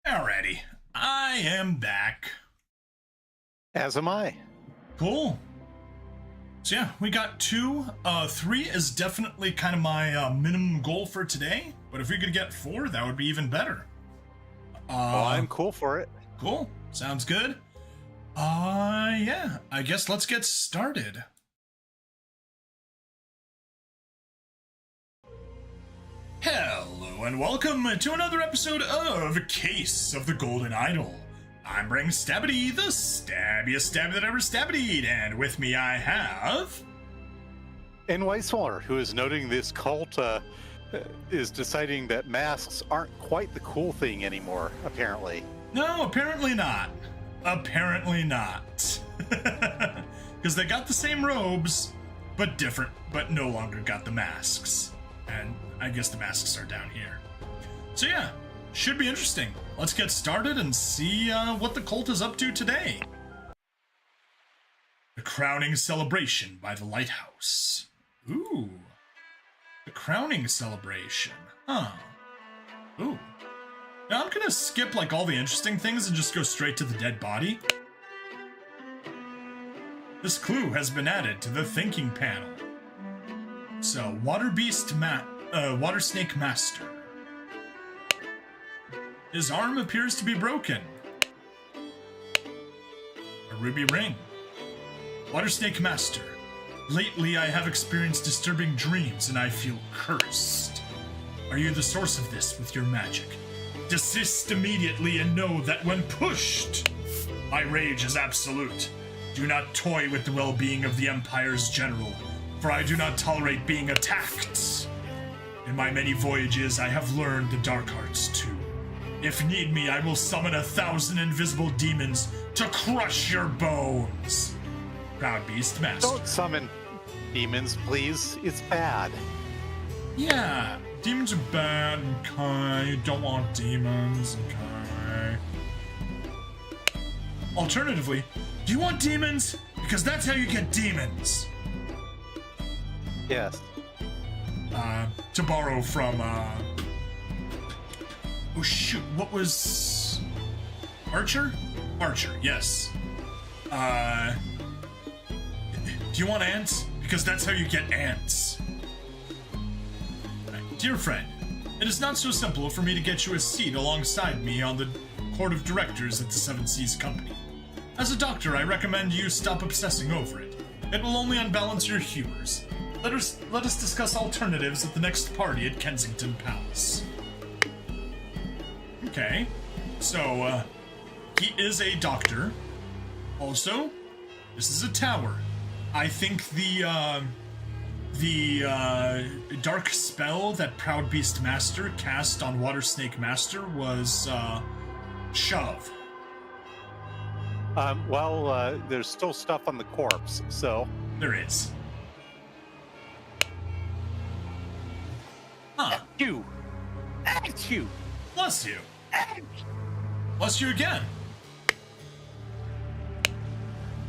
Alrighty, I am back. As am I. Cool. So yeah, we got 2. 3 is definitely kind of my minimum goal for today, but if we could get 4, that would be even better. Well, I'm cool for it. Cool. Sounds good. Yeah, I guess let's get started. Hello and welcome to another episode of Case of the Golden Idol. I'm Ring Stabbity, the stabbiest stab that ever stabbityed, and with me I have... Nweismuller, who is noting this cult is deciding that masks aren't quite the cool thing anymore, apparently. No, apparently not. Apparently not. Because they got the same robes, but different, but no longer got the masks. And I guess the masks are down here. So yeah, should be interesting. Let's get started and see what the cult is up to today. The crowning celebration by the lighthouse. Ooh. The crowning celebration. Huh. Ooh. Now I'm gonna skip like all the interesting things and just go straight to the dead body. This clue has been added to the thinking panel. So, Water Snake Master. His arm appears to be broken. A ruby ring. Water Snake Master. Lately I have experienced disturbing dreams and I feel cursed. Are you the source of this with your magic? Desist immediately and know that when pushed, My rage is absolute. Do not toy with the well-being of the Empire's general, for I do not tolerate being attacked. In my many voyages, I have learned the dark arts too. If need me, I will summon 1,000 invisible demons to crush your bones. Proud Beast Master. Don't summon demons, please. It's bad. Yeah, demons are bad, okay. Don't want demons, okay. Alternatively, do you want demons? Because that's how you get demons. Yes. To borrow from, oh shoot, what was... Archer? Archer, yes. Do you want ants? Because that's how you get ants. Right. Dear friend, it is not so simple for me to get you a seat alongside me on the Court of Directors at the Seven Seas Company. As a doctor, I recommend you stop obsessing over it. It will only unbalance your humors. Let us discuss alternatives at the next party at Kensington Palace. Okay, so, he is a doctor. Also, this is a tower. I think the dark spell that Proud Beast Master cast on Water Snake Master was, shove. There's still stuff on the corpse, so... There is. Huh. You! Achoo! Bless you. Bless you again.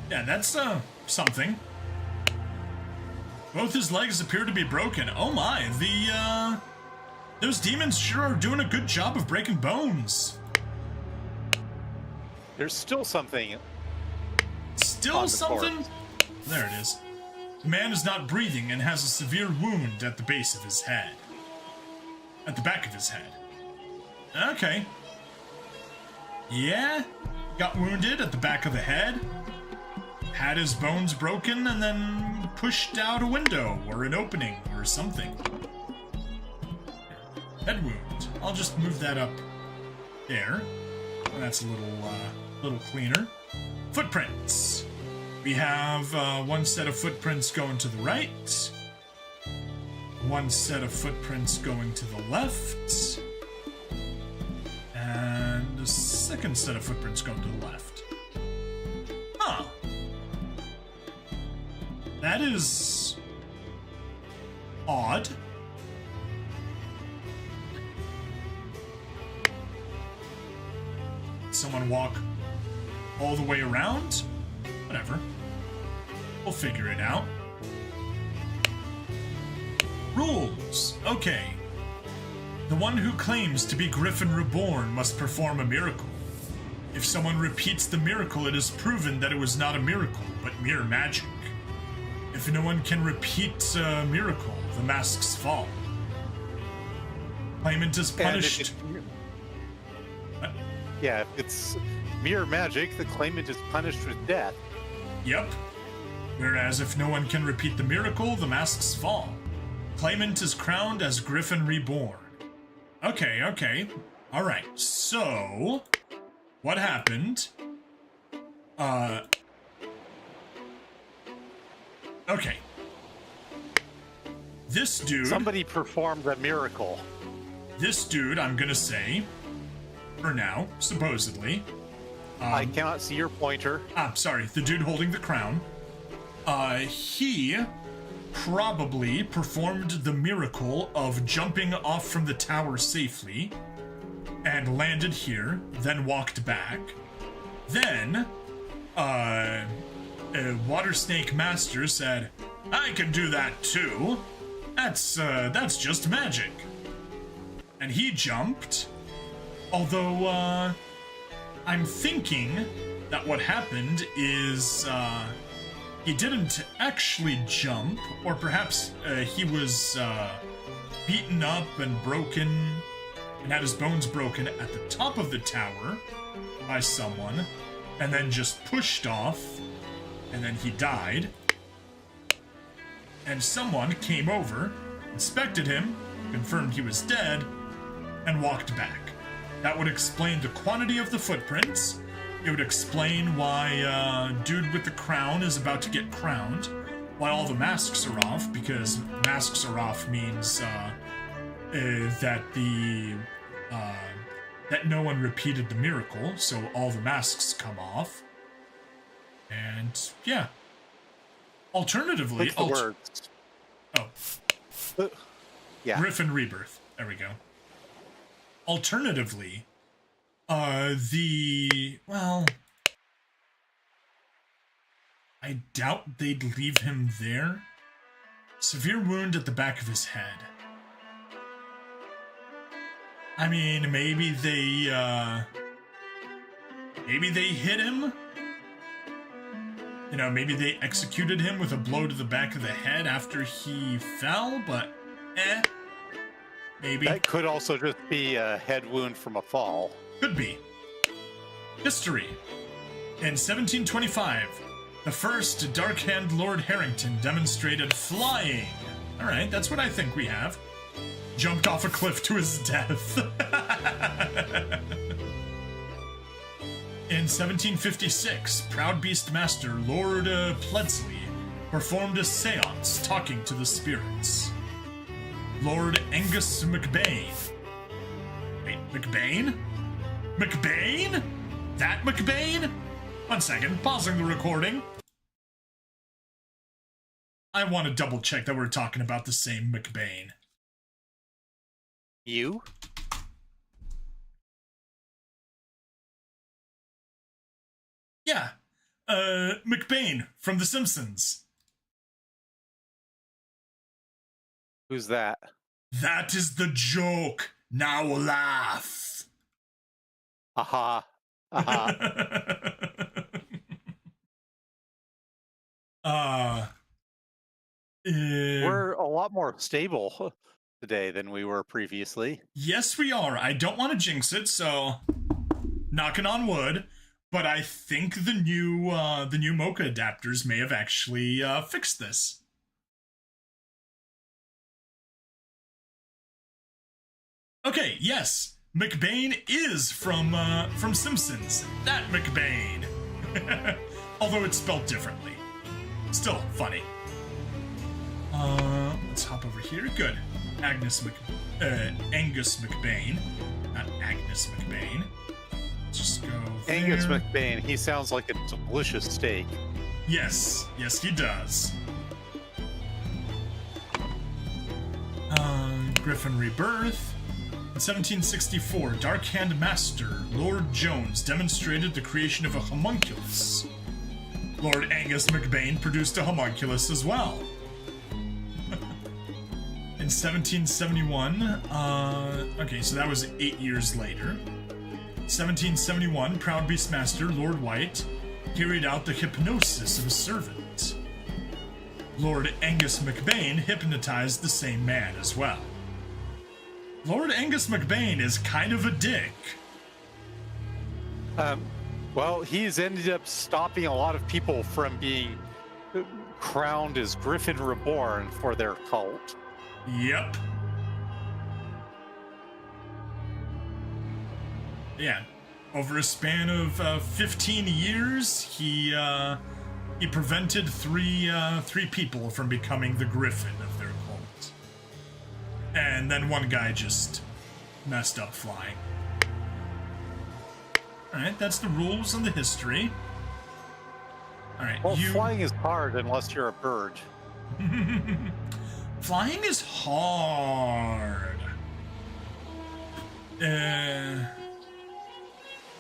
Yeah, that's, something. Both his legs appear to be broken. Oh my, those demons sure are doing a good job of breaking bones. There's still something. Still something? Corpse. There it is. The man is not breathing and has a severe wound at the base of his head. At the back of his head. Okay. Yeah, got wounded at the back of the head. Had his bones broken and then pushed out a window or an opening or something. Head wound. I'll just move that up there. That's a little cleaner. Footprints. We have one set of footprints going to the right. One set of footprints going to the left. And a second set of footprints going to the left. Huh. That is odd. Someone walk all the way around? Whatever. We'll figure it out. Rules. Okay. The one who claims to be Griffin Reborn must perform a miracle. If someone repeats the miracle, it is proven that it was not a miracle, but mere magic. If no one can repeat a miracle, the masks fall. Claimant is punished. Yeah, if it's mere magic, the claimant is punished with death. Yep. Whereas if no one can repeat the miracle, the masks fall. Claimant is crowned as Griffin Reborn. Okay. Alright, so... what happened? Okay. This dude... somebody performed a miracle. This dude, I'm gonna say, for now, supposedly... I cannot see your pointer. Sorry, the dude holding the crown. He probably performed the miracle of jumping off from the tower safely and landed here, then walked back. Then, Water Snake Master said, I can do that too. That's just magic. And he jumped. Although, I'm thinking that what happened is, he didn't actually jump, or perhaps he was beaten up and broken and had his bones broken at the top of the tower by someone, and then just pushed off, and then he died. And someone came over, inspected him, confirmed he was dead, and walked back. That would explain the quantity of the footprints, it would explain why dude with the crown is about to get crowned, why all the masks are off, because masks are off means that that no one repeated the miracle, so all the masks come off. And yeah. Alternatively, Like the words. Yeah. Griffin Rebirth. There we go. Alternatively, I doubt they'd leave him there. Severe wound at the back of his head. I mean, maybe they hit him. You know, maybe they executed him with a blow to the back of the head after he fell, but maybe. That could also just be a head wound from a fall. Could be. History. In 1725, the first Dark-Hand Lord Harrington demonstrated flying. Alright, that's what I think we have. Jumped off a cliff to his death. In 1756, Proud Beast Master Lord Pledsley performed a seance talking to the spirits. Lord Angus McBain. Wait, McBain? McBain? That McBain? 1 second, pausing the recording. I want to double check that we're talking about the same McBain. You? Yeah, McBain from The Simpsons. Who's that? That is the joke. Now laugh. Aha. Aha. We're a lot more stable today than we were previously. Yes, we are. I don't want to jinx it, so knocking on wood. But I think the new Moca adapters may have actually fixed this. Okay, yes, McBain is from Simpsons. That McBain, although it's spelled differently. Still funny. Let's hop over here. Good. Angus McBain, not Agnes McBain. Just go there. Angus McBain, he sounds like a delicious steak. Yes, yes he does. Griffin Rebirth. In 1764, Dark-Hand Master Lord Jones demonstrated the creation of a homunculus. Lord Angus McBain produced a homunculus as well. In 1771, okay, so that was 8 years later. 1771, Proud Beastmaster Lord White carried out the hypnosis of a servant. Lord Angus McBain hypnotized the same man as well. Lord Angus McBain is kind of a dick. Well, he's ended up stopping a lot of people from being crowned as Griffin Reborn for their cult. Yep. Yeah. Over a span of 15 years, he prevented three people from becoming the Griffin of their cult. And then one guy just messed up flying. Alright, that's the rules and the history. Alright, well, flying is hard unless you're a bird. Flying is hard.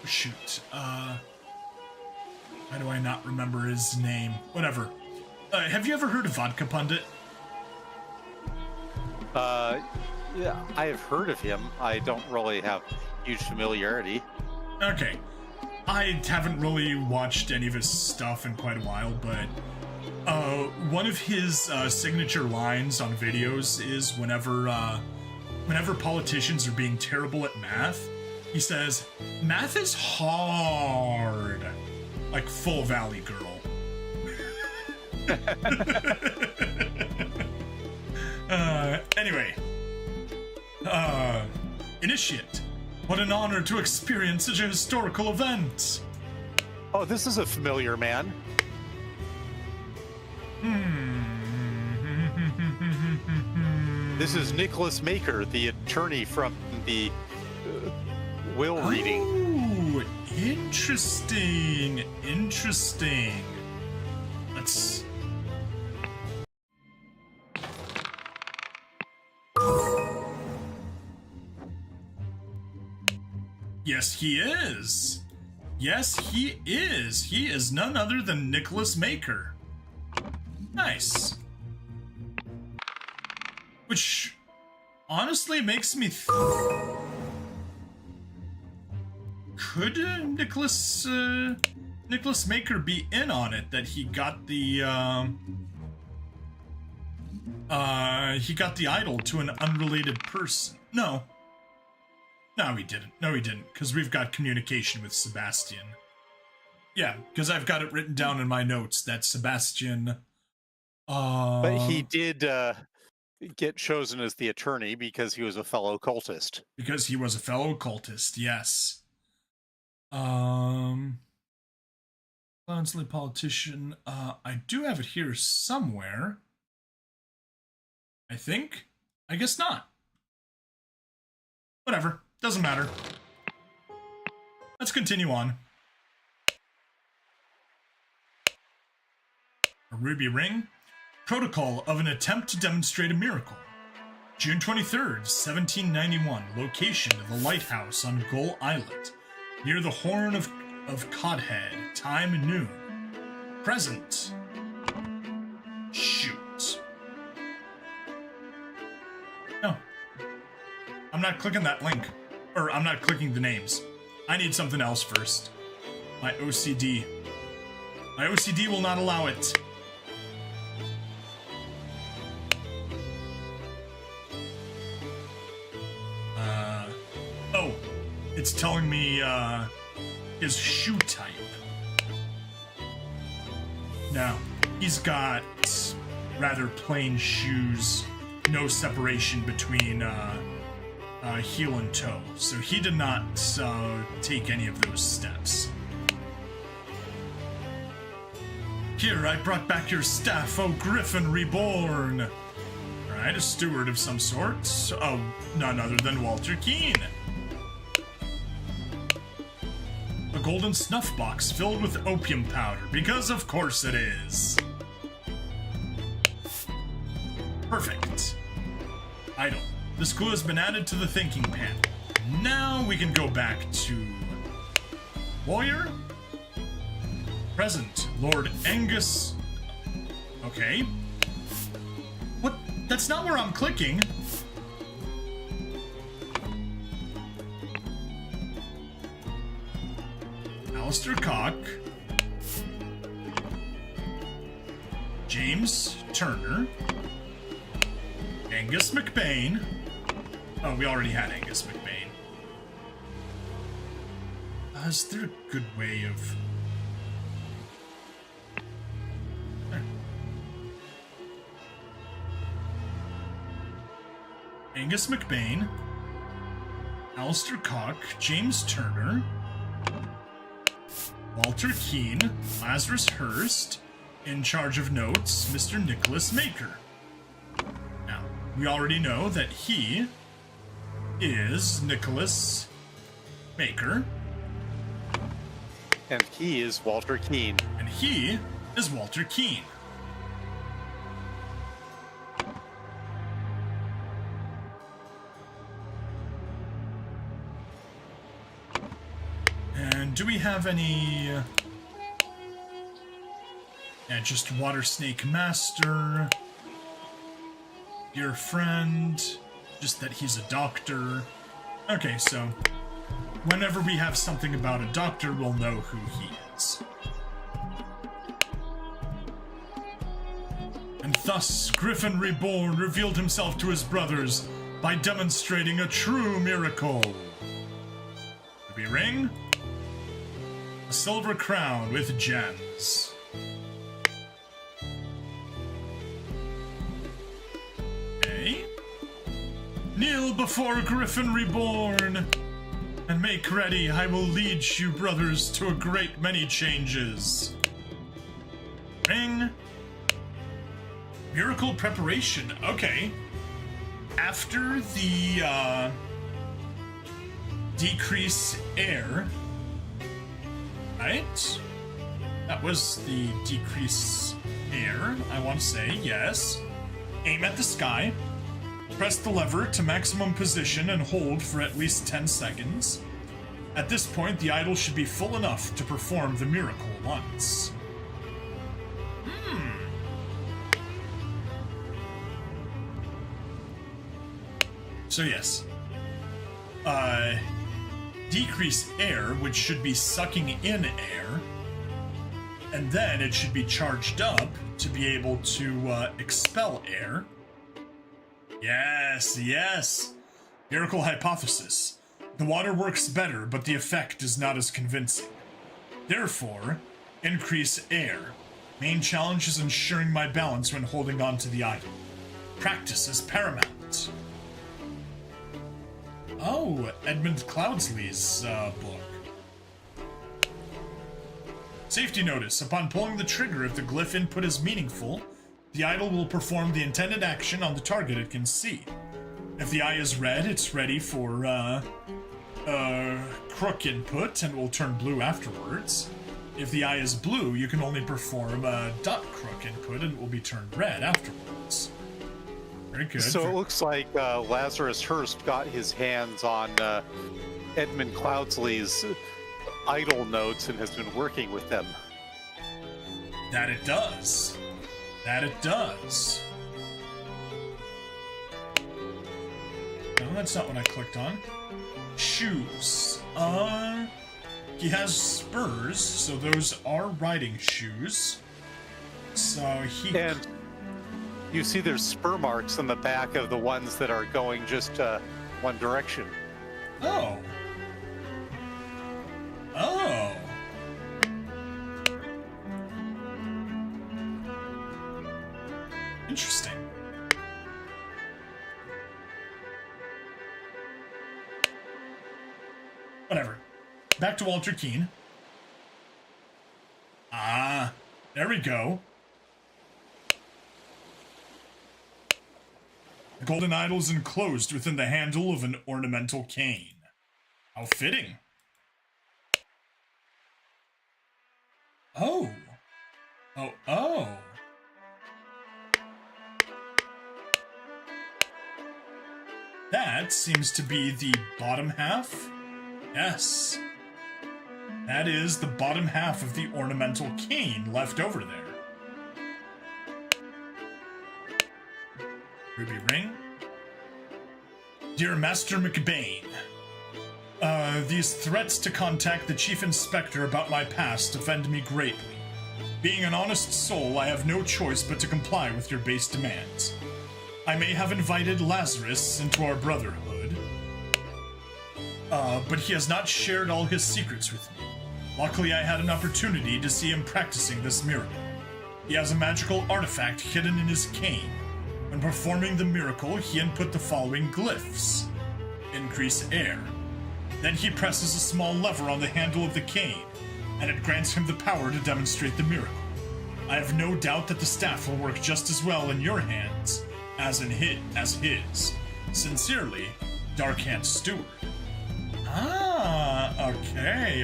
Shoot. Why do I not remember his name? Whatever. Have you ever heard of Vodka Pundit? Yeah, I have heard of him. I don't really have huge familiarity. Okay. I haven't really watched any of his stuff in quite a while, but one of his signature lines on videos is whenever politicians are being terrible at math, he says, "Math is hard." Like full Valley Girl. Anyway. Initiate. What an honor to experience such a historical event. Oh, this is a familiar man. This is Nicholas Maker, the attorney from the will reading. Oh, interesting. Interesting. Let's... Yes, he is. Yes, he is. He is none other than Nicholas Maker. Nice. Which honestly makes me could Nicholas Maker be in on it, that he got the idol to an unrelated person? No, he didn't. No, he didn't, because we've got communication with Sebastian. Yeah, because I've got it written down in my notes that Sebastian... But he did get chosen as the attorney because he was a fellow cultist. Because he was a fellow cultist, yes. Constantly politician. I do have it here somewhere. I think. I guess not. Whatever. Doesn't matter. Let's continue on. A ruby ring. Protocol of an attempt to demonstrate a miracle. June 23rd, 1791. Location of the lighthouse on Gull Islet, near the Horn of Codhead. Time noon. Present. Shoot. No. I'm not clicking that link. Or, I'm not clicking the names. I need something else first. My OCD. My OCD will not allow it. Oh, it's telling me, his shoe type. Now, he's got rather plain shoes, no separation between, heel and toe, so he did not, take any of those steps. Here, I brought back your staff, O Griffin Reborn! Alright, a steward of some sort. Oh, none other than Walter Keene. A golden snuff box filled with opium powder, because of course it is. Perfect. Idle. This clue has been added to the thinking panel. Now we can go back to... Lawyer? Present. Lord Angus... Okay. What? That's not where I'm clicking. Alistair Cock. James Turner. Angus McBain. Oh, we already had Angus McBain. Is there a good way of... Angus McBain, Alistair Cock, James Turner, Walter Keene, Lazarus Hurst, in charge of notes, Mr. Nicholas Maker. Now, we already know that he is Nicholas Maker. And he is Walter Keene. And he is Walter Keene. And do we have any... Yeah, just Water Snake Master. Dear friend. Just that he's a doctor. Okay, so whenever we have something about a doctor, we'll know who he is. And thus, Griffin Reborn revealed himself to his brothers by demonstrating a true miracle. Ruby ring. A silver crown with gems. Okay. Kneel before Griffin Reborn. And make ready, I will lead you brothers to a great many changes. Ring. Miracle preparation, okay. After the, decrease air, right? That was the decrease air, I want to say, yes. Aim at the sky. Press the lever to maximum position and hold for at least 10 seconds. At this point, the idol should be full enough to perform the miracle once. So yes. Decrease air, which should be sucking in air, and then it should be charged up to be able to expel air. Yes, yes. Miracle hypothesis. The water works better, but the effect is not as convincing. Therefore, increase air. Main challenge is ensuring my balance when holding on to the item. Practice is paramount. Oh, Edmund Cloudsley's book. Safety notice. Upon pulling the trigger, if the glyph input is meaningful, the idol will perform the intended action on the target it can see. If the eye is red, it's ready for, crook input and will turn blue afterwards. If the eye is blue, you can only perform dot crook input and it will be turned red afterwards. Very good. So it looks like Lazarus Hurst got his hands on Edmund Cloudsley's idol notes and has been working with them. That it does. That it does. No, that's not what I clicked on. Shoes. He has spurs, so those are riding shoes. So he... And you see there's spur marks on the back of the ones that are going just one direction. Oh. Oh. Interesting. Whatever. Back to Walter Keane. Ah, there we go. The golden idol is enclosed within the handle of an ornamental cane. How fitting. Oh. Oh, oh. That seems to be the bottom half. Yes. That is the bottom half of the ornamental cane left over there. Ruby ring. Dear Master McBain, these threats to contact the Chief Inspector about my past offend me greatly. Being an honest soul, I have no choice but to comply with your base demands. I may have invited Lazarus into our brotherhood, but he has not shared all his secrets with me. Luckily, I had an opportunity to see him practicing this miracle. He has a magical artifact hidden in his cane. When performing the miracle, he input the following glyphs. Increase air. Then he presses a small lever on the handle of the cane, and it grants him the power to demonstrate the miracle. I have no doubt that the staff will work just as well in your hands as his. Sincerely, Darkhand Steward. Ah, okay.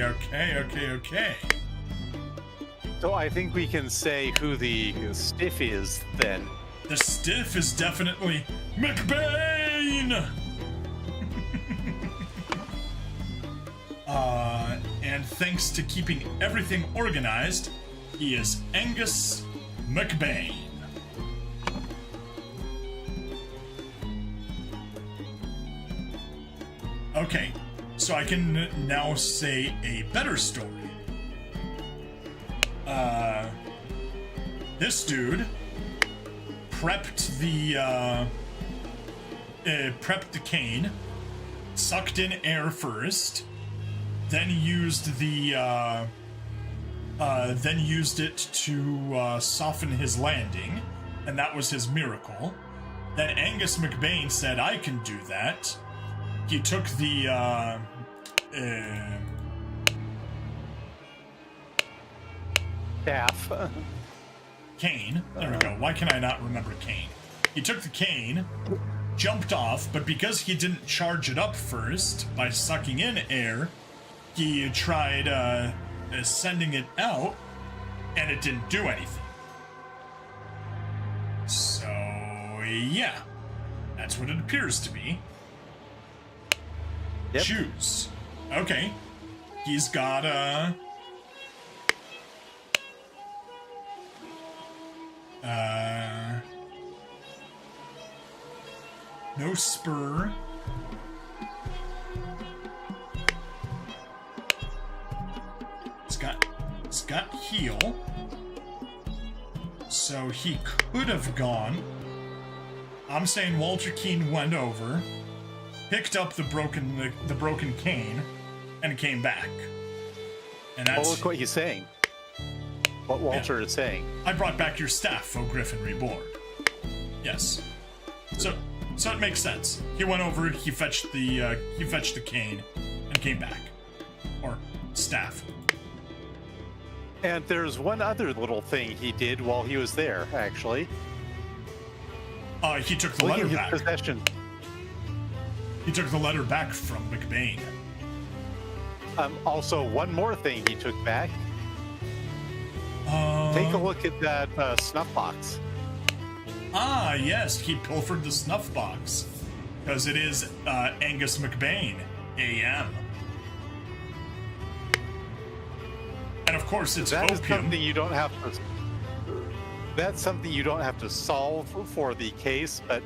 So I think we can say who the stiff is then. The stiff is definitely McBain! And thanks to keeping everything organized, he is Angus McBain. Okay, so I can now say a better story. This dude prepped the cane, sucked in air first, then used it to soften his landing, and that was his miracle. Then Angus McBain said, I can do that. He took the Staff. Cane. There we go. Why can I not remember cane? He took the cane, jumped off, but because he didn't charge it up first by sucking in air, he tried sending it out, and it didn't do anything. So, yeah. That's what it appears to be. Yep. Choose. Okay. He's got no spur. It's got heal. So he could have gone. I'm saying Walter Keane went over, picked up the broken cane, and came back. And that's look what he's saying. What Walter is saying. I brought back your staff, O Griffin Reborn. Yes. So it makes sense. He went over, he fetched the cane, and came back. Or staff. And there's one other little thing he did while he was there, actually. He took the letter back. Possession. He took the letter back from McBain. Also, one more thing he took back. Take a look at that snuff box. Ah, yes, he pilfered the snuff box. Because it is Angus McBain, AM. And of course, it's That is opium. something you don't have to. That's something you don't have to solve for the case, but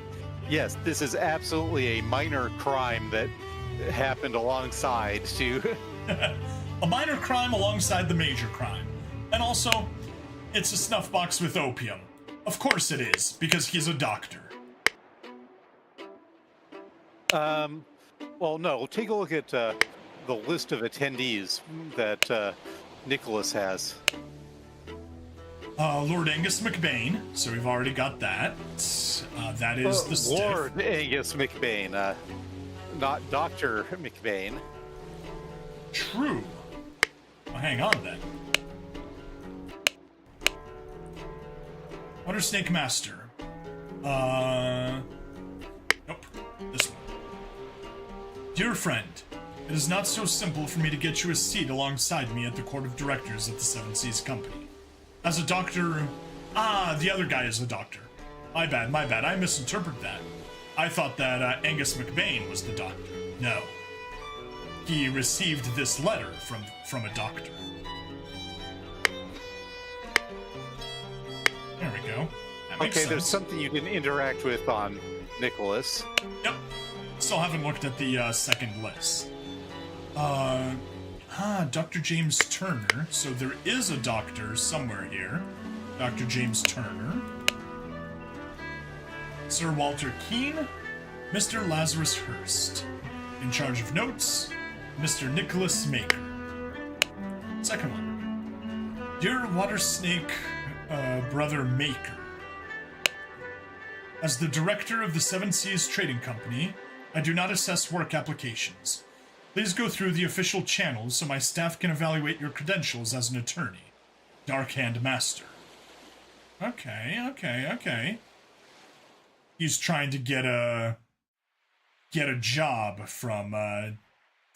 yes, this is absolutely a minor crime that happened alongside to. A minor crime alongside the major crime. And also, it's a snuff box with opium. Of course it is, because he's a doctor. Well, no, take a look at the list of attendees that Nicholas has. Lord Angus McBain, so we've already got that. That is the stiff. Lord Angus McBain, not Dr. McBain. True. Well, hang on then. Water Snake Master. Nope. This one. Dear friend, it is not so simple for me to get you a seat alongside me at the Court of Directors of the Seven Seas Company. As a doctor... the other guy is a doctor. My bad. I misinterpreted that. I thought that Angus McBain was the doctor. No. He received this letter from a doctor. There we go. That makes Okay, there's sense. something you didn't interact with on Nicholas. Yep. Still haven't looked at the second list. Dr. James Turner. So there is a doctor somewhere here. Dr. James Turner. Sir Walter Keane. Mr. Lazarus Hurst. In charge of notes, Mr. Nicholas Maker. Second one. Dear Water Snake Brother Maker. As the director of the Seven Seas Trading Company, I do not assess work applications. Please go through the official channels so my staff can evaluate your credentials as an attorney. Darkhand Master. Okay. He's trying to get a job from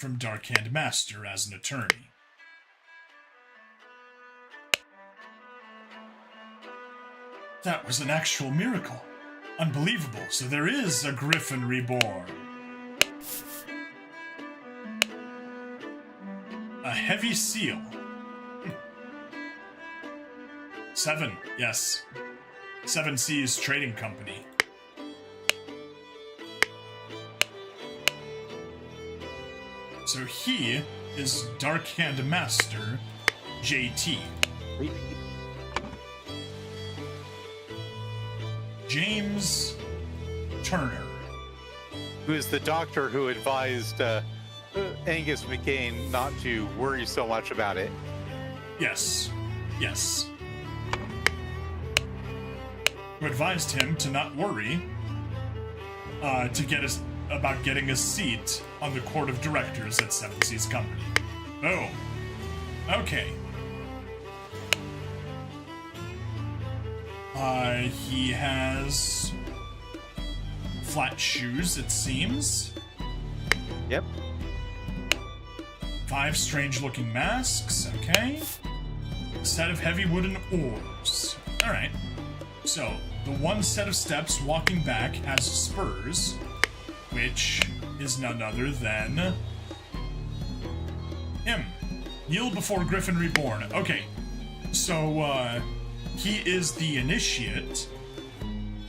Darkhand Master as an attorney. That was an actual miracle. Unbelievable. So there is a Griffin Reborn. A heavy seal. 7, yes. Seven Seas Trading Company. So he is Darkhand Master JT. James Turner. Who is the doctor who advised Angus McCain not to worry so much about it. Yes. Who advised him to not worry, to get about getting a seat on the court of directors at Seven Seas Company. Boom. Okay. He has flat shoes, it seems. Yep. 5 strange-looking masks, okay. A set of heavy wooden oars. Alright. So, the one set of steps walking back has spurs, which is none other than him. Kneel before Griffin Reborn. Okay. So, he is the initiate.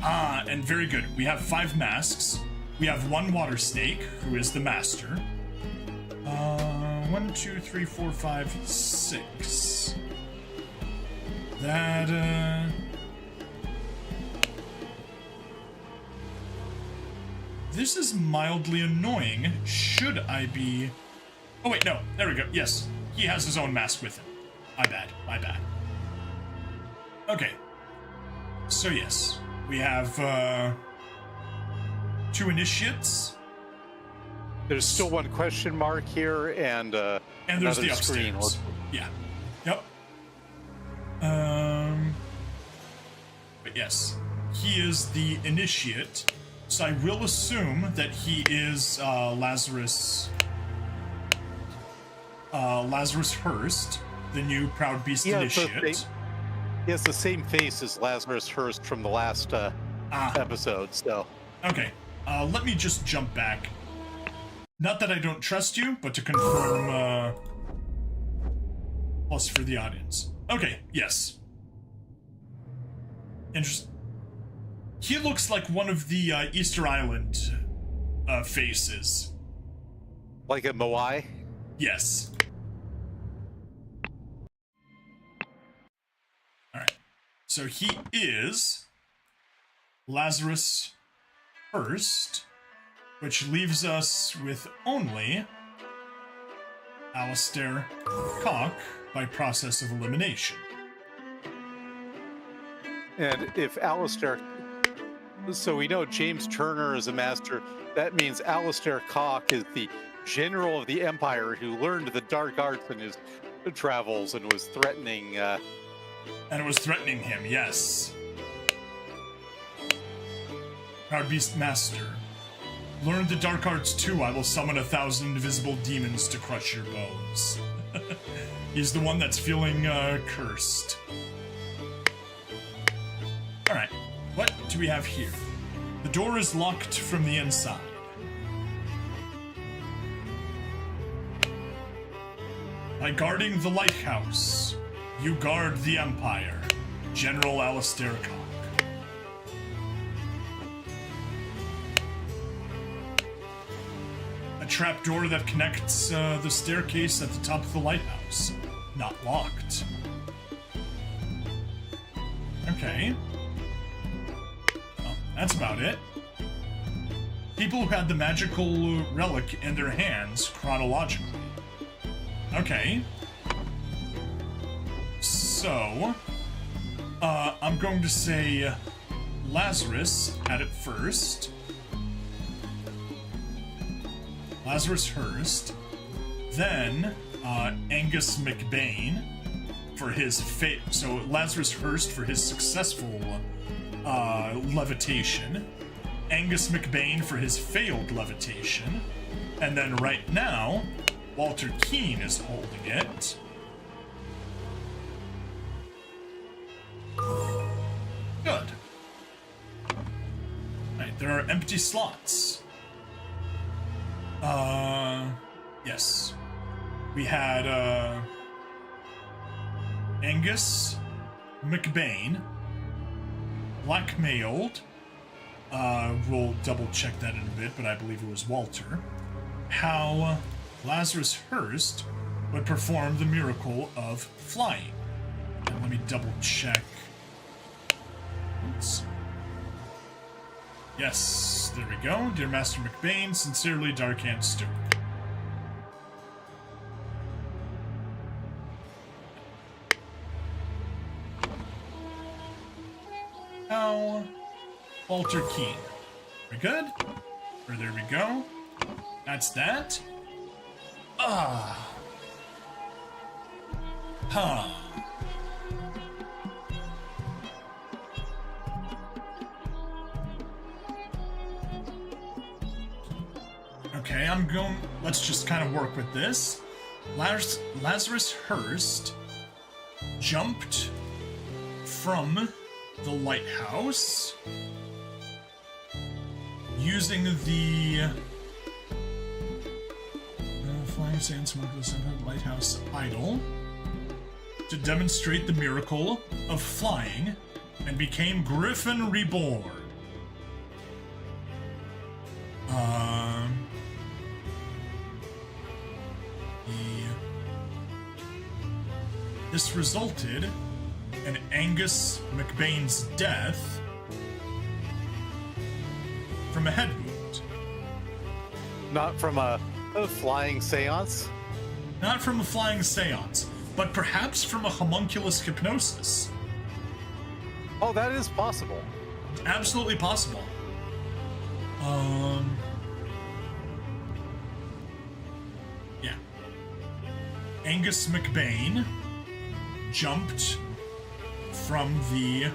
And very good. We have 5 masks. We have 1 water snake, who is the master. 1, 2, 3, 4, 5, 6. That, This is mildly annoying. Should I be... Oh, wait, no. There we go. Yes. He has his own mask with him. My bad. My bad. Okay. So, yes. We have, 2 initiates. There's still 1 question mark here, and there's the screen. upstairs. Yeah. Yep. But yes, he is the initiate, so I will assume that he is Lazarus Hurst, the new Proud Beast initiate. He has the same face as Lazarus Hurst from the last episode, so... Okay, let me just jump back. Not that I don't trust you, but to confirm, plus for the audience. Okay, yes. Interesting. He looks like one of the Easter Island faces. Like a Moai? Yes. Alright. So he is Lazarus Hurst, which leaves us with only Alistair Cock by process of elimination. And if Alistair... So we know James Turner is a master. That means Alistair Cock is the general of the Empire who learned the dark arts in his travels and was threatening... And it was threatening him, yes. Proud Beast Master. Learn the dark arts too. I will summon 1,000 invisible demons to crush your bones. He's the one that's feeling cursed. Alright, what do we have here? The door is locked from the inside. By guarding the lighthouse, you guard the Empire. General Alistair Cock. A trapdoor that connects the staircase at the top of the lighthouse. Not locked. Okay. Well, that's about it. People who had the magical relic in their hands chronologically. Okay. So, I'm going to say Lazarus had it first. Lazarus Hurst. Then, Angus McBain for his so Lazarus Hurst for his successful levitation. Angus McBain for his failed levitation. And then right now, Walter Keane is holding it. Good. Right, there are empty slots. Yes. We had, Angus McBain, blackmailed. We'll double check that in a bit, but I believe it was Walter. How Lazarus Hurst would perform the miracle of flying. And let me double check. Oops. Yes, there we go. Dear Master McBain, sincerely, Darkhand Stewart. How Walter Keane. Very good. Or there we go. That's that. Ah. Huh. Okay, let's just kind of work with this. Lazarus Hurst jumped from the lighthouse using the flying sand smoke of the lighthouse idol to demonstrate the miracle of flying and became Griffin Reborn. This resulted in Angus McBain's death from a head wound. Not from a flying seance? Not from a flying seance, but perhaps from a homunculus hypnosis. Oh, that is possible. Absolutely possible. Yeah. Angus McBain jumped from the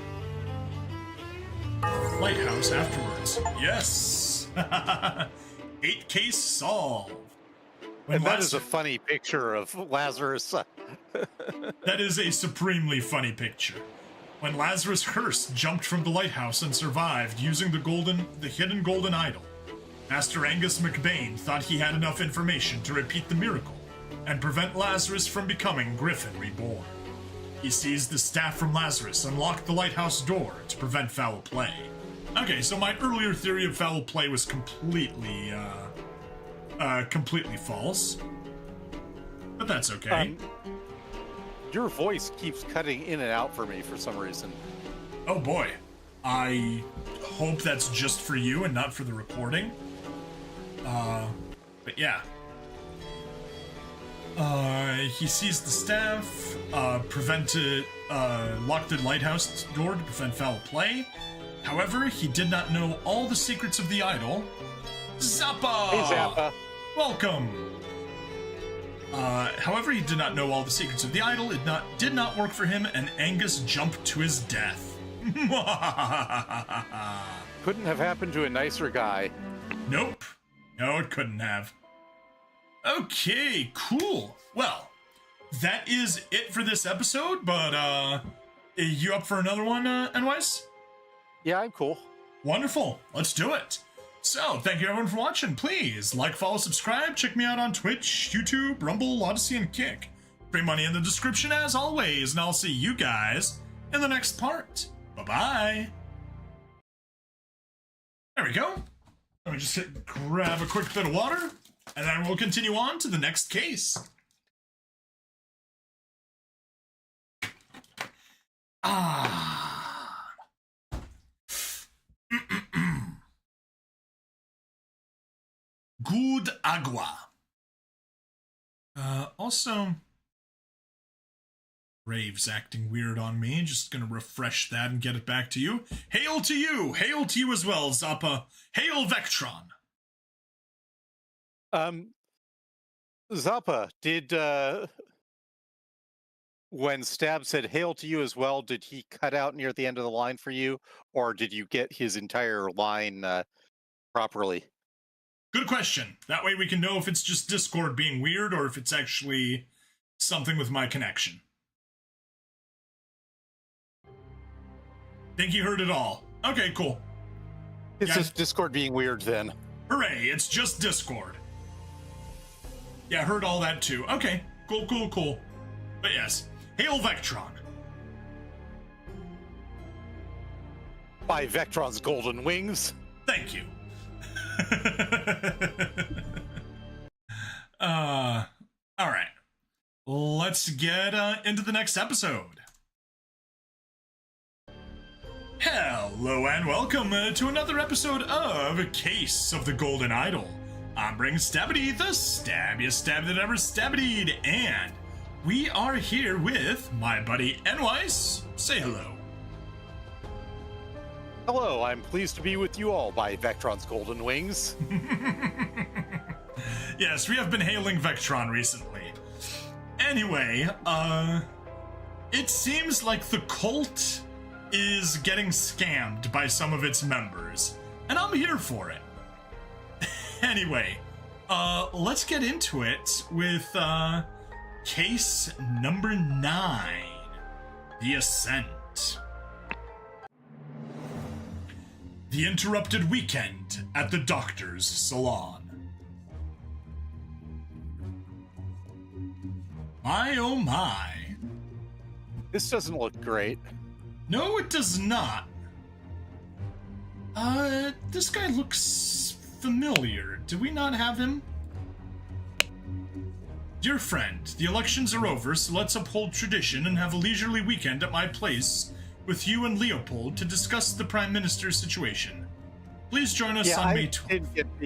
lighthouse afterwards. Yes! 8 case solved. And that is a funny picture of Lazarus. That is a supremely funny picture. When Lazarus Hurst jumped from the lighthouse and survived using the hidden golden idol, Master Angus McBain thought he had enough information to repeat the miracle and prevent Lazarus from becoming Griffin Reborn. He seized the staff from Lazarus and locked the lighthouse door to prevent foul play. Okay, so my earlier theory of foul play was completely false. But that's okay. Your voice keeps cutting in and out for me for some reason. Oh boy. I hope that's just for you and not for the recording. But yeah. He seized the staff, locked the lighthouse door to prevent foul play. However, he did not know all the secrets of the idol. Zappa! Hey, Zappa. Welcome! However, he did not know all the secrets of the idol. It did not work for him, and Angus jumped to his death. Couldn't have happened to a nicer guy. Nope. No, it couldn't have. Okay, cool. Well, that is it for this episode, but, you up for another one, Nwise? Yeah, I'm cool. Wonderful. Let's do it. So, thank you everyone for watching. Please like, follow, subscribe. Check me out on Twitch, YouTube, Rumble, Odyssey, and Kick. Free money in the description as always, and I'll see you guys in the next part. Bye-bye. There we go. Let me just grab a quick bit of water, and then we'll continue on to the next case. Good agua. Also, Rave's acting weird on me. Just gonna refresh that and get it back to you. Hail to you! Hail to you as well, Zappa. Hail Vectron! Zappa, did, when Stab said hail to you as well, did he cut out near the end of the line for you, or did you get his entire line, properly? Good question. That way we can know if it's just Discord being weird or if it's actually something with my connection. Think you heard it all. Okay, cool. It's just Discord being weird then. Hooray, it's just Discord. Yeah, heard all that too. Okay, cool, cool, cool. But yes, hail Vectron. By Vectron's golden wings. Thank you. All right. Let's get into the next episode. Hello and welcome to another episode of Case of the Golden Idol. I'm Bring Stabbity, the stabbiest stab that ever stabbity'd, and we are here with my buddy Nwise. Say hello. Hello, I'm pleased to be with you all by Vectron's Golden Wings. Yes, we have been hailing Vectron recently. Anyway, it seems like the cult is getting scammed by some of its members, and I'm here for it. Anyway, let's get into it with, case number 9, The Ascent. The interrupted weekend at the doctor's salon. My oh my. This doesn't look great. No, it does not. This guy looks familiar. Do we not have him? Dear friend, the elections are over, so let's uphold tradition and have a leisurely weekend at my place with you and Leopold to discuss the Prime Minister's situation. Please join us on May 12th. I did get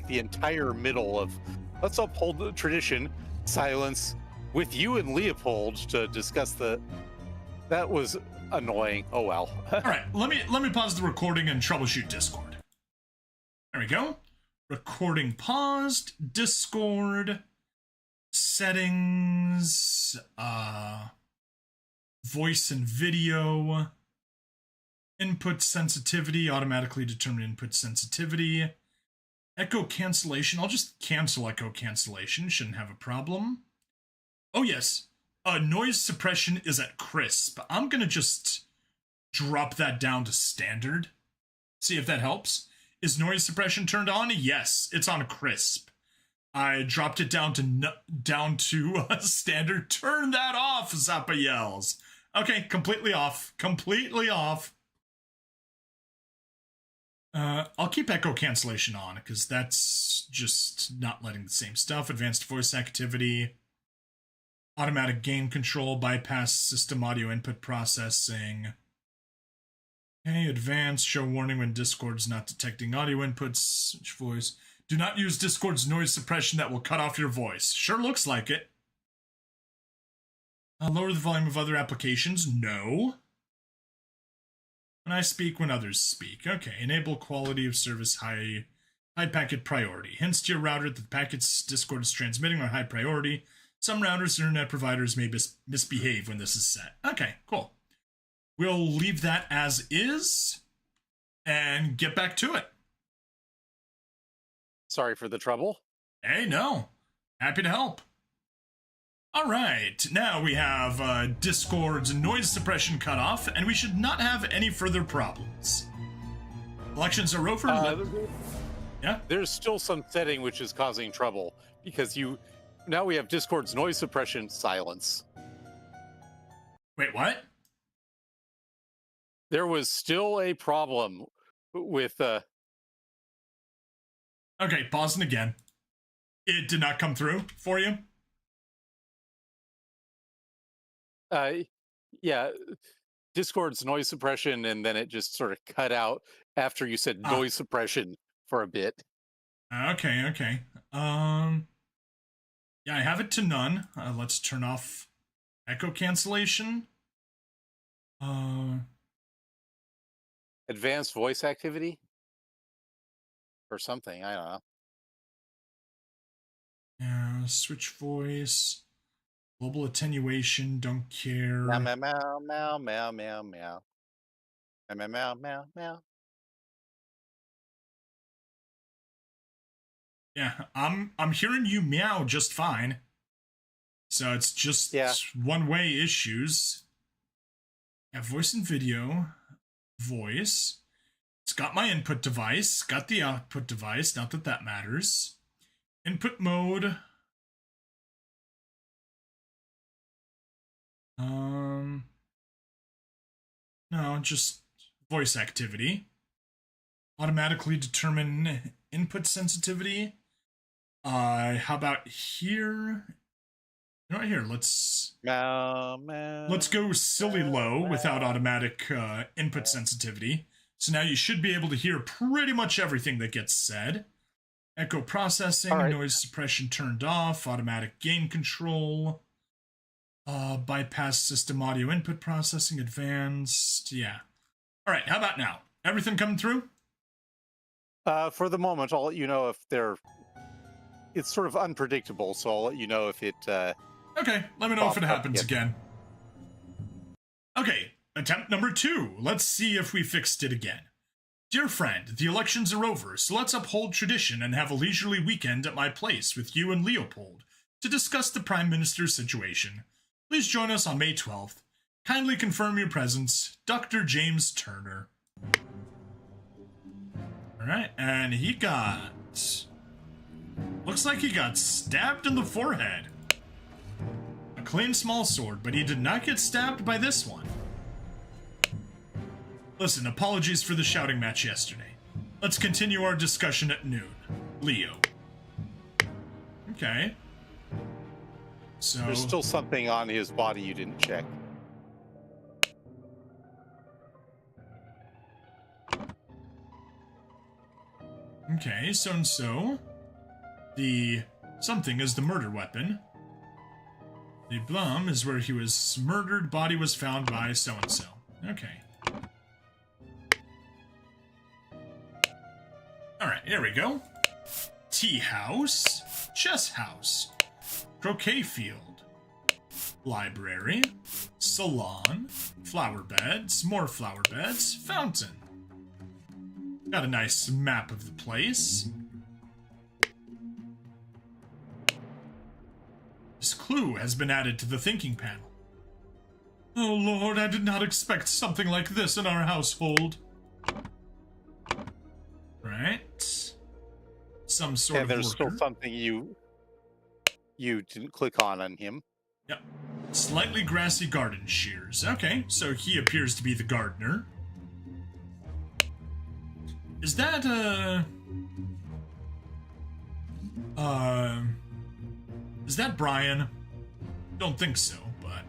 the entire middle of let's uphold the tradition, silence, with you and Leopold to discuss that was annoying. Oh well. All right, let me pause the recording and troubleshoot Discord. There we go. Recording paused. Discord settings. Voice and video. Input sensitivity. Automatically determine input sensitivity. Echo cancellation. I'll just cancel echo cancellation. Shouldn't have a problem. Oh yes. Noise suppression is at crisp. I'm gonna just drop that down to standard. See if that helps. Is noise suppression turned on? Yes, it's on crisp. I dropped it down to standard. Turn that off, Zappa yells. Okay, completely off. Completely off. I'll keep echo cancellation on because that's just not letting the same stuff. Advanced voice activity. Automatic gain control, bypass system audio input processing. Okay, advanced, show warning when Discord's not detecting audio inputs. Switch voice. Do not use Discord's noise suppression that will cut off your voice. Sure looks like it. Lower the volume of other applications. No. When I speak, when others speak. Okay, enable quality of service high packet priority. Hints to your router that the packets Discord is transmitting are high priority. Some routers and internet providers may misbehave when this is set. Okay, cool. We'll leave that as is and get back to it. Sorry for the trouble. Hey, no. Happy to help. All right, now we have Discord's noise suppression cutoff, and we should not have any further problems. Elections are over. Yeah? There's still some setting which is causing trouble because now we have Discord's noise suppression silence. Wait, what? There was still a problem with Okay, pausing again. It did not come through for you? Yeah, Discord's noise suppression, and then it just sort of cut out after you said noise suppression for a bit. Okay. Yeah, I have it to none. Let's turn off echo cancellation. Advanced voice activity? Or something, I don't know. Yeah, switch voice. Global attenuation, don't care. Meow, meow, meow, meow, meow, meow, meow. Meow, meow, meow, meow. Yeah, I'm hearing you meow just fine. So it's just one-way issues. Yeah, voice and video. Voice. It's got my input device. Got the output device. Not that that matters. Input mode. No, just voice activity. Automatically determine input sensitivity. How about here? You know what, here, let's go silly low without automatic input sensitivity. So now you should be able to hear pretty much everything that gets said. Echo processing, noise suppression turned off, automatic gain control, bypass system audio input processing, advanced, yeah. All right, how about now? Everything coming through? For the moment, I'll let you know if they're. It's sort of unpredictable, so I'll let you know if it. Okay, let me know if it Pops up happens again. Okay, attempt number 2. Let's see if we fixed it again. Dear friend, the elections are over, so let's uphold tradition and have a leisurely weekend at my place with you and Leopold to discuss the Prime Minister's situation. Please join us on May 12th. Kindly confirm your presence, Dr. James Turner. Alright, and he got... Looks like he got stabbed in the forehead. A clean small sword, but he did not get stabbed by this one. Listen, apologies for the shouting match yesterday. Let's continue our discussion at noon. Leo. Okay. So... There's still something on his body you didn't check. Okay, so-and-so. The something is the murder weapon. The Blum is where he was murdered. Body was found by so-and-so. Okay. Alright, here we go. Tea house. Chess house. Croquet field. Library. Salon. Flower beds. More flower beds. Fountain. Got a nice map of the place. This clue has been added to the thinking panel. Oh Lord, I did not expect something like this in our household. Right. Some sort of there's worker. still something you didn't click on him. Yep. Slightly grassy garden shears. Okay, so he appears to be the gardener. Is that, is that Brian? Don't think so, but...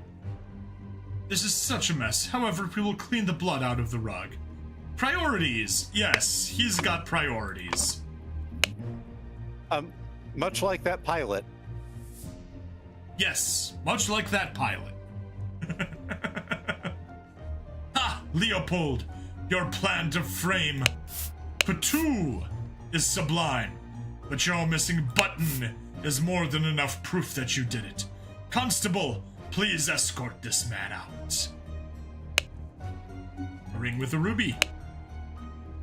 This is such a mess. However, we will clean the blood out of the rug. Priorities! Yes, he's got priorities. Much like that pilot. Yes, much like that pilot. Ha! Leopold, your plan to frame Patu is sublime, but your missing button is more than enough proof that you did it. Constable, please escort this man out. A ring with a ruby.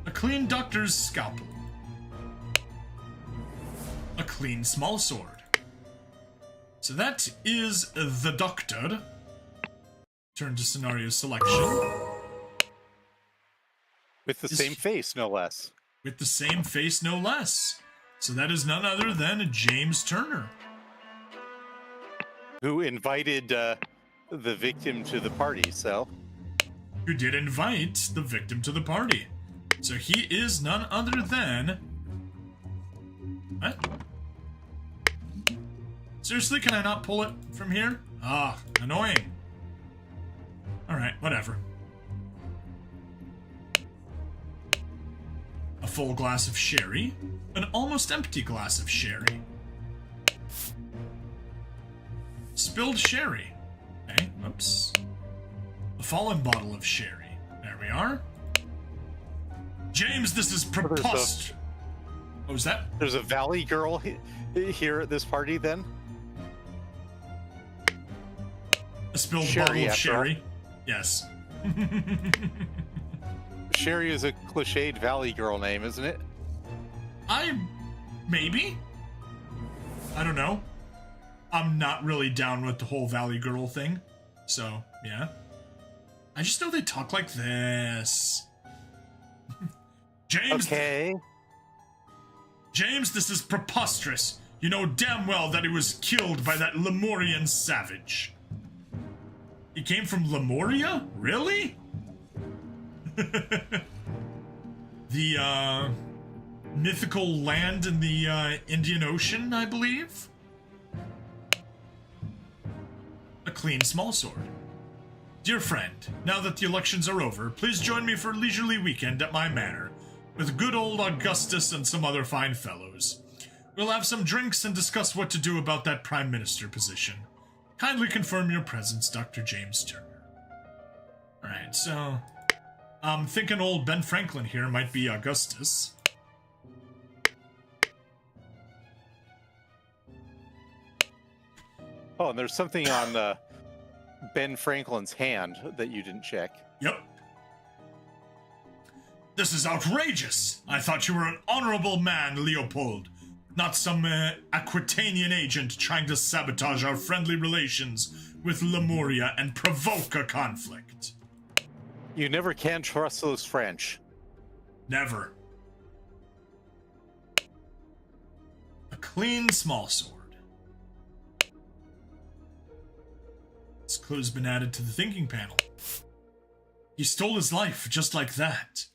A clean doctor's scalpel. A clean small sword. So that is the doctor. Turn to scenario selection. With the same face, no less. With the same face, no less. So that is none other than James Turner. Who invited the victim to the party, so... Who did invite the victim to the party. So he is none other than... What? Seriously, can I not pull it from here? Ah, annoying. Alright, whatever. A full glass of sherry. An almost empty glass of sherry. Spilled sherry. Okay, oops. A fallen bottle of sherry. There we are. James, this is preposterous. What was that? There's a Valley Girl here at this party, then? A spilled Sherry, bottle of after sherry. Yes. Sherry is a cliched Valley Girl name, isn't it? Maybe? I don't know. I'm not really down with the whole Valley Girl thing. So, yeah. I just know they talk like this. James. Okay. James, this is preposterous. You know damn well that he was killed by that Lemurian savage. He came from Lemuria? Really? The, mythical land in the, Indian Ocean, I believe? A clean small sword. Dear friend, now that the elections are over, please join me for a leisurely weekend at my manor, with good old Augustus and some other fine fellows. We'll have some drinks and discuss what to do about that Prime Minister position. Kindly confirm your presence, Dr. James Turner. Alright, so... I'm thinking old Ben Franklin here might be Augustus. Oh, and there's something on Ben Franklin's hand that you didn't check. Yep. This is outrageous! I thought you were an honorable man, Leopold. Not some Aquitanian agent trying to sabotage our friendly relations with Lemuria and provoke a conflict. You never can trust those French. Never. A clean small sword. This clue's been added to the thinking panel. He stole his life just like that.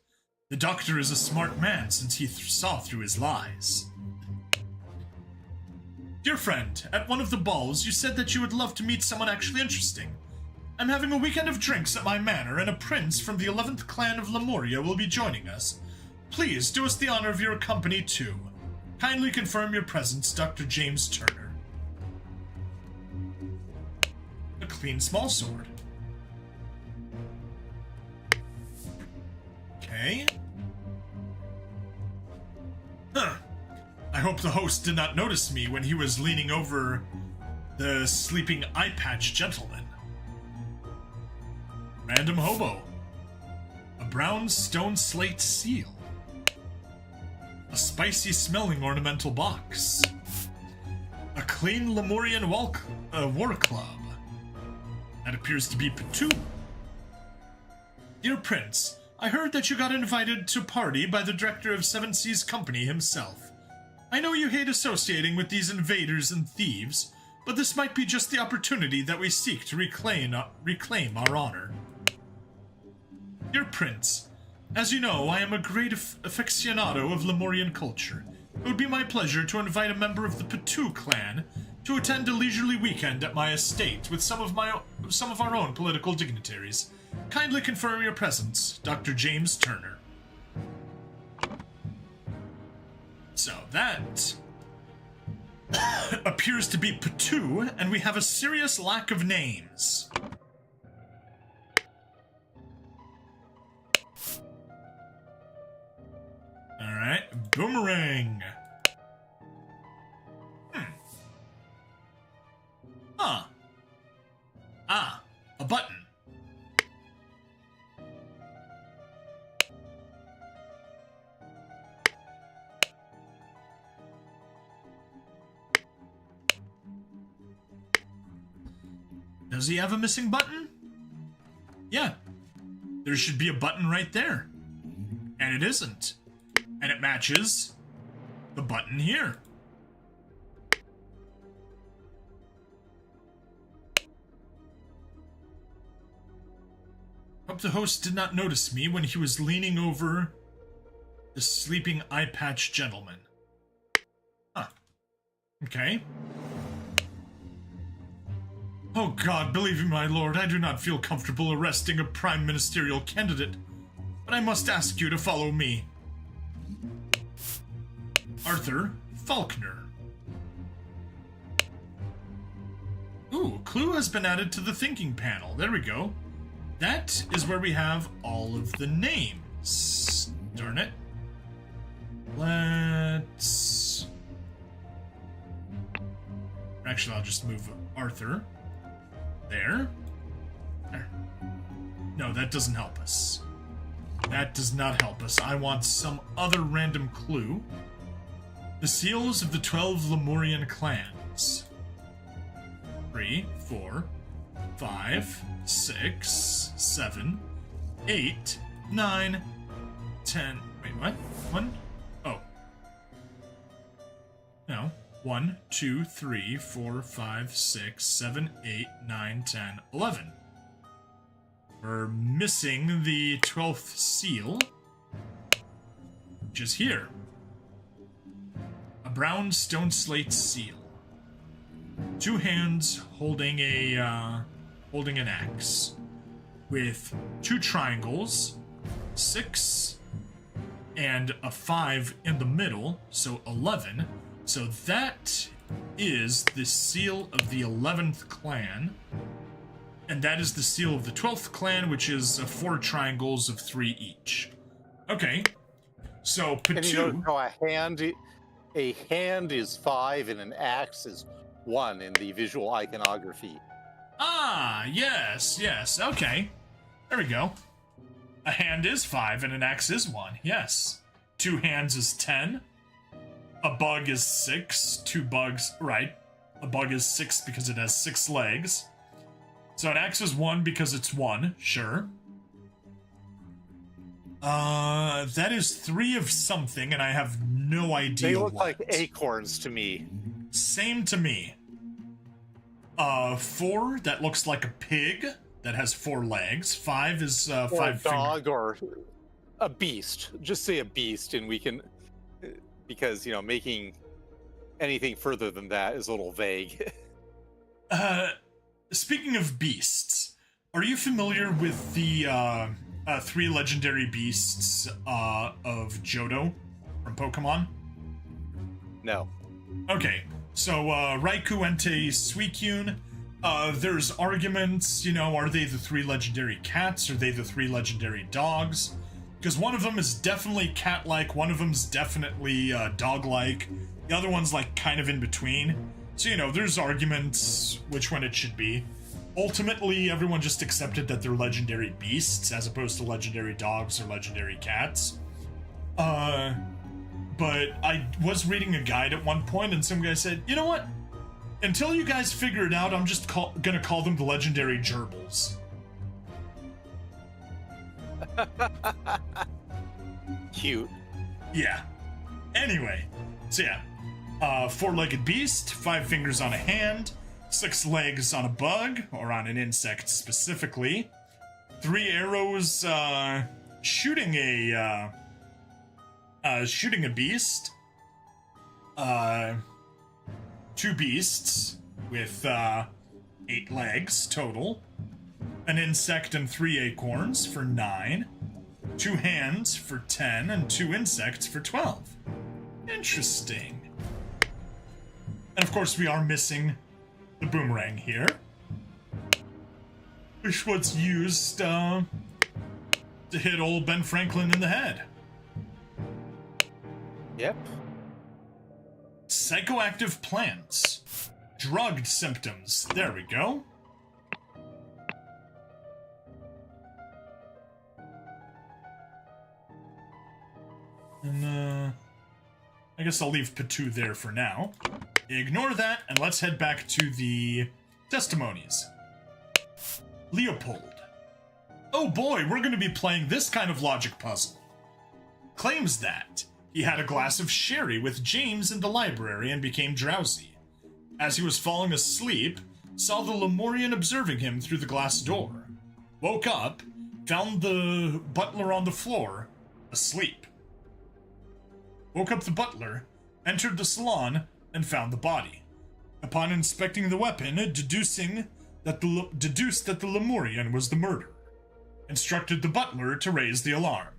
The doctor is a smart man since he saw through his lies. Dear friend, at one of the balls you said that you would love to meet someone actually interesting. I'm having a weekend of drinks at my manor, and a prince from the 11th clan of Lemuria will be joining us. Please do us the honor of your company too. Kindly confirm your presence, Dr. James Turner. A clean small sword. Okay. Huh. I hope the host did not notice me when he was leaning over the sleeping eye patch gentleman. Random hobo. A brown stone slate seal. A spicy smelling ornamental box. A clean Lemurian war club. That appears to be Patu. Dear Prince, I heard that you got invited to party by the director of Seven Seas Company himself. I know you hate associating with these invaders and thieves, but this might be just the opportunity that we seek to reclaim our honor. Dear Prince, as you know, I am a great aficionado of Lemurian culture. It would be my pleasure to invite a member of the Patu clan to attend a leisurely weekend at my estate with some of our own political dignitaries. Kindly confirm your presence, Dr. James Turner. So that appears to be Patu, and we have a serious lack of names. Alright, boomerang. A button. Does he have a missing button? Yeah. There should be a button right there. And it isn't. And it matches the button here. Hope the host did not notice me when he was leaning over the sleeping eye patch gentleman. Huh. Okay. Oh God, believe me, my lord, I do not feel comfortable arresting a prime ministerial candidate, but I must ask you to follow me. Arthur Faulkner. Ooh, clue has been added to the thinking panel. There we go. That is where we have all of the names. Darn it. Let's... Actually, I'll just move Arthur. There. No, that doesn't help us. That does not help us. I want some other random clue. The seals of the 12 Lemurian clans. 3, 4, 5, 6, 7, 8, 9, 10. Wait, what? 1? Oh. No. 1, 2, 3, 4, 5, 6, 7, 8, 9, 10, 11. We're missing the 12th seal, which is here. A brown stone slate seal. 2 hands holding holding an axe, with 2 triangles, 6, and a 5 in the middle, so 11. So that is the seal of the 11th clan. And that is the seal of the 12th clan, which is 4 triangles of 3 each. Okay. So, And you know Patu... how a hand is 5 and an axe is 1 in the visual iconography. Ah, yes, yes. Okay. There we go. A hand is 5 and an axe is 1. Yes. 2 hands is 10. A bug is 6. 2 bugs, right. A bug is 6 because it has 6 legs. So an axe is 1 because it's 1, sure. That is 3 of something, and I have no idea. They look what. like acorns to me. Same to me. 4, that looks like a pig that has 4 legs. 5 is Or 5 a dog or a beast. Just say a beast, and we can, because, you know, making anything further than that is a little vague. Speaking of beasts, are you familiar with the 3 legendary beasts of Johto from Pokemon? No. Okay, so Raikou, Entei, Suicune. There's arguments, you know, are they the 3 legendary cats? Are they the 3 legendary dogs? Because one of them is definitely cat-like, one of them's definitely dog-like, the other one's like kind of in between. So, you know, there's arguments which one it should be. Ultimately, everyone just accepted that they're legendary beasts as opposed to legendary dogs or legendary cats. But I was reading a guide at one point and some guy said, you know what? Until you guys figure it out, I'm just gonna call them the legendary gerbils. Cute. Yeah. Anyway, so yeah. 4-legged beast, 5 fingers on a hand, 6 legs on a bug, or on an insect specifically, 3 arrows shooting a beast, 2 beasts with 8 legs total, an insect and 3 acorns for 9, 2 hands for 10, and 2 insects for 12. Interesting. And of course we are missing the boomerang here, which was used to hit old Ben Franklin in the head. Yep. Psychoactive plants. Drugged symptoms. There we go. And, I guess I'll leave Patu there for now. Ignore that, and let's head back to the testimonies. Leopold. Oh boy, we're going to be playing this kind of logic puzzle. Claims that he had a glass of sherry with James in the library and became drowsy. As he was falling asleep, saw the Lemurian observing him through the glass door. Woke up, found the butler on the floor, asleep. Woke up the butler, entered the salon, and found the body. Upon inspecting the weapon, deduced that the Lemurian was the murderer. Instructed the butler to raise the alarm.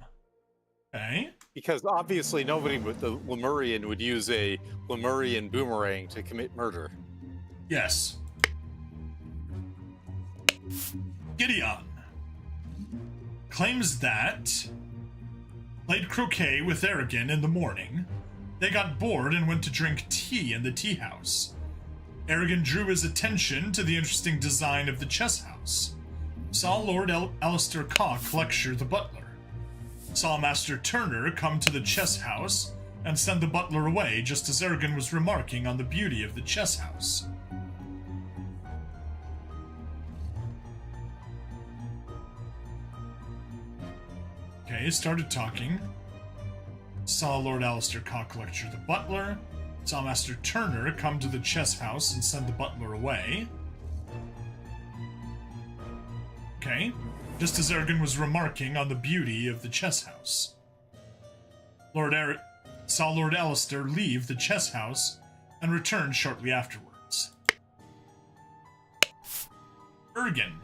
Okay. Because obviously nobody with the Lemurian would use a Lemurian boomerang to commit murder. Yes. Gideon claims that played croquet with Aragon in the morning. They got bored and went to drink tea in the tea house. Aragon drew his attention to the interesting design of the chess house. Saw Lord Alistair Cock lecture the butler. Saw Master Turner come to the chess house and send the butler away just as Aragon was remarking on the beauty of the chess house. Okay, started talking. Saw Lord Alistair Cock lecture the butler. Saw Master Turner come to the chess house and send the butler away. Okay. Just as Aragon was remarking on the beauty of the chess house. Saw Lord Alistair leave the chess house and return shortly afterwards. Ergen.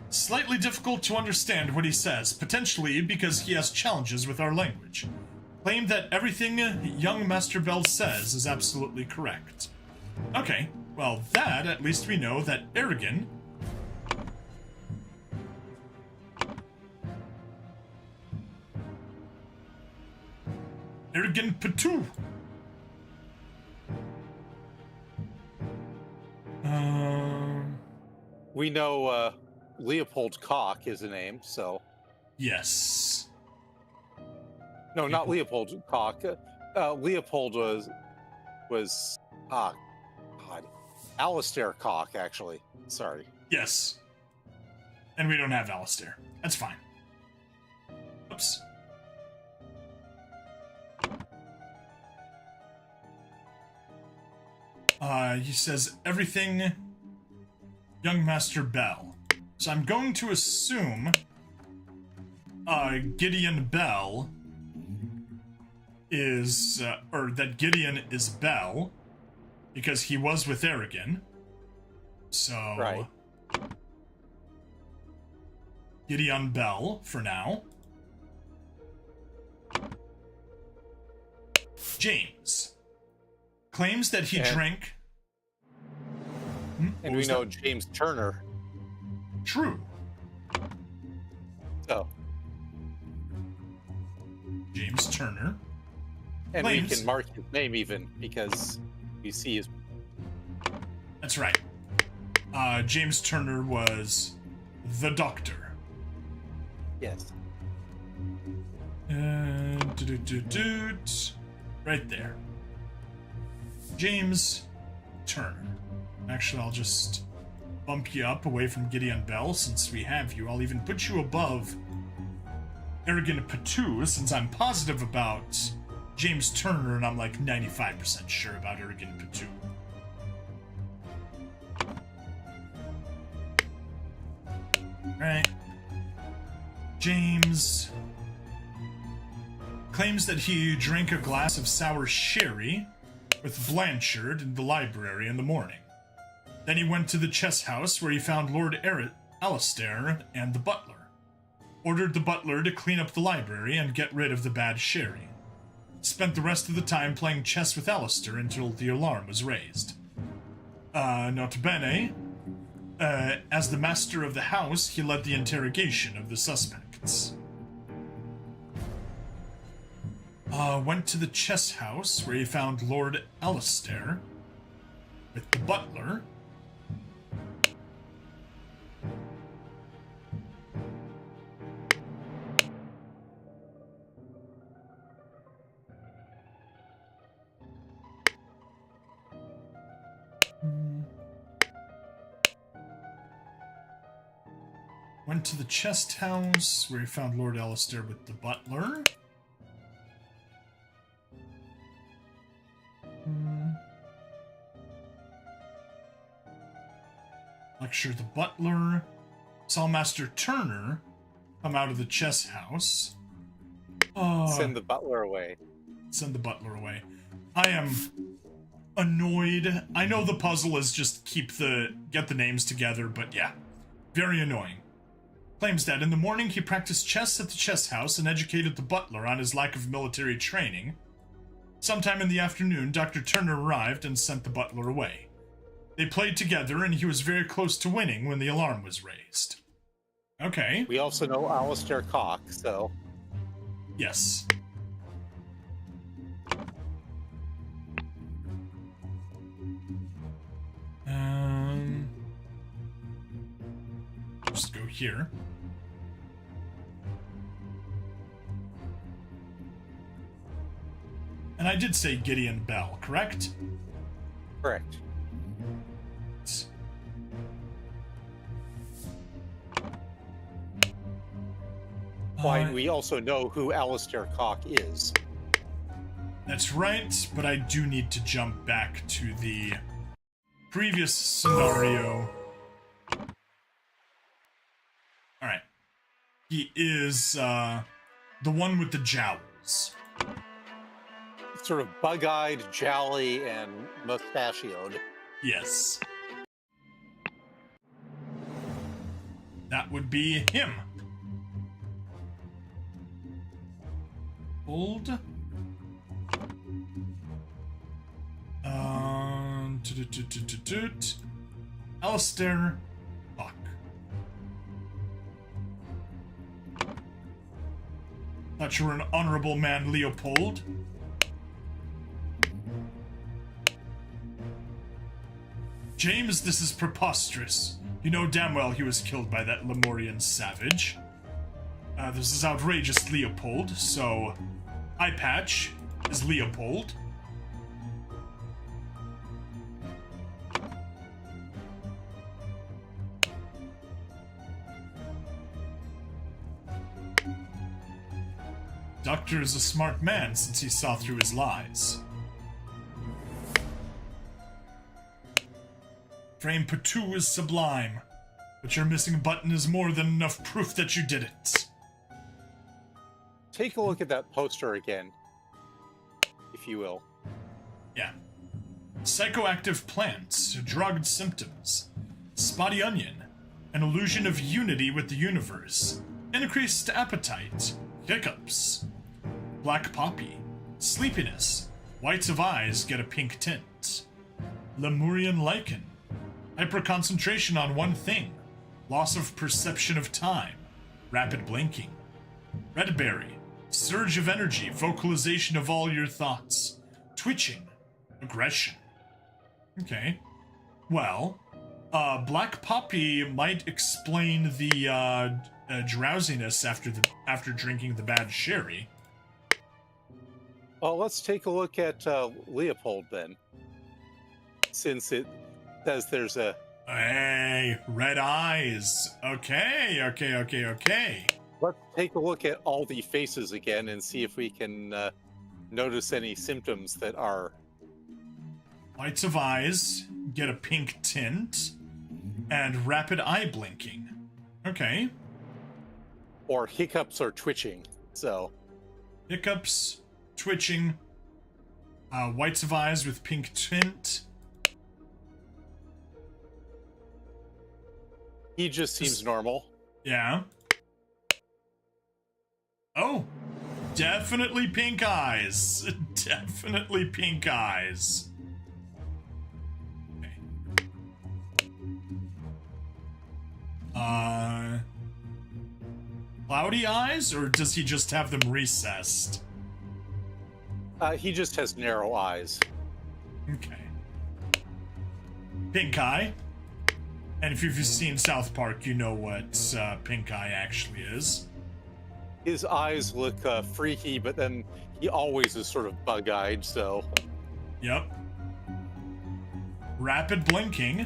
Slightly difficult to understand what he says, potentially because he has challenges with our language. Claim that everything young Master Bell says is absolutely correct. Okay, well that, at least we know that Aragon Ergen Patu. We know Leopold Koch is a name, so. Yes. No, not Leopold Koch. Leopold was God, Alistair Koch, actually. Sorry. Yes. And we don't have Alistair. That's fine. Oops. He says everything young Master Bell. So I'm going to assume Gideon Bell is, or that Gideon is Bell, because he was with Aragon. So, right. Gideon Bell for now. James claims that he drank. And we know James Turner. True. So. James Turner. And claims, we can mark his name even because you see his. That's right. James Turner was the Doctor. Yes. Right there. James Turner. Actually, I'll just bump you up away from Gideon Bell since we have you. I'll even put you above Aragon Patu since I'm positive about James Turner and I'm like 95% sure about Aragon Patu. Alright. James claims that he drank a glass of sour sherry with Blanchard in the library in the morning. Then he went to the chess house where he found Lord Alistair and the butler. Ordered the butler to clean up the library and get rid of the bad sherry. Spent the rest of the time playing chess with Alistair until the alarm was raised. Nota bene, as the master of the house, he led the interrogation of the suspects. Went to the chess house where he found Lord Alistair with the butler. Went to the chest house where he found Lord Alistair with the butler. Lectured the butler. Saw Master Turner come out of the chess house. Send the butler away. Send the butler away. I am annoyed. I know the puzzle is just get the names together, but yeah, very annoying. Claims that in the morning he practiced chess at the chess house and educated the butler on his lack of military training. Sometime in the afternoon, Dr. Turner arrived and sent the butler away. They played together and he was very close to winning when the alarm was raised. Okay. We also know Alistair Koch, so. Yes. Just go here. And I did say Gideon Bell, correct? Correct. Why, we also know who Alistair Koch is. That's right, but I do need to jump back to the previous scenario. Alright. He is, the one with the jowls. Sort of bug-eyed, jowly, and mustachioed. Yes. That would be him. Hold. Alistair Buck. Thought you were an honorable man, Leopold. James, this is preposterous. You know damn well he was killed by that Lemurian savage. This is outrageous, Leopold, so... Eye patch is Leopold. Doctor is a smart man since he saw through his lies. Frame Patu is sublime, but your missing button is more than enough proof that you did it. Take a look at that poster again, if you will. Yeah. Psychoactive plants, drugged symptoms, spotty onion, an illusion of unity with the universe, increased appetite, hiccups, black poppy, sleepiness, whites of eyes get a pink tint, Lemurian lichen, hyperconcentration on one thing, loss of perception of time, rapid blinking, redberry, surge of energy, vocalization of all your thoughts, twitching, aggression. Okay. Well, black poppy might explain the drowsiness after drinking the bad sherry. Well, let's take a look at Leopold then, since it says there's a... Hey, red eyes. Okay. Let's take a look at all the faces again and see if we can notice any symptoms that are... Whites of eyes get a pink tint, and rapid eye blinking. Okay. Or hiccups or twitching, so... Hiccups, twitching, whites of eyes with pink tint. He just seems normal. Yeah. Oh, definitely pink eyes. Definitely pink eyes. Okay. Cloudy eyes, or does he just have them recessed? He just has narrow eyes. Okay. Pink eye. And if you've seen South Park, you know what pink eye actually is. His eyes look freaky, but then he always is sort of bug-eyed, so... Yep. Rapid blinking.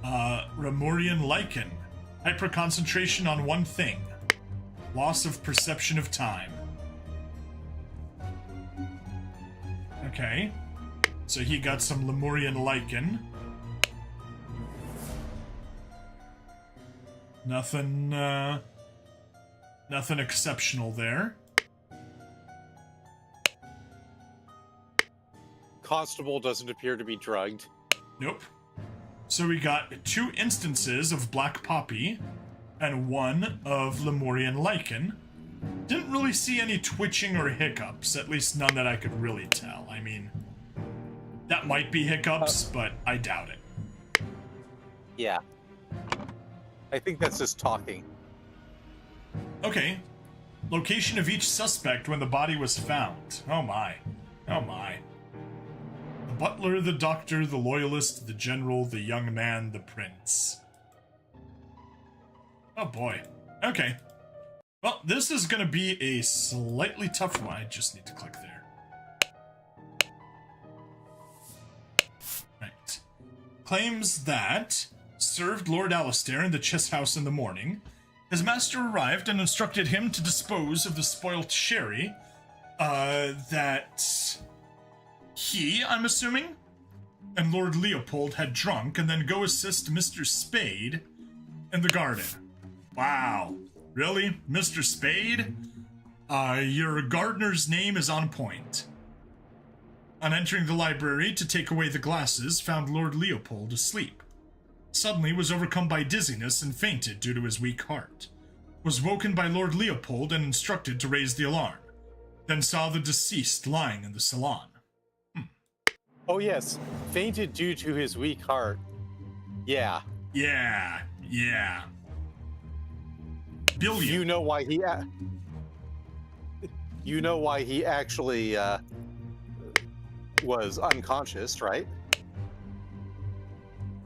Lemurian lichen. Hyperconcentration on one thing. Loss of perception of time. Okay. So he got some Lemurian lichen. Nothing exceptional there. Constable doesn't appear to be drugged. Nope. So we got 2 instances of black poppy and 1 of Lemurian lichen. Didn't really see any twitching or hiccups, at least none that I could really tell. I mean, that might be hiccups, but I doubt it. Yeah. I think that's just talking. Okay. Location of each suspect when the body was found. Oh my. Oh my. The butler, the doctor, the loyalist, the general, the young man, the prince. Oh boy. Okay. Well, this is gonna be a slightly tough one. I just need to click there. Right. Claims that served Lord Alistair in the chess house in the morning. His master arrived and instructed him to dispose of the spoilt sherry that he, I'm assuming, and Lord Leopold had drunk, and then go assist Mr. Spade in the garden. Wow. Really? Mr. Spade? Your gardener's name is on point. On entering the library to take away the glasses, found Lord Leopold asleep. Suddenly was overcome by dizziness and fainted due to his weak heart. Was woken by Lord Leopold and instructed to raise the alarm. Then saw the deceased lying in the salon. Oh yes, fainted due to his weak heart. Yeah. Yeah. Billion. You know why he... You know why he actually was unconscious, right?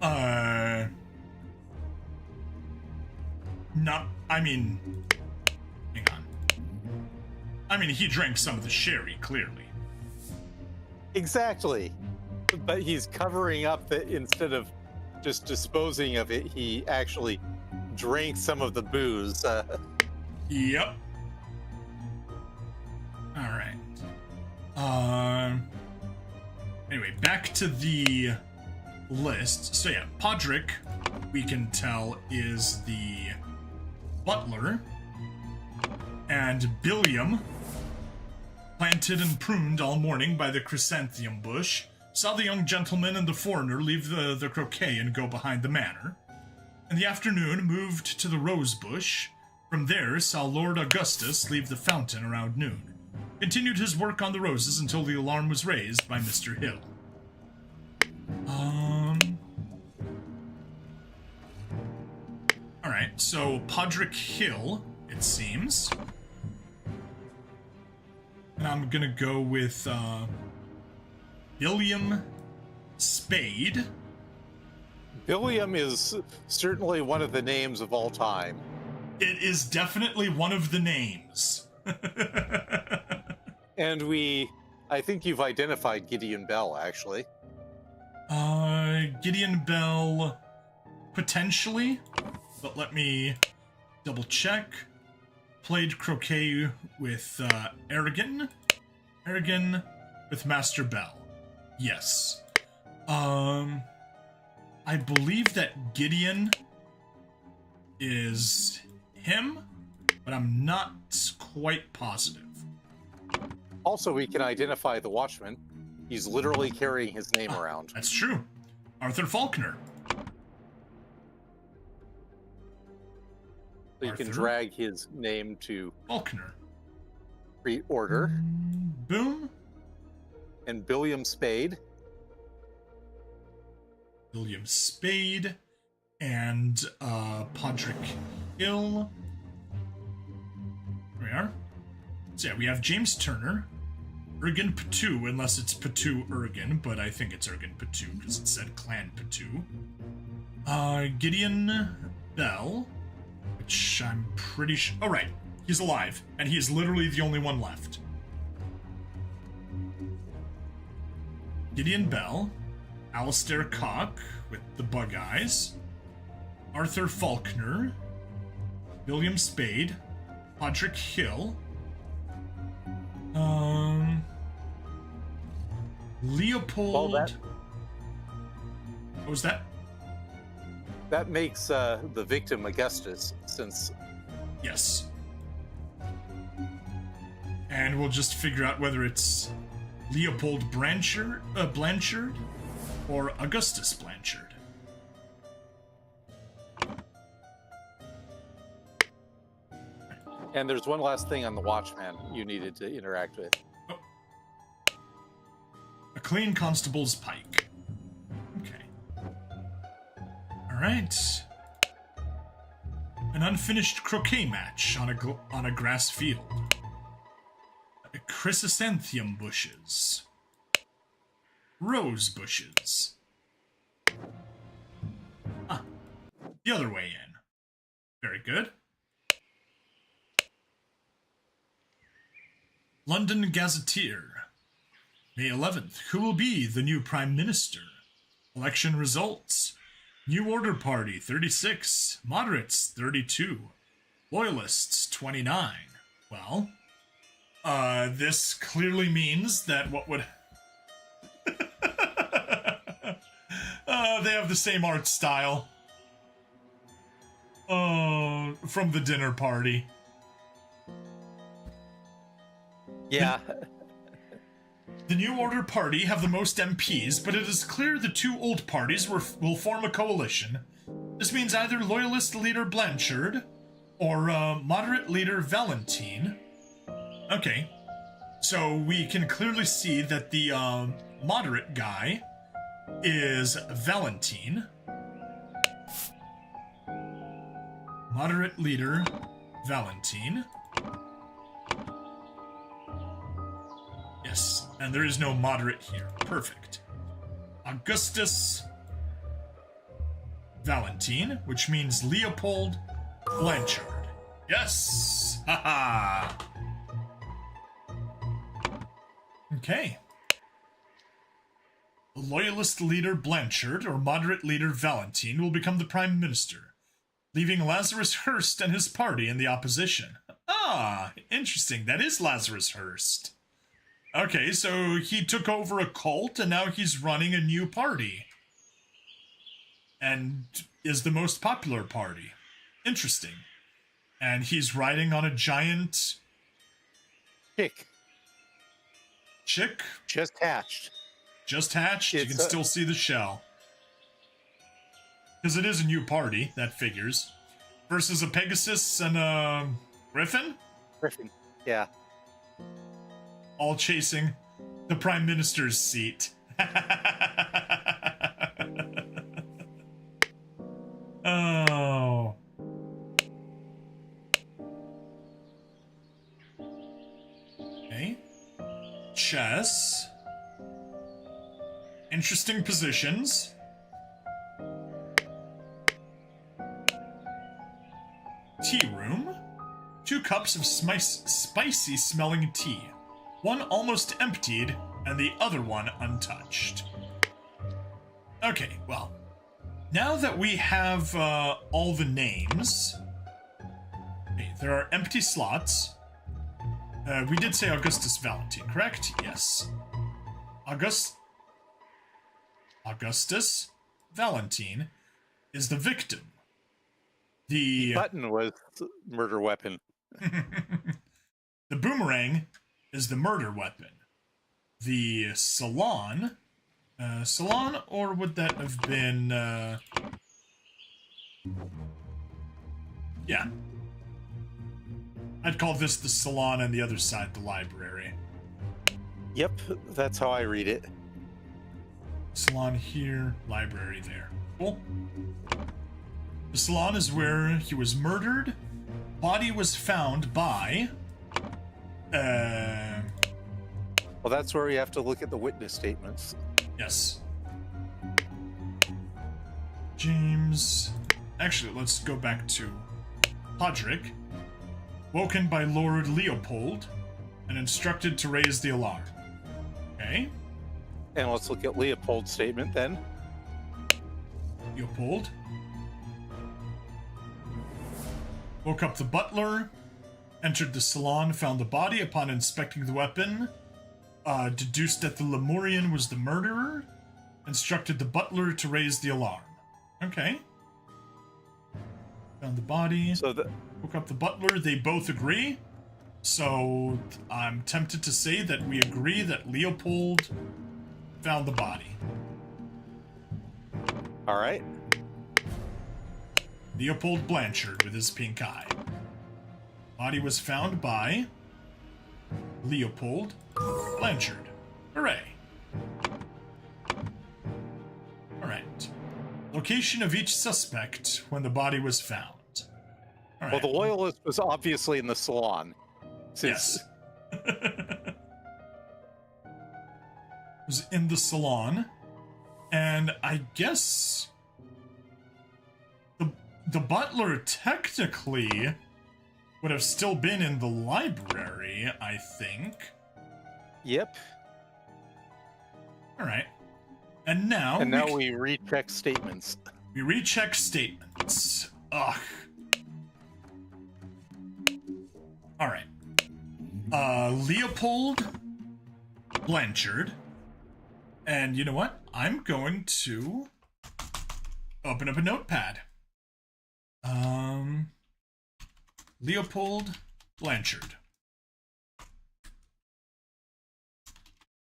Uh, not, I mean, hang on. I mean, he drank some of the sherry, clearly. Exactly. But he's covering up that instead of just disposing of it, he actually drank some of the booze. Yep. All right. Anyway, back to the list. So yeah, Podrick, we can tell, is the butler. And Billiam, planted and pruned all morning by the chrysanthemum bush, saw the young gentleman and the foreigner leave the croquet and go behind the manor. In the afternoon, moved to the rose bush. From there, saw Lord Augustus leave the fountain around noon. Continued his work on the roses until the alarm was raised by Mr. Hill. Alright, so Podrick Hill, it seems. And I'm gonna go with, William Spade. Billiam is certainly one of the names of all time. It is definitely one of the names. And I think you've identified Gideon Bell, actually. Gideon Bell, potentially, but let me double check. Played croquet with, Aragon with Master Bell. Yes. I believe that Gideon is him, but I'm not quite positive. Also, we can identify the Watchman. He's literally carrying his name around. That's true. Arthur Faulkner. So you can drag his name to Faulkner. pre-order. Boom. And Billiam Spade. William Spade. And Podrick Hill. There we are. So yeah, we have James Turner. Ergen Patu, unless it's Patu Ergen, but I think it's Ergen Patu because it said Clan Patu. Gideon Bell, which I'm pretty sure. Oh, right. He's alive, and he is literally the only one left. Gideon Bell, Alistair Cock with the bug eyes, Arthur Faulkner, William Spade, Podrick Hill, Leopold. Well, what was that? That makes the victim Augustus, since... Yes. And we'll just figure out whether it's Leopold Blanchard or Augustus Blanchard. And there's one last thing on the Watchman you needed to interact with. Oh. A clean constable's pike. Okay. Alright. An unfinished croquet match on a grass field. Chrysanthemum bushes. Rose bushes. Ah. The other way in. Very good. London Gazetteer. May 11th. Who will be the new Prime Minister? Election results. New Order Party, 36. Moderates, 32. Loyalists, 29. Well, this clearly means that what would... they have the same art style. From the dinner party. Yeah. The New Order Party have the most MPs, but it is clear the two old parties will form a coalition. This means either Loyalist leader Blanchard or moderate leader Valentine. Okay, so we can clearly see that the moderate guy is Valentine. Moderate leader Valentine. Yes, and there is no moderate here. Perfect. Augustus Valentine, which means Leopold Blanchard. Yes! Haha! Okay. The loyalist leader Blanchard, or moderate leader Valentine, will become the prime minister, leaving Lazarus Hearst and his party in the opposition. Ah, interesting. That is Lazarus Hearst. Okay, so he took over a cult, and now he's running a new party. And is the most popular party. Interesting. And he's riding on a giant... Chick? Just hatched. Just hatched? You can still see the shell. Because it is a new party, that figures. Versus a Pegasus and a Griffin? Griffin, yeah. All chasing the Prime Minister's seat. Oh. Okay. Chess. Interesting positions. Tea room. 2 cups of spicy smelling tea. One almost emptied, and the other one untouched. Okay, well, now that we have all the names, okay, there are empty slots. We did say Augustus Valentine, correct? Yes. Augustus Valentine is the victim. The button was the murder weapon. The boomerang is the murder weapon. The salon, or would that have been, yeah. I'd call this the salon and the other side the library. Yep, that's how I read it. Salon here, library there. Cool. The salon is where he was murdered. Body was found by... Well, that's where we have to look at the witness statements. Yes. James... Actually, let's go back to Podrick. Woken by Lord Leopold and instructed to raise the alarm. Okay. And let's look at Leopold's statement then. Leopold woke up the butler, entered the salon, found the body upon inspecting the weapon, deduced that the Lemurian was the murderer, instructed the butler to raise the alarm. Okay. Found the body, woke up the butler, they both agree. So I'm tempted to say that we agree that Leopold found the body. All right. Leopold Blanchard with his pink eye. Body was found by Leopold Blanchard. Hooray. Alright. Location of each suspect when the body was found. All right. Well, the loyalist was obviously in the salon. Yes. Was in the salon. And I guess... The butler technically would have still been in the library, I think. Yep. All right. And now we recheck statements. We recheck statements. Ugh. All right. Leopold Blanchard. And you know what? I'm going to open up a notepad. Leopold Blanchard.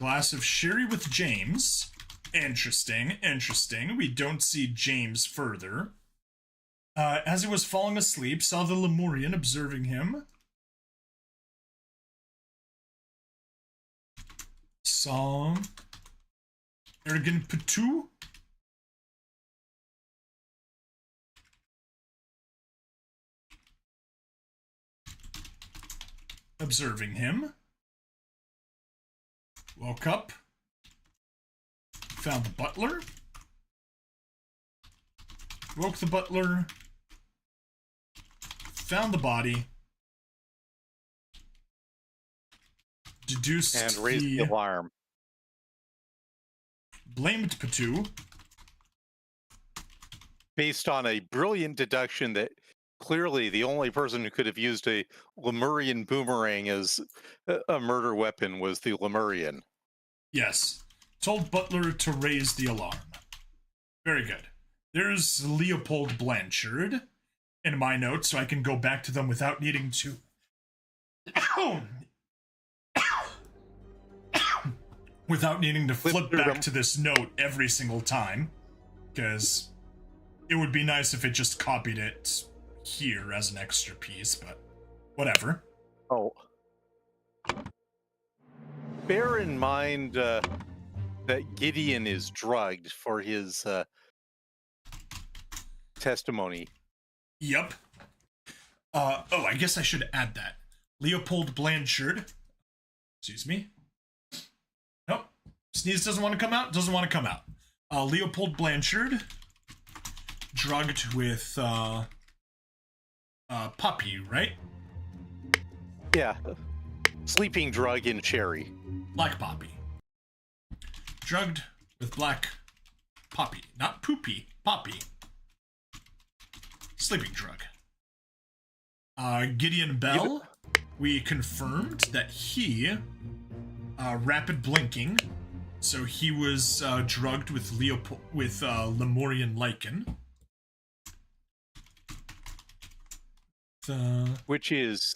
Glass of sherry with James. Interesting, interesting. We don't see James further. As he was falling asleep, saw the Lemurian observing him. Saw Ergen Petu. Observing him. Woke up. Found the butler. Woke the butler. Found the body. Deduced and raised the alarm. Blamed Patu. Based on a brilliant deduction that clearly the only person who could have used a Lemurian boomerang as a murder weapon was the Lemurian. Yes. Told Butler to raise the alarm. Very good. There's Leopold Blanchard in my notes, so I can go back to them without needing to. Without needing to flip back to this note every single time. Because it would be nice if it just copied it here as an extra piece, but whatever. Oh. Bear in mind that Gideon is drugged for his testimony. Yep. I guess I should add that. Leopold Blanchard. Excuse me. Nope. Sneeze doesn't want to come out? Doesn't want to come out. Leopold Blanchard. Drugged with, Poppy, right? Yeah. Sleeping drug in cherry. Black Poppy. Drugged with black Poppy. Not poopy, Poppy. Sleeping drug. Gideon Bell, we confirmed that he, rapid blinking, so he was drugged with Lemurian lichen. Which is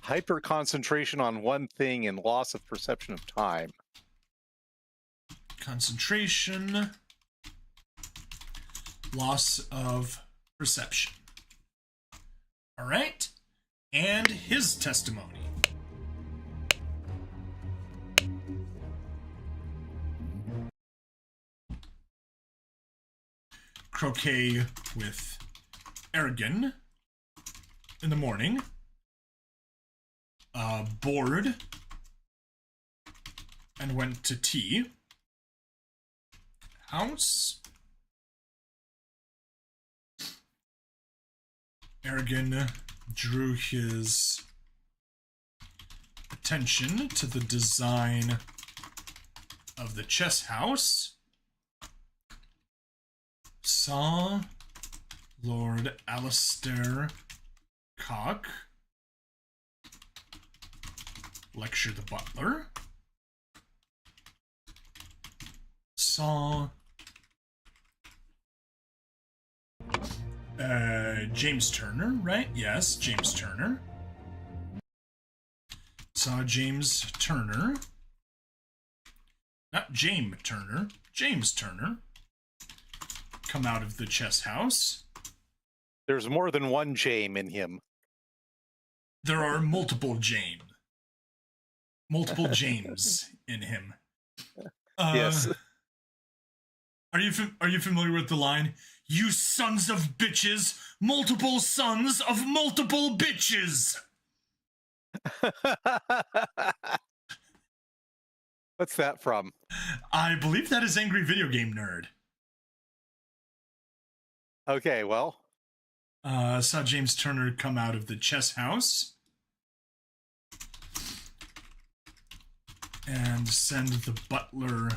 hyper concentration on one thing and loss of perception of time. Concentration, loss of perception. All right, and his testimony. Croquet with Aragon in the morning. Bored and went to tea. House. Aragon drew his attention to the design of the chess house. Saw Lord Alistair Cock lecture the butler. Saw James Turner, right? Yes, James Turner. Saw James Turner. Not James Turner. James Turner. Come out of the chess house. There's more than one James in him. There are multiple James. Multiple James in him. Yes. Are you familiar with the line? You sons of bitches, multiple sons of multiple bitches. What's that from? I believe that is Angry Video Game Nerd. Okay, well. Saw James Turner come out of the chess house and send the butler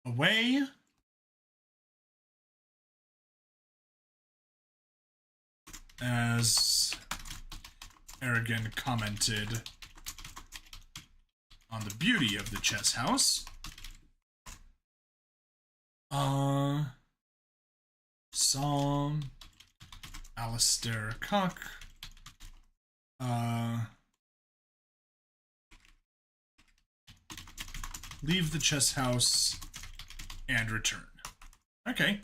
away. As Aragon commented on the beauty of the chess house. Saw Alistair Cock leave the chess house and return. Okay.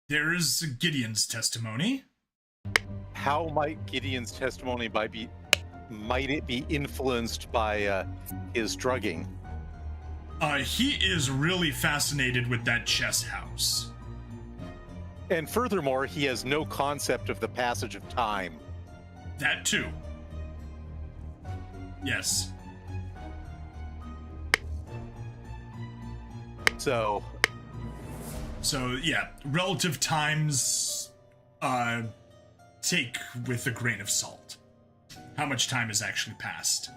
There's Gideon's testimony. How might Gideon's testimony might it be influenced by his drugging? He is really fascinated with that chess house. And furthermore, he has no concept of the passage of time. That too. Yes. So So, yeah, relative times take with a grain of salt. How much time has actually passed?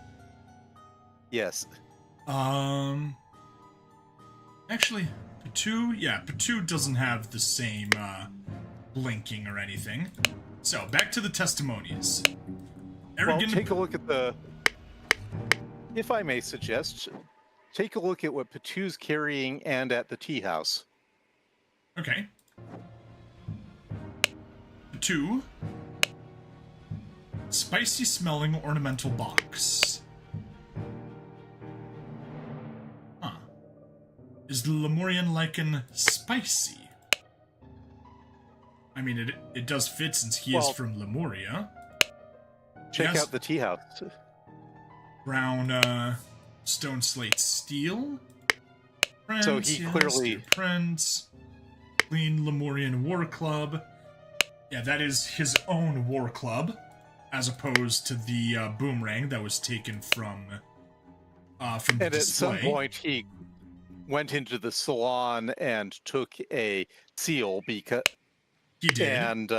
Yes. Actually, Patu doesn't have the same blinking or anything. So, back to the testimonies. Well, take a look at the... If I may suggest, take a look at what Patu's carrying and at the tea house. Okay. Patu. Spicy smelling ornamental box. Huh. Is the Lemurian lichen spicy? I mean, it does fit since he is from Lemuria. Check out the tea house. Brown stone slate steel. Prince, so he clearly... Prince. Clean Lemurian war club. Yeah, that is his own war club, as opposed to the boomerang that was taken from the display. At some point, he went into the salon and took a seal because he did, and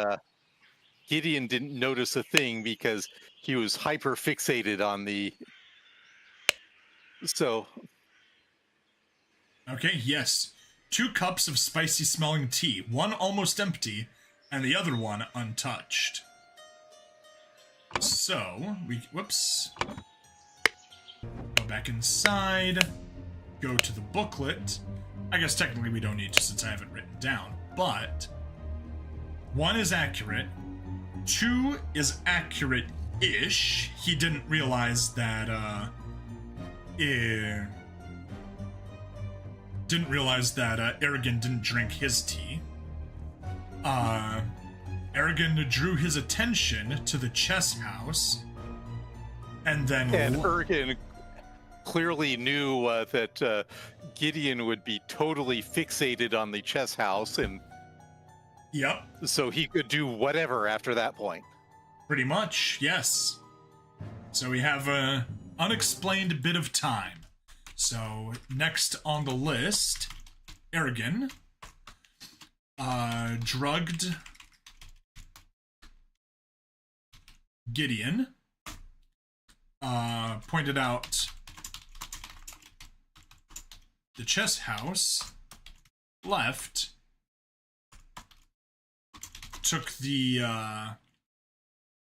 Gideon didn't notice a thing because he was hyper fixated on the. So. Okay. Yes, 2 cups of spicy smelling tea, one almost empty, and the other one untouched. So, whoops. Go back inside. Go to the booklet. I guess technically we don't need to since I have it written down, but 1 is accurate. 2 is accurate-ish. He didn't realize that, Aragon didn't drink his tea. Aragon drew his attention to the chess house, and then... And Aragon clearly knew that Gideon would be totally fixated on the chess house, and... Yep. So he could do whatever after that point. Pretty much, yes. So we have an unexplained bit of time. So, next on the list, Aragon drugged Gideon, pointed out the chess house, left, took the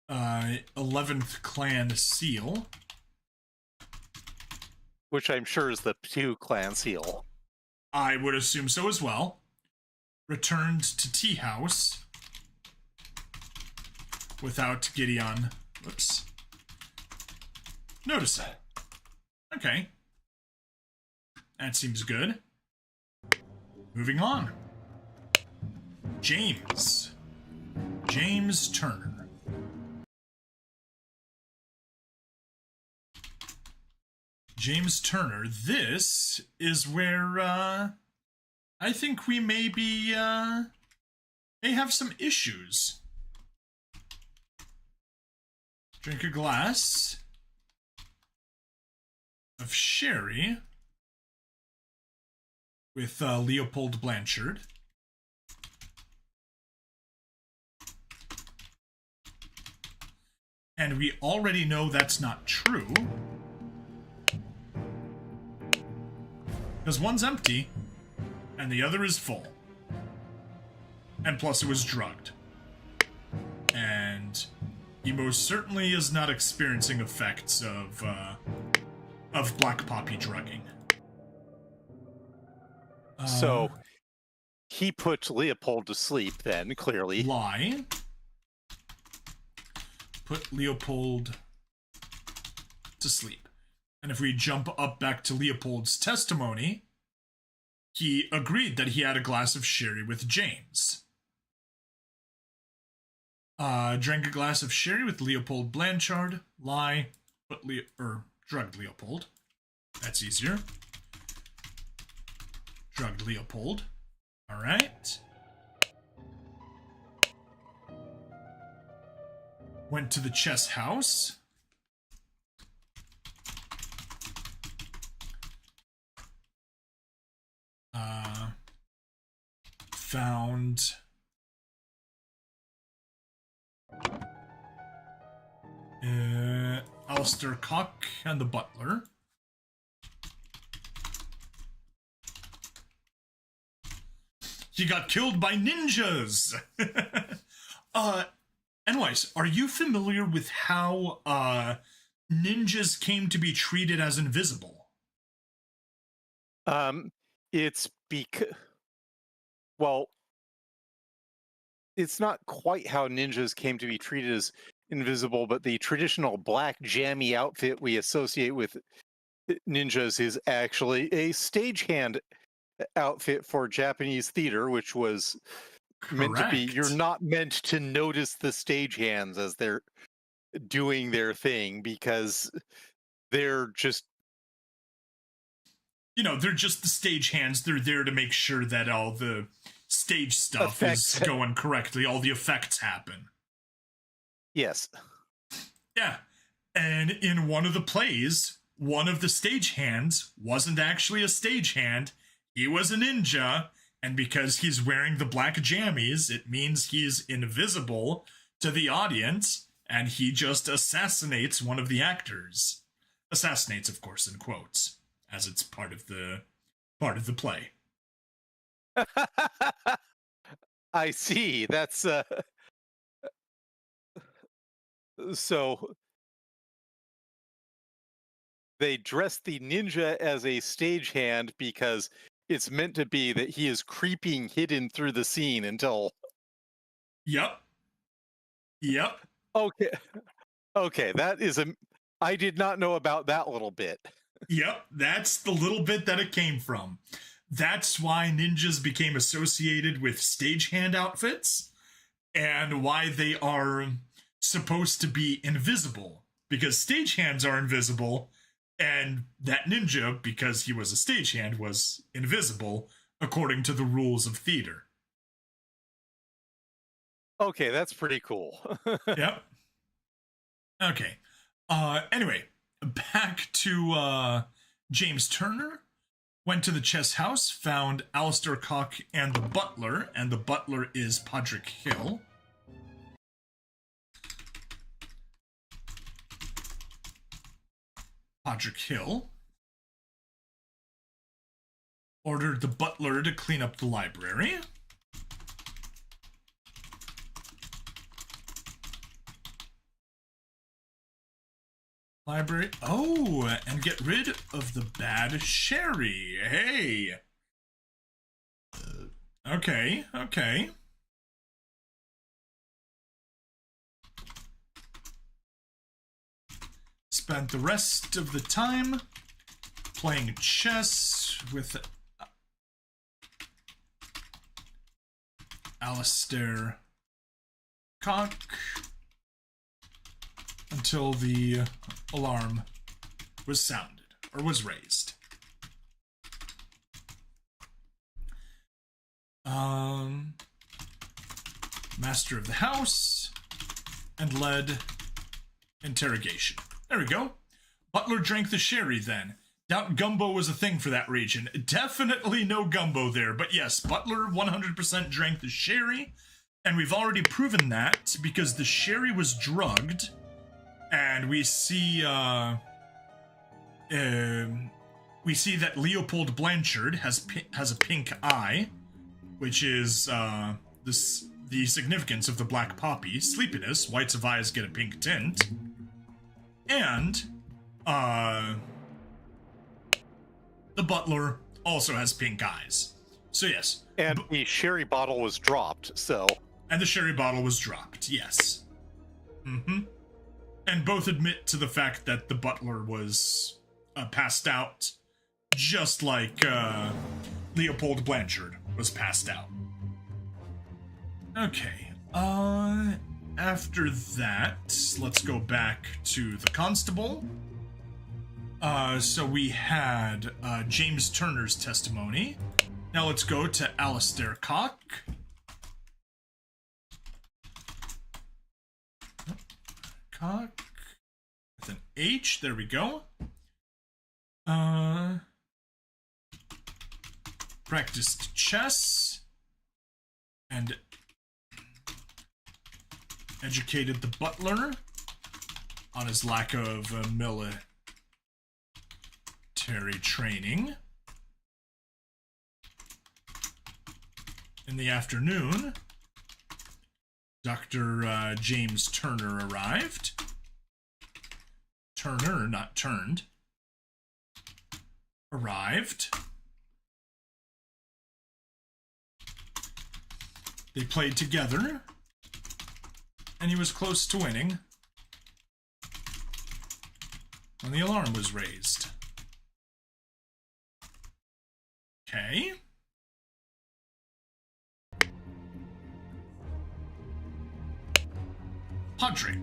11th clan seal, which I'm sure is the Patu clan seal. I would assume so as well. Returned to tea house without Gideon. Whoops. Notice it. Okay. That seems good. Moving on. James Turner. James Turner, this is where, I think we may have some issues. Drink a glass of sherry with Leopold Blanchard. And we already know that's not true. Because one's empty, and the other is full. And plus it was drugged. And he most certainly is not experiencing effects of black poppy drugging. So he put Leopold to sleep then, clearly. Lie. Put Leopold to sleep. And if we jump up back to Leopold's testimony, he agreed that he had a glass of sherry with James. Drank a glass of sherry with Leopold Blanchard. Lie. Put drugged Leopold. That's easier. Drugged Leopold. Alright. Went to the chess house. found Alistair Cock and the butler. He got killed by ninjas. Anyways, are you familiar with how ninjas came to be treated as invisible? It's well, it's not quite how ninjas came to be treated as invisible, but the traditional black jammy outfit we associate with ninjas is actually a stagehand outfit for Japanese theater, which was meant to be, you're Correct. not meant to notice the stagehands as they're doing their thing because they're just They're just the stagehands. They're there to make sure that all the stage stuff is effects. going correctly, all the effects happen. Yes. Yeah. And in one of the plays, one of the stagehands wasn't actually a stagehand. He was a ninja, and because he's wearing the black jammies, it means he's invisible to the audience, and he just assassinates one of the actors. Assassinates, of course, in quotes, as it's part of the play. I see. That's so they dress the ninja as a stagehand because it's meant to be that he is creeping hidden through the scene until Yep. okay. Okay, that is I did not know about that little bit. Yep, that's the little bit that it came from. That's why ninjas became associated with stagehand outfits and why they are supposed to be invisible. Because stagehands are invisible, and that ninja, because he was a stagehand, was invisible according to the rules of theater. Okay, that's pretty cool. Yep. Okay. Anyway, back to James Turner. Went to the chess house, found Alistair Cock and the butler is Podrick Hill. Podrick Hill ordered the butler to clean up the library. Oh, and get rid of the bad sherry. Hey. Okay. Spent the rest of the time playing chess with Alistair Cock until the alarm was sounded, or was raised. Master of the house, and led interrogation. There we go. Butler drank the sherry then. Doubt gumbo was a thing for that region. Definitely no gumbo there, but yes, Butler 100% drank the sherry, and we've already proven that because the sherry was drugged. And we see that Leopold Blanchard has a pink eye, which is the significance of the black poppy. Sleepiness, whites of eyes get a pink tint, and the butler also has pink eyes. So yes, and the sherry bottle was dropped. And the sherry bottle was dropped. Yes. And both admit to the fact that the butler was passed out, just like Leopold Blanchard was passed out. Okay. After that, let's go back to the constable. So we had James Turner's testimony. Now let's go to Alistair Cock. Cock with an H. There we go. Practiced chess. and educated the butler on his lack of military training. In the afternoon, Dr. James Turner arrived. Turner, not turned. Arrived. They played together, and he was close to winning when the alarm was raised. Okay. Podrick.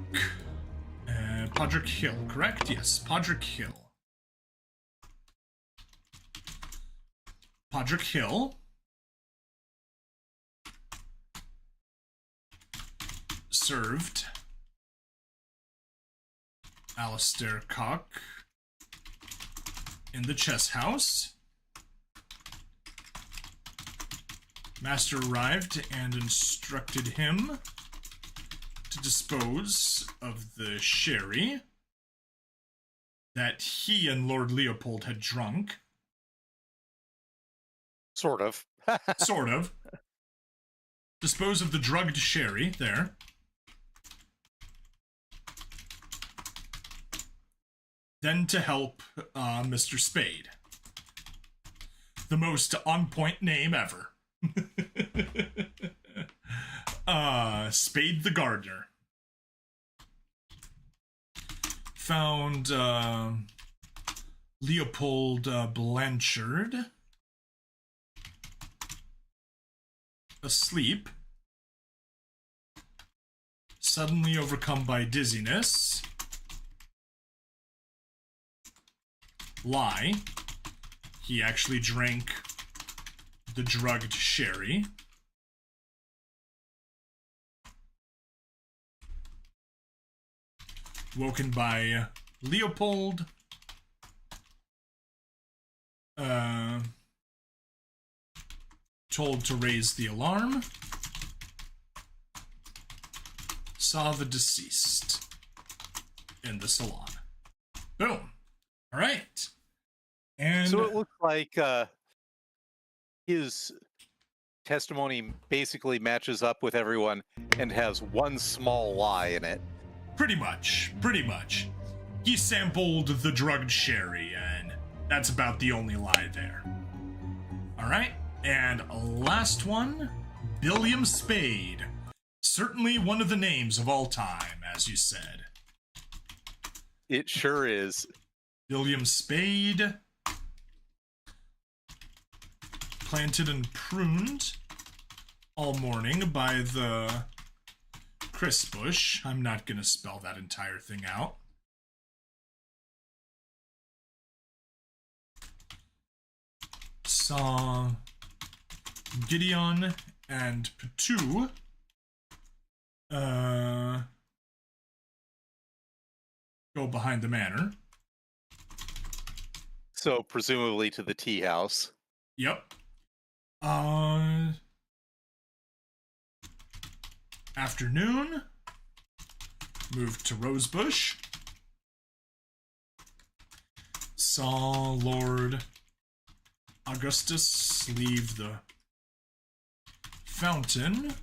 Podrick Hill, correct? Yes, Podrick Hill. Podrick Hill served Alistair Cock in the chess house. Master arrived and instructed him to dispose of the sherry that he and Lord Leopold had drunk. Sort of. Sort of. Dispose of the drugged sherry there. Then to help Mr. Spade. The most on-point name ever. Spade the gardener. Found Leopold Blanchard asleep, suddenly overcome by dizziness. Lie. He actually drank the drugged sherry. Woken by Leopold. Told to raise the alarm. Saw the deceased in the salon. Boom. All right. And so it looks like his testimony basically matches up with everyone and has one small lie in it. Pretty much. He sampled the drugged sherry, and that's about the only lie there. All right. And last one, William Spade. Certainly one of the names of all time, as you said. It sure is. William Spade. Planted and pruned all morning by the Chris Bush. I'm not going to spell that entire thing out. Saw Gideon and Petu go behind the manor. So presumably to the tea house. Yep. Afternoon. Moved to Rosebush. Saw Lord Augustus leave the fountain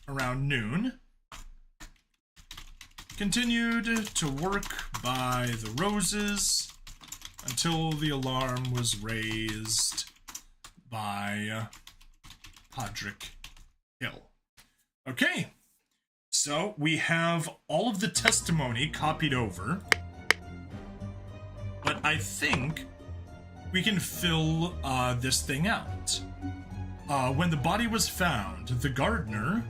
around noon. Continued to work by the roses until the alarm was raised by Podrick Hill. Okay, so we have all of the testimony copied over, but I think we can fill this thing out. When the body was found, the gardener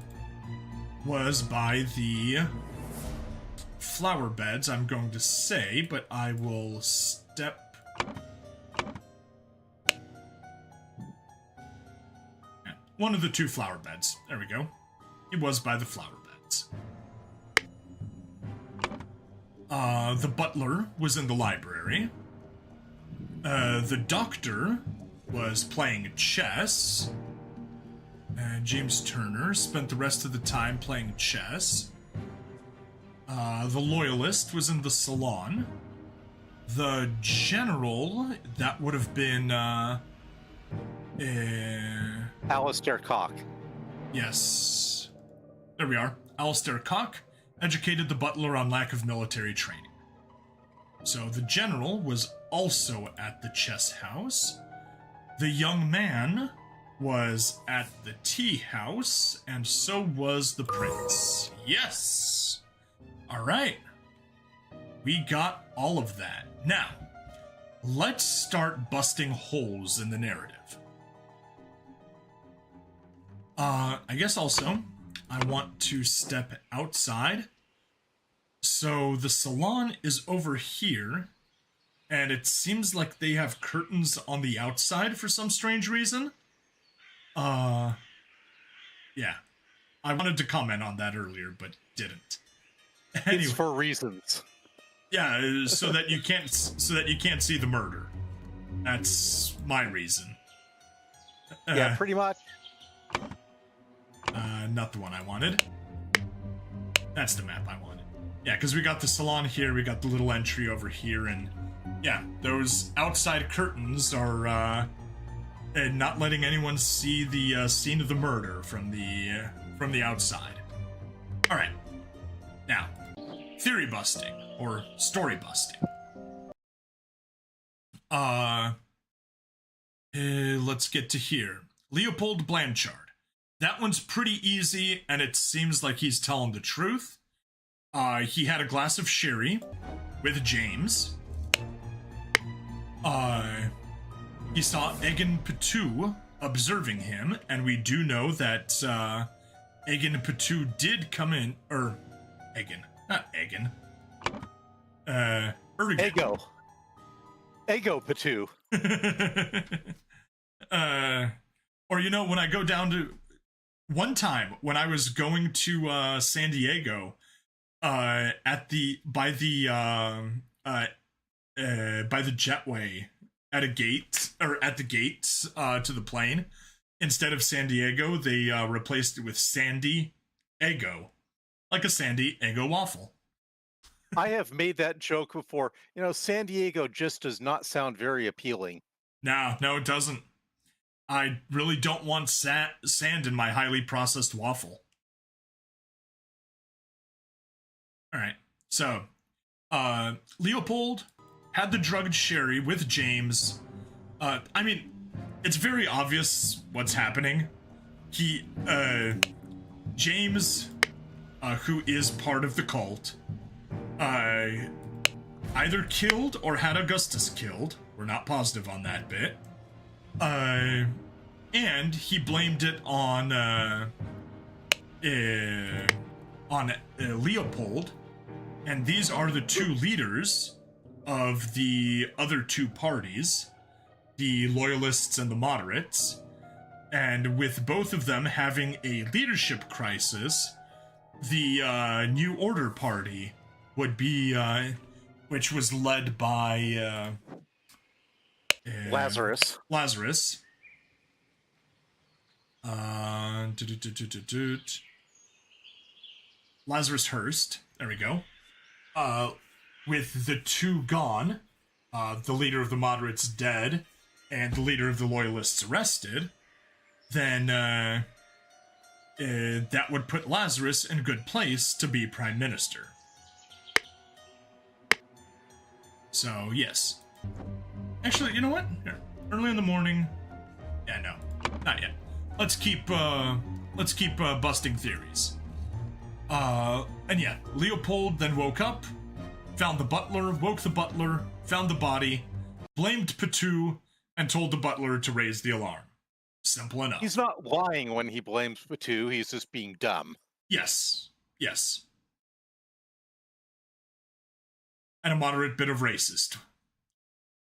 was by the flower beds, I'm going to say, but I will step... One of the two flower beds. There we go. He was by the flower beds. The butler was in the library. The doctor was playing chess. James Turner spent the rest of the time playing chess. The Loyalist was in the salon. The General, that would have been, Alistair Cock. Yes. There we are. Alistair Cock educated the butler on lack of military training. So the General was also at the chess house. The young man was at the tea house, and so was the prince. Yes! All right. We got all of that. Now, let's start busting holes in the narrative. I guess also, I want to step outside. So the salon is over here, and it seems like they have curtains on the outside for some strange reason. Yeah. I wanted to comment on that earlier, but didn't. Anyway. It's for reasons. Yeah, so that you can't see the murder. That's my reason. Yeah, pretty much. Not the one I wanted. That's the map I wanted. Yeah, because we got the salon here, we got the little entry over here, and yeah, those outside curtains are not letting anyone see the scene of the murder from the outside. All right, now theory busting or story busting. Let's get to here. Leopold Blanchard. That one's pretty easy, and it seems like he's telling the truth. He had a glass of sherry with James. He saw Egan Petu observing him, and we do know that Egan Petu did come in, or Egan, not Egan. Ego Petu. Or when I go down to one time when I was going to San Diego, by the jetway at a gate or at the gates to the plane, instead of San Diego, they replaced it with Sandy Eggo, like a Sandy Eggo waffle. I have made that joke before. San Diego just does not sound very appealing. No, it doesn't. I really don't want sand in my highly processed waffle. All right, so Leopold had the drugged sherry with James. I mean, it's very obvious what's happening. James, who is part of the cult, either killed or had Augustus killed. We're not positive on that bit. And he blamed it on Leopold, and these are the two leaders of the other two parties, the Loyalists and the Moderates, and with both of them having a leadership crisis, the New Order Party would be, which was led by Lazarus. Lazarus Hearst. There we go. With the two gone, the leader of the Moderates dead, and the leader of the Loyalists arrested, then that would put Lazarus in a good place to be Prime Minister. So, yes. Actually, you know what? Here. Early in the morning. Yeah, no. Not yet. Let's keep busting theories. And yeah, Leopold then woke up, found the butler, woke the butler, found the body, blamed Petu, and told the butler to raise the alarm. Simple enough. He's not lying when he blames Petu, he's just being dumb. Yes. And a moderate bit of racist.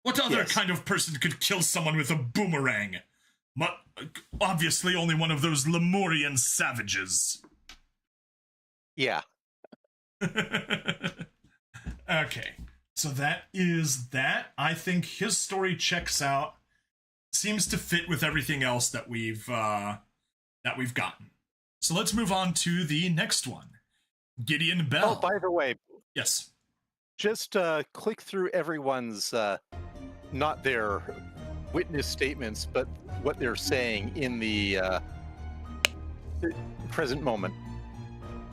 What other kind of person could kill someone with a boomerang? Obviously only one of those Lemurian savages. Yeah. Okay. So that is that. I think his story checks out. Seems to fit with everything else that we've that we've gotten. So let's move on to the next one. Gideon Oh, Bell. by the way, Yes. just click through everyone's, not their witness statements, but what they're saying in the present moment.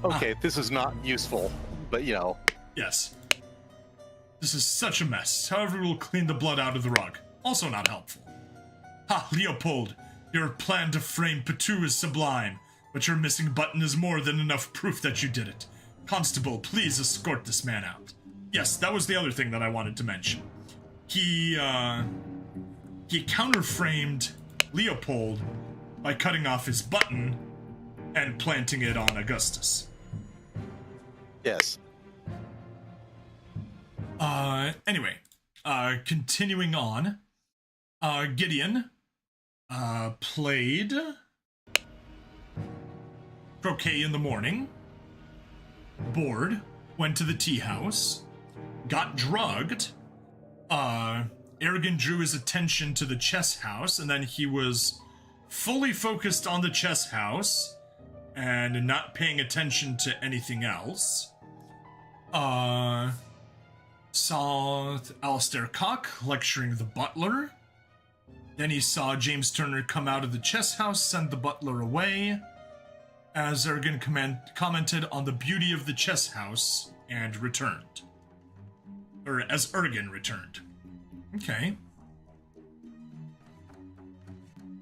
Okay, this is not useful, but you know. Yes. This is such a mess. However, we'll clean the blood out of the rug. Also not helpful. Ha, Leopold, your plan to frame Petu is sublime, but your missing button is more than enough proof that you did it. Constable, please escort this man out. Yes, that was the other thing that I wanted to mention. He counterframed Leopold by cutting off his button and planting it on Augustus. Yes. Anyway, continuing on, Gideon, played croquet in the morning, bored, went to the tea house, got drugged, Aragon drew his attention to the chess house, and then he was fully focused on the chess house and not paying attention to anything else. Saw Alistair Cock lecturing the butler. Then he saw James Turner come out of the chess house, send the butler away, as Ergen commented on the beauty of the chess house and returned. Or as Ergen returned. Okay.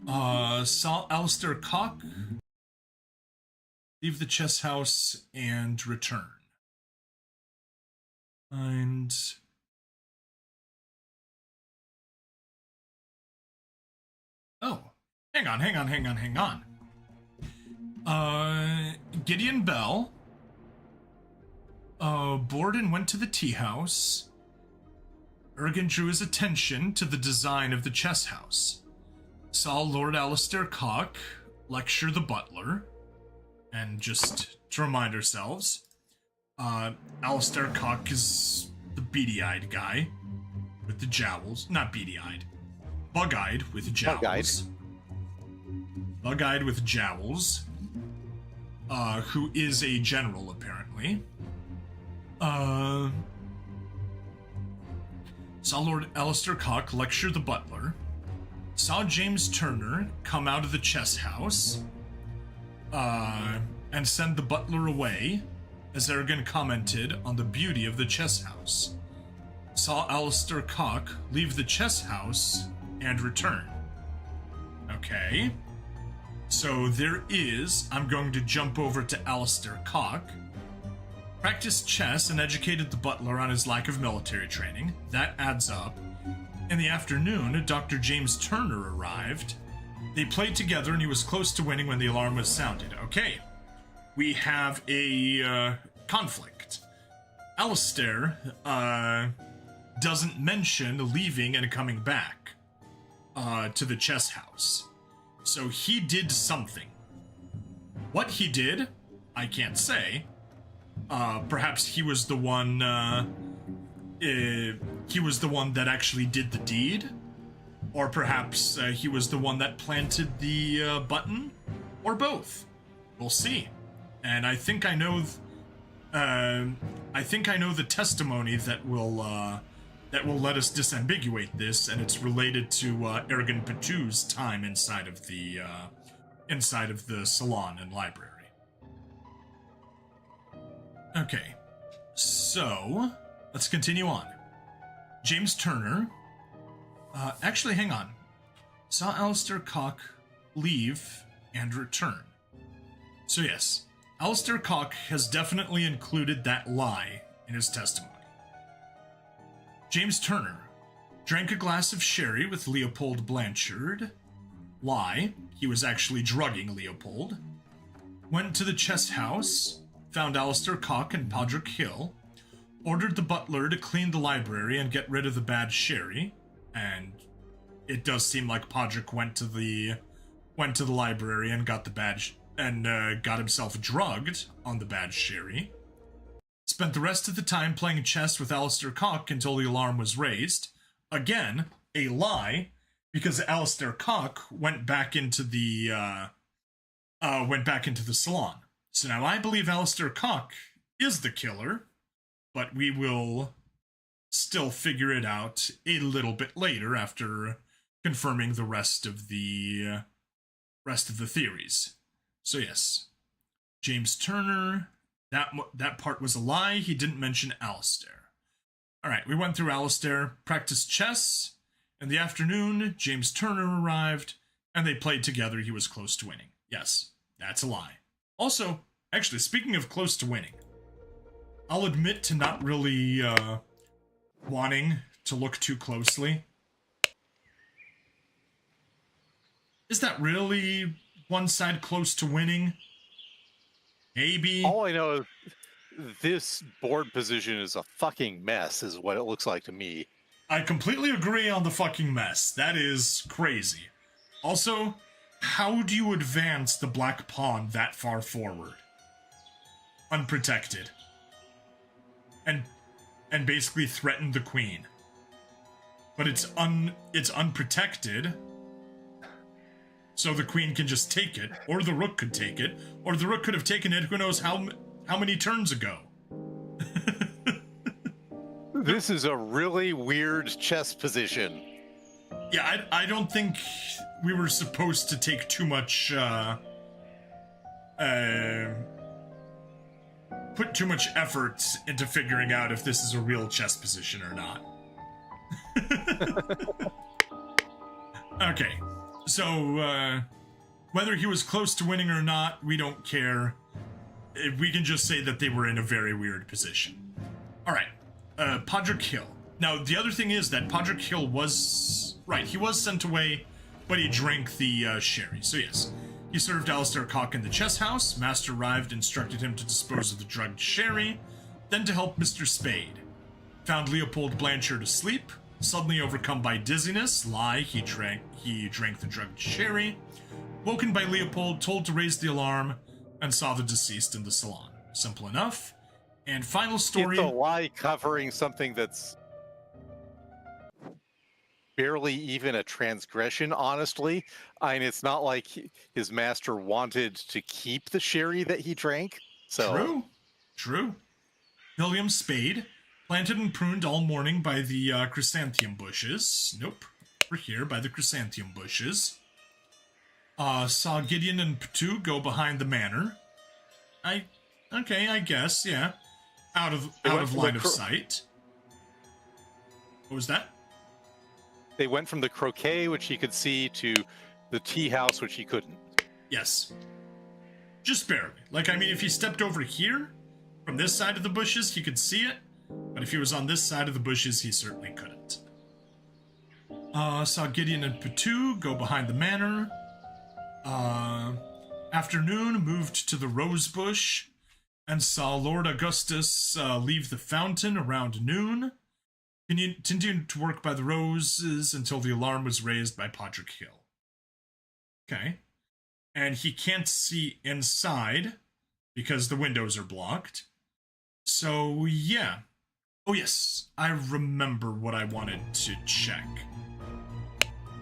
Saw Alistair Cock leave the chess house and return. And oh, hang on. Gideon Bell, Borden went to the tea house. Ergen drew his attention to the design of the chess house. Saw Lord Alistair Cock lecture the butler. And just to remind ourselves, Alistair Cock is the beady-eyed guy with the jowls. Not beady-eyed. Bug-eyed with jowls. Bug-eyed with jowls. Who is a general, apparently. Saw Lord Alistair Cock lecture the butler. Saw James Turner come out of the chess house. And send the butler away, as Ergen commented on the beauty of the chess house. Saw Alistair Cock leave the chess house and return. Okay. So there is, I'm going to jump over to Alistair Cock. Practiced chess and educated the butler on his lack of military training. That adds up. In the afternoon, Dr. James Turner arrived. They played together and he was close to winning when the alarm was sounded. Okay. We have a conflict. Alistair doesn't mention leaving and coming back to the chess house. So he did something. What he did, I can't say. Perhaps he was the one. He was the one that actually did the deed, or perhaps he was the one that planted the button, or both. We'll see. And I think I know. I think I know the testimony that will let us disambiguate this, and it's related to Ergen Petu's time inside of the salon and library. Okay, so let's continue on. James Turner. Actually, hang on. Saw Alistair Cock leave and return. So yes. Alistair Cock has definitely included that lie in his testimony. James Turner drank a glass of sherry with Leopold Blanchard. Lie, he was actually drugging Leopold. Went to the chess house, found Alistair Cock and Podrick Hill, ordered the butler to clean the library and get rid of the bad sherry, and it does seem like Podrick went to the library and got the bad got himself drugged on the bad sherry. Spent the rest of the time playing chess with Alistair Cock until the alarm was raised. Again, a lie, because Alistair Cock went back into the went back into the salon. So now I believe Alistair Cock is the killer, but we will still figure it out a little bit later after confirming the rest of the theories. So yes, James Turner. That part was a lie. He didn't mention Alistair. All right, we went through Alistair, practiced chess. In the afternoon, James Turner arrived, and they played together. He was close to winning. Yes, that's a lie. Also, actually, speaking of close to winning, I'll admit to not really wanting to look too closely. Is that really one side close to winning? Maybe. All I know is this board position is a fucking mess, is what it looks like to me. I completely agree on the fucking mess. That is crazy. Also, how do you advance the black pawn that far forward? Unprotected. And basically threaten the queen. But it's unprotected. So the queen can just take it, or the rook could take it, or the rook could have taken it who knows how many turns ago. This is a really weird chess position. Yeah, I don't think we were supposed to take too much, put too much effort into figuring out if this is a real chess position or not. Okay, so, whether he was close to winning or not, we don't care. We can just say that they were in a very weird position. Alright, Podrick Hill. Now, the other thing is that Podrick Hill was... Right, he was sent away, but he drank the sherry. So yes, he served Alistair Cock in the chess house. Master arrived, instructed him to dispose of the drugged sherry, then to help Mr. Spade. Found Leopold Blanchard asleep, suddenly overcome by dizziness. Lie, he drank the drugged sherry. Woken by Leopold, told to raise the alarm, and saw the deceased in the salon. Simple enough. And final story... It's a lie covering something that's barely even a transgression, honestly. I mean, it's not like his master wanted to keep the sherry that he drank. So True. William Spade, planted and pruned all morning by the chrysanthemum bushes. Nope. We're here by the chrysanthemum bushes. Saw Gideon and Patu go behind the manor. I guess, yeah. Out of line of sight. What was that? They went from the croquet, which he could see, to the tea house, which he couldn't. Yes. Just barely. Like, I mean, if he stepped over here, from this side of the bushes, he could see it. But if he was on this side of the bushes, he certainly couldn't. Saw Gideon and Patu go behind the manor. Afternoon, moved to the rose bush and saw Lord Augustus leave the fountain around noon. Continued to work by the roses until the alarm was raised by Podrick Hill. Okay. And he can't see inside because the windows are blocked. So, yeah. Oh, yes. I remember what I wanted to check.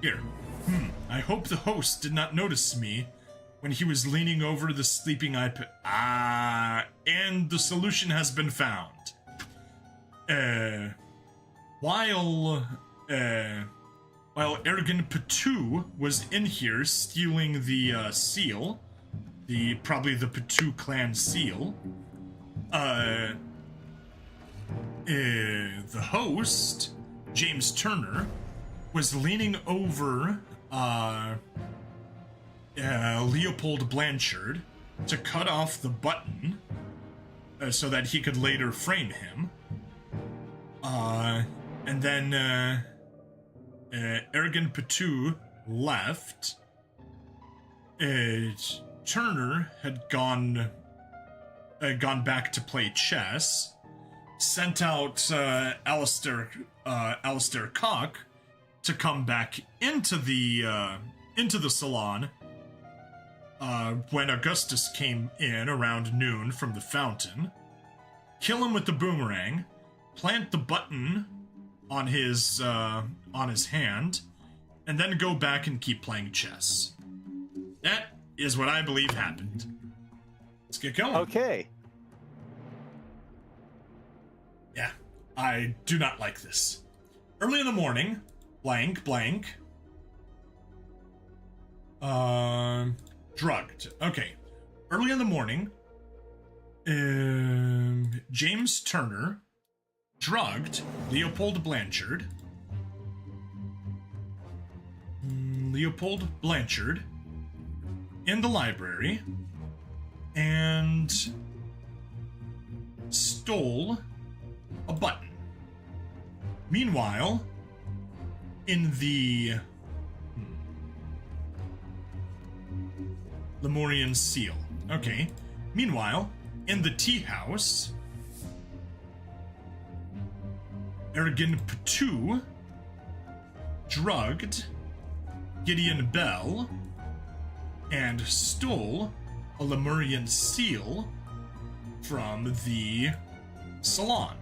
Here. I hope the host did not notice me when he was leaning over the sleeping iPad. And the solution has been found. While Ergen Patu was in here stealing the seal, probably the Patu clan seal, the host, James Turner, was leaning over Leopold Blanchard to cut off the button so that he could later frame him. And then Ergen Patu left. Turner had gone back to play chess. Sent out Alistair Cock to come back into the salon when Augustus came in around noon from the fountain. Kill him with the boomerang. Plant the button on his hand, and then go back and keep playing chess. is what I believe happened. Let's get going. Okay. Yeah, I do not like this. Early in the morning, blank, blank. Drugged. Okay. Early in the morning, James Turner drugged Leopold Blanchard. Leopold Blanchard in the library and stole a button. Meanwhile, in the Lemurian seal. Okay. Meanwhile, in the tea house, Ergen Patu drugged Gideon Bell and stole a Lemurian seal from the salon.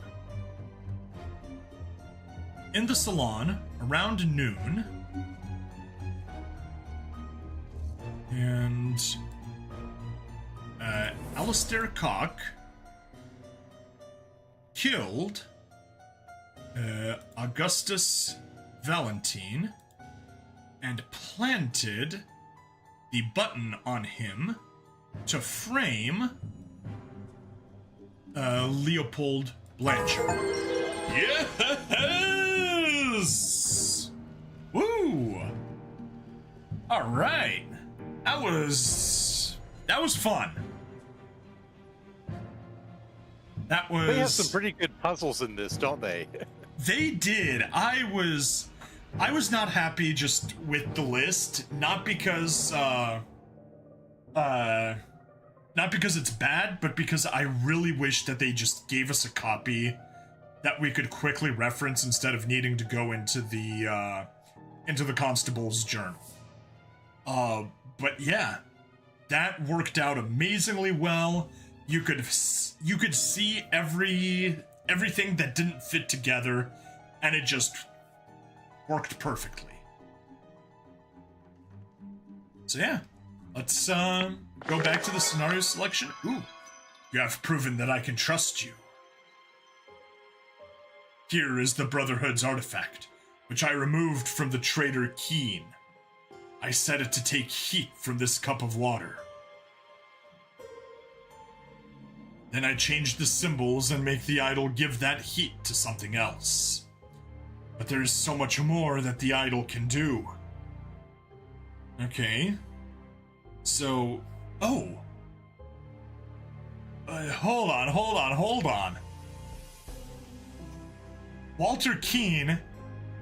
In the salon, around noon, and Alistair Cock killed Augustus Valentine and planted the button on him to frame Leopold Blanchard. Yes! Woo! All right. That was fun. That was. They have some pretty good puzzles in this, don't they? They did. I was not happy just with the list, not because it's bad, but because I really wish that they just gave us a copy that we could quickly reference instead of needing to go into the constable's journal. But yeah, that worked out amazingly well. You could see everything that didn't fit together, and it just worked perfectly. So yeah, let's go back to the scenario selection. Ooh, you have proven that I can trust you. Here is the Brotherhood's artifact, which I removed from the traitor Keen. I set it to take heat from this cup of water. Then I changed the symbols and make the idol give that heat to something else. But there is so much more that the idol can do. Okay. So, hold on. Walter Keane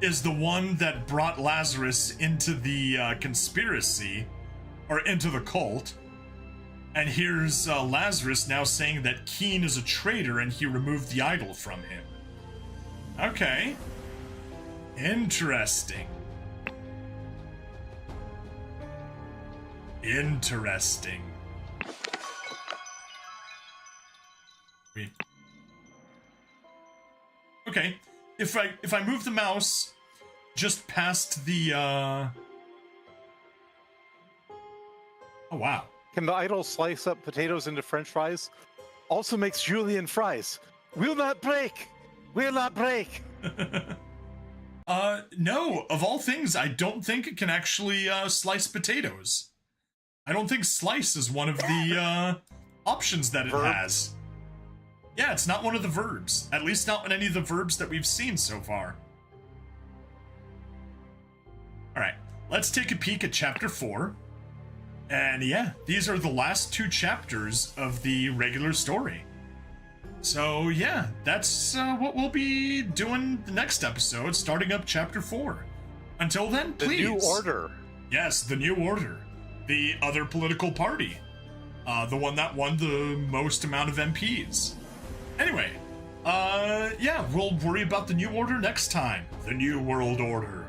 is the one that brought Lazarus into the conspiracy, or into the cult. And here's Lazarus now saying that Keane is a traitor and he removed the idol from him. Okay. Interesting. Wait. Okay. If I move the mouse just past the oh wow. Can the idol slice up potatoes into French fries? Also makes julienne fries. Will not break. No. Of all things, I don't think it can actually slice potatoes. I don't think slice is one of the options that it has. Yeah, it's not one of the verbs. At least not in any of the verbs that we've seen so far. Alright, let's take a peek at Chapter 4. And yeah, these are the last two chapters of the regular story. So yeah, that's what we'll be doing the next episode, starting up Chapter 4. Until then, please. The New Order. Yes, the New Order. The other political party. The one that won the most amount of MPs. Anyway, yeah, we'll worry about the New Order next time. The New World Order.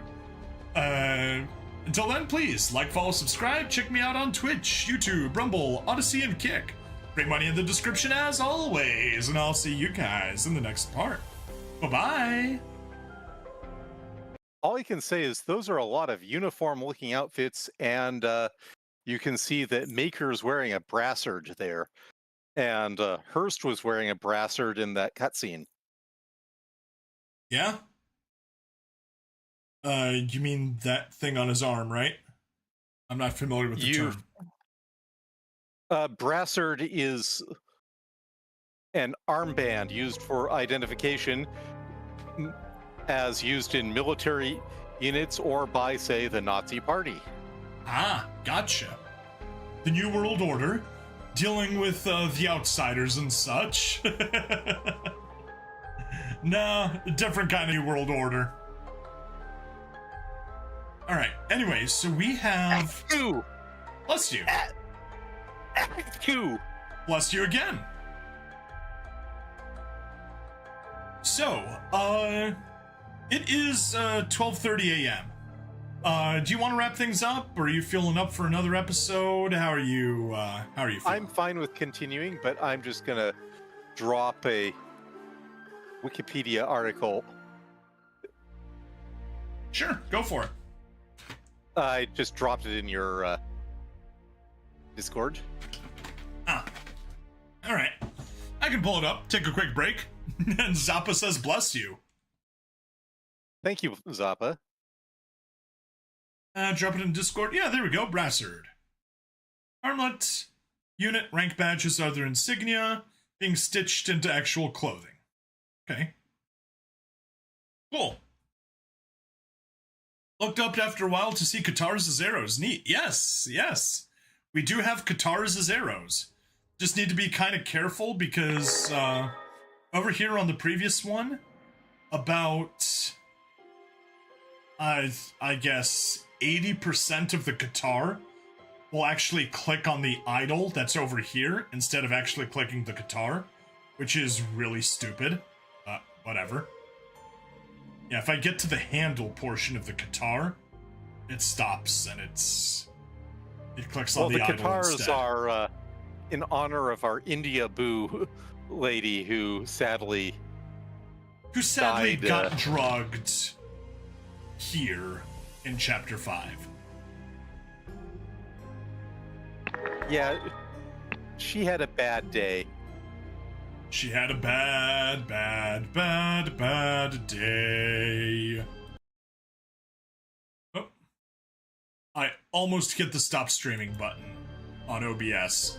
Until then, please like, follow, subscribe. Check me out on Twitch, YouTube, Rumble, Odyssey, and Kick. Bring money in the description as always, and I'll see you guys in the next part. Bye-bye. All I can say is those are a lot of uniform-looking outfits and you can see that Maker's wearing a brassard there, and Hurst was wearing a brassard in that cutscene. Yeah? You mean that thing on his arm, right? I'm not familiar with the term. Brassard is an armband used for identification, as used in military units or by, say, the Nazi Party. Ah, gotcha. The New World Order, dealing with the outsiders and such. Nah, a different kind of New World Order. Alright, anyway, so we have... Two. Bless you. Two. Bless you again. So, it is 12:30 a.m. Do you want to wrap things up, or are you feeling up for another episode? How are you feeling? I'm fine with continuing, but I'm just gonna drop a Wikipedia article. Sure, go for it. I just dropped it in your Discord. Ah. Alright. I can pull it up, take a quick break. And Zappa says bless you. Thank you, Zappa. Drop it in Discord. Yeah, there we go. Brassard. Armlet. Unit, rank badges, other insignia. Being stitched into actual clothing. Okay. Cool. Looked up after a while to see Katars' arrows. Neat. Yes, yes. We do have Katars' arrows. Just need to be kind of careful because over here on the previous one, about I guess 80% of the Qatar will actually click on the idol that's over here instead of actually clicking the Qatar, which is really stupid. Whatever. Yeah, if I get to the handle portion of the Qatar, it stops and it clicks on the idol instead. Well, the Qatars are in honor of our India Boo lady who sadly died, got drugged here in chapter 5. Yeah, she had a bad day. She had a bad day. Oh. I almost hit the stop streaming button on OBS.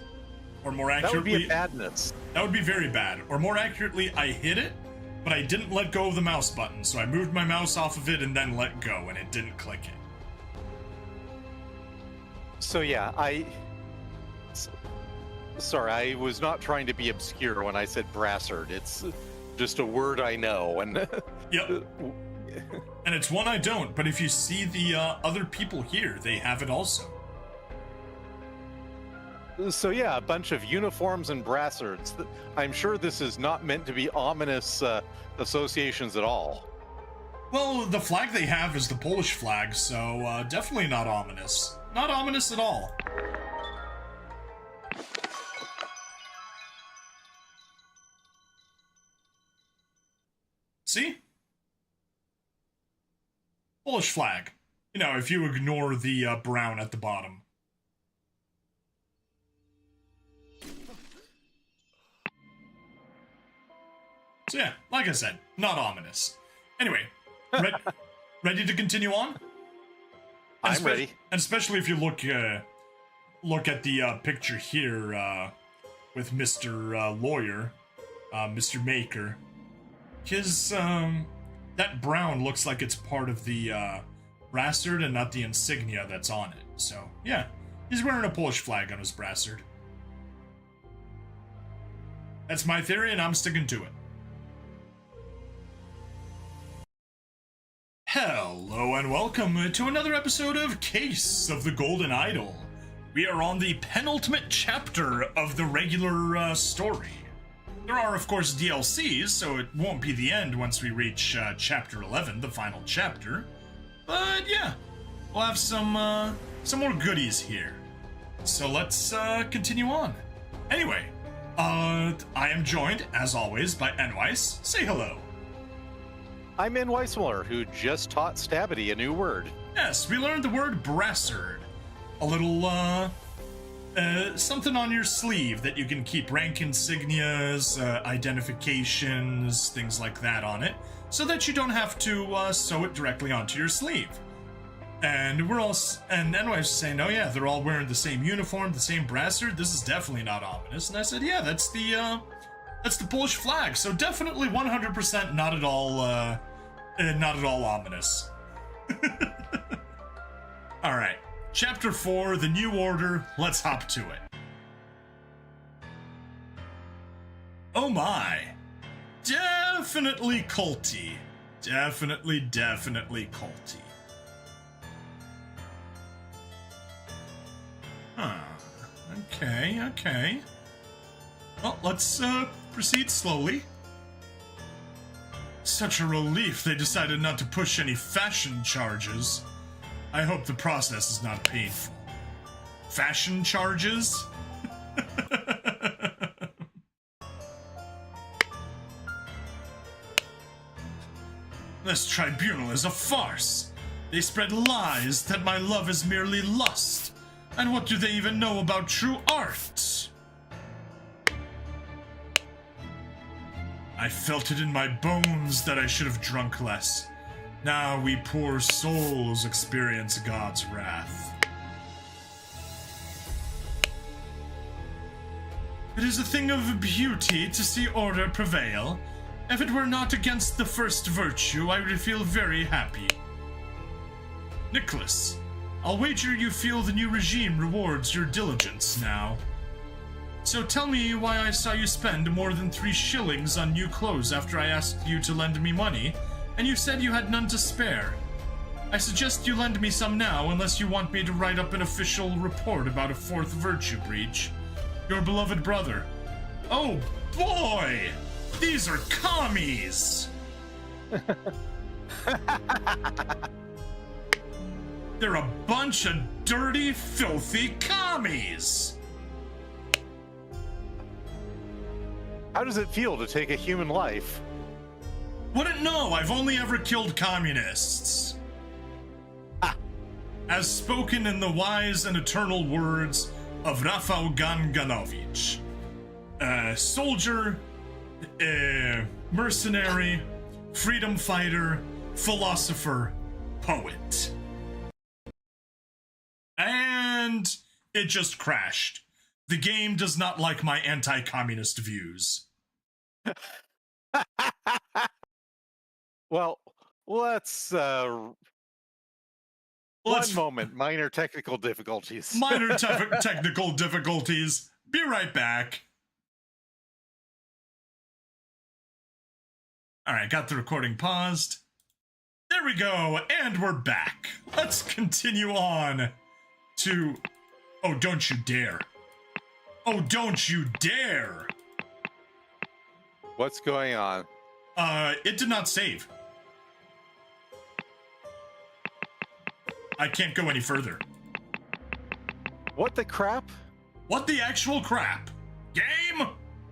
Or more accurately... That would be a badness. That would be very bad. Or more accurately, I hit it, but I didn't let go of the mouse button, so I moved my mouse off of it and then let go, and it didn't click it. So yeah, Sorry, I was not trying to be obscure when I said brassard. It's just a word I know, and... Yep. And it's one I don't, but if you see the other people here, they have it also. So yeah, a bunch of uniforms and brassards. I'm sure this is not meant to be ominous associations at all. Well, the flag they have is the Polish flag, so definitely not ominous. Not ominous at all. See? Polish flag. You know, if you ignore the brown at the bottom. So yeah, like I said, not ominous. Anyway, ready to continue on? I'm ready. And especially if you look at the picture here with Mr. Lawyer, Mr. Maker. His, that brown looks like it's part of the brassard and not the insignia that's on it. So, yeah, he's wearing a Polish flag on his brassard. That's my theory, and I'm sticking to it. Hello and welcome to another episode of Case of the Golden Idol. We are on the penultimate chapter of the regular story. There are, of course, DLCs, so it won't be the end once we reach chapter 11, the final chapter. But yeah, we'll have some more goodies here. So let's continue on. Anyway, I am joined, as always, by Nweis. Say hello. I'm Nweismuller, who just taught Stabity a new word. Yes, we learned the word brassard. a little, something on your sleeve that you can keep rank insignias, identifications, things like that on it, so that you don't have to sew it directly onto your sleeve. And we're all, and then I was saying, oh yeah, they're all wearing the same uniform, the same brassard. This is definitely not ominous. And I said, yeah, that's the Polish flag. So definitely 100% not at all ominous. All right, Chapter 4, The New Order. Let's hop to it. Oh my, definitely culty. Definitely culty. Huh. Okay. Well, let's proceed slowly. Such a relief they decided not to push any fashion charges. I hope the process is not painful. Fashion charges? This tribunal is a farce. They spread lies that my love is merely lust. And what do they even know about true art? I felt it in my bones that I should have drunk less. Now we poor souls experience God's wrath. It is a thing of beauty to see order prevail. If it were not against the first virtue, I would feel very happy. Nicholas, I'll wager you feel the new regime rewards your diligence now. So tell me why I saw you spend more than 3 shillings on new clothes after I asked you to lend me money, and you said you had none to spare. I suggest you lend me some now, unless you want me to write up an official report about a 4th virtue breach. Your beloved brother. Oh boy! These are commies! They're a bunch of dirty, filthy commies! How does it feel to take a human life? Wouldn't know, I've only ever killed communists. Ah. As spoken in the wise and eternal words of Rafał Ganganowicz. Soldier, mercenary, freedom fighter, philosopher, poet. And it just crashed. The game does not like my anti-communist views. Well, let's one moment. Minor technical difficulties. Minor technical difficulties. Be right back. All right, got the recording paused. There we go, and we're back. Let's continue on to... Oh, don't you dare. Oh, don't you dare! What's going on? It did not save. I can't go any further. What the crap? What the actual crap? Game!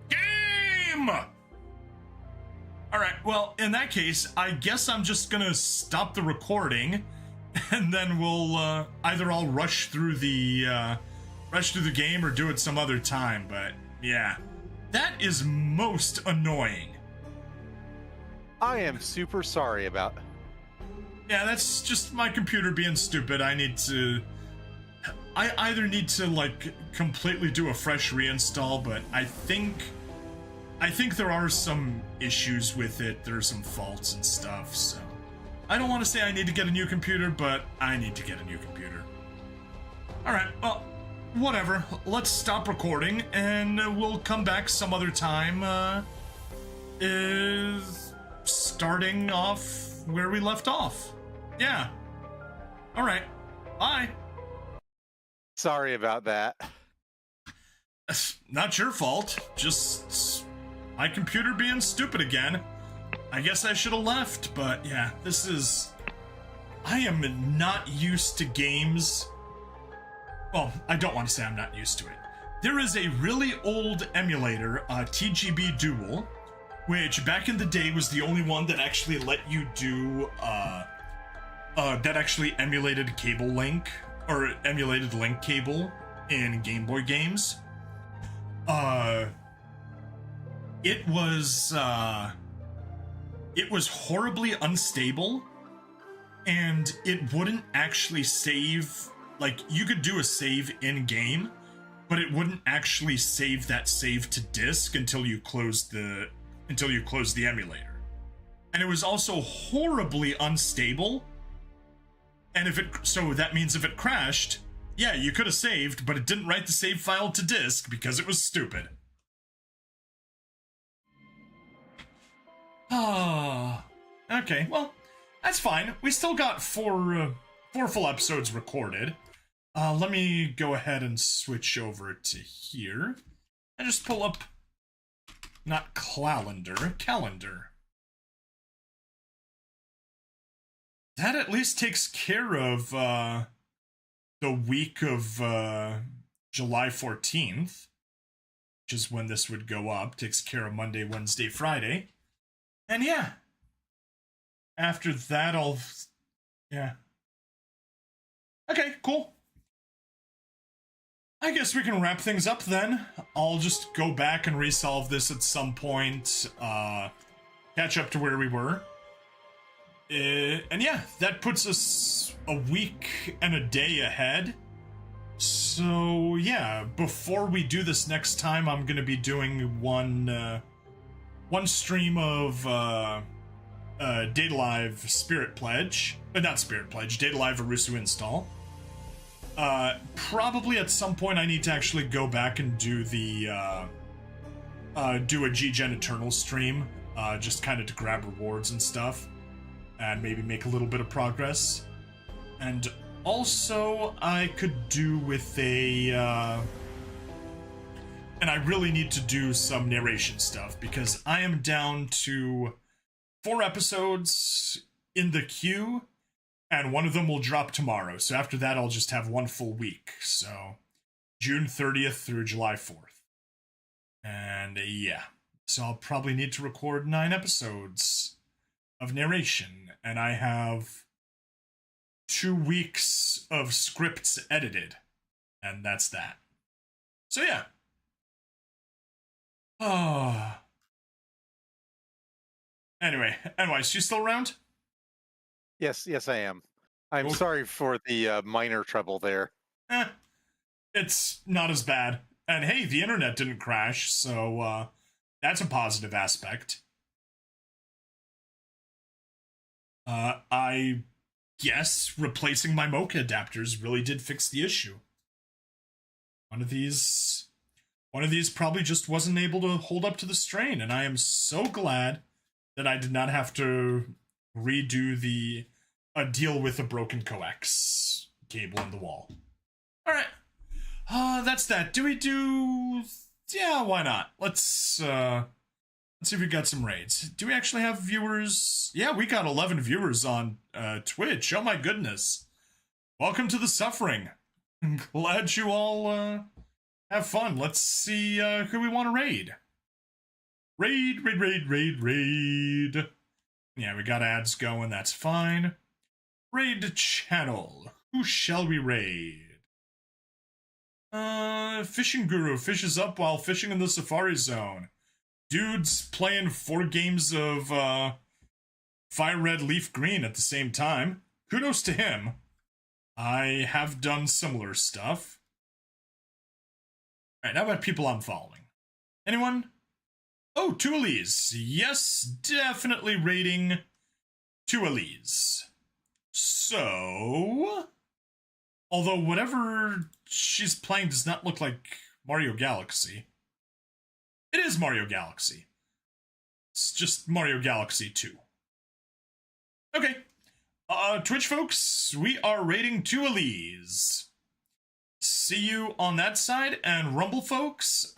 Game! Alright, well, in that case, I guess I'm just gonna stop the recording, and then we'll, either I'll rush through the game or do it some other time, but yeah. That is most annoying. I am super sorry about... Yeah, that's just my computer being stupid. I either need to, like, completely do a fresh reinstall, but I think there are some issues with it. There are some faults and stuff, so... I don't want to say I need to get a new computer, but I need to get a new computer. Alright, well, whatever. Let's stop recording, and we'll come back some other time, starting off where we left off. Yeah. Alright. Bye. Sorry about that. Not your fault. Just my computer being stupid again. I guess I should have left, but yeah, this is... I am not used to games. Well, I don't want to say I'm not used to it. There is a really old emulator, TGB Dual, which back in the day was the only one that actually let you do, that actually emulated cable link, or emulated link cable in Game Boy games. It was horribly unstable, and it wouldn't actually save. Like, you could do a save in game, but it wouldn't actually save that save to disk until you closed the emulator. And it was also horribly unstable. And so that means if it crashed, yeah, you could have saved, but it didn't write the save file to disk because it was stupid. Ah, okay, well, that's fine. We still got four full episodes recorded. Let me go ahead and switch over to here and just pull up, not calendar. That at least takes care of the week of July 14th, which is when this would go up. Takes care of Monday, Wednesday, Friday. And yeah, after that, yeah. Okay, cool. I guess we can wrap things up then. I'll just go back and resolve this at some point, catch up to where we were. And yeah, that puts us a week and a day ahead. So yeah, before we do this next time, I'm gonna be doing one stream of Data Live Spirit Pledge. Not Spirit Pledge, Data Live Arusu install. Probably at some point I need to actually go back and do the do a G-Gen Eternal stream, just kind of to grab rewards and stuff, and maybe make a little bit of progress. And also I could do with and I really need to do some narration stuff, because I am down to 4 episodes in the queue, and one of them will drop tomorrow. So after that, I'll just have 1 full week. So June 30th through July 4th. And yeah, so I'll probably need to record 9 episodes of narration. And I have 2 weeks of scripts edited. And that's that. So yeah. Oh. Anyway, Nweis, you still around? Yes, I am. I'm sorry for the minor trouble there. It's not as bad. And hey, the internet didn't crash, so that's a positive aspect. I guess replacing my Moca adapters really did fix the issue. One of these probably just wasn't able to hold up to the strain, and I am so glad that I did not have to redo deal with a broken coax cable in the wall. All right, that's that. Yeah, why not? Let's see if we got some raids. Do we actually have viewers? Yeah, we got 11 viewers on Twitch. Oh my goodness! Welcome to the suffering. I'm glad you all have fun. Let's see who we want to raid. Raid. Yeah, we got ads going, that's fine. Raid channel. Who shall we raid? Fishing Guru fishes up while fishing in the Safari Zone. Dude's playing 4 games of Fire Red Leaf Green at the same time. Kudos to him. I have done similar stuff. Alright, how about people I'm following? Anyone? Oh, Tualise. Yes, definitely rating Tualise. So, although whatever she's playing does not look like Mario Galaxy, it is Mario Galaxy. It's just Mario Galaxy 2. Okay. Twitch folks, we are rating Tualise. See you on that side. And Rumble folks,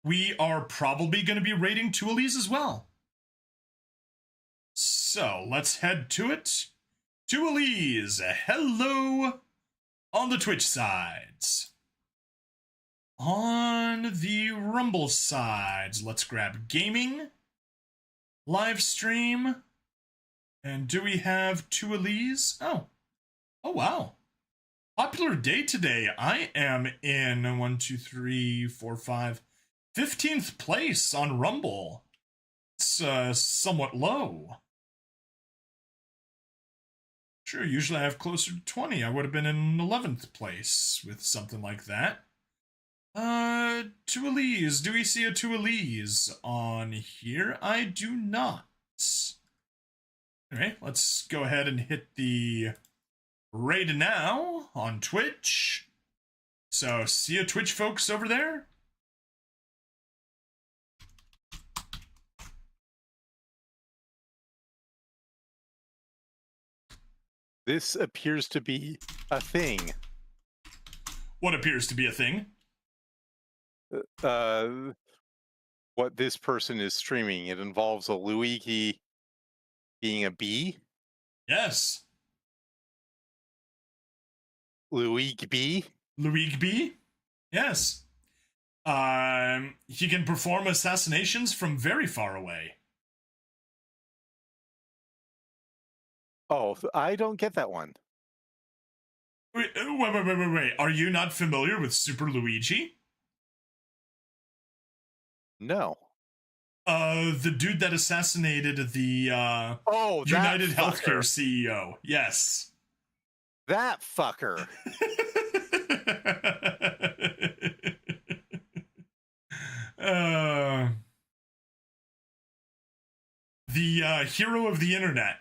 we are probably going to be rating Tualise as well. So, let's head to it. Tualise, hello on the Twitch sides. On the Rumble sides, let's grab gaming, live stream, and do we have Tualise? Oh wow. Popular day today. I am in 1, 2, 3, 4, 5, 15th place on Rumble. It's somewhat low. Sure, usually I have closer to 20. I would have been in 11th place with something like that. Tualese. Do we see a Tualese on here? I do not. Alright, let's go ahead and hit the raid now on Twitch. So, see you Twitch folks over there? This appears to be a thing. What appears to be a thing? What this person is streaming. It involves a Luigi being a bee. Yes. Luigi bee? Luigi B? Yes. He can perform assassinations from very far away. Oh, I don't get that one. Wait. Are you not familiar with Super Luigi? No. The dude that assassinated the United Healthcare CEO. Yes. That fucker. The hero of the internet.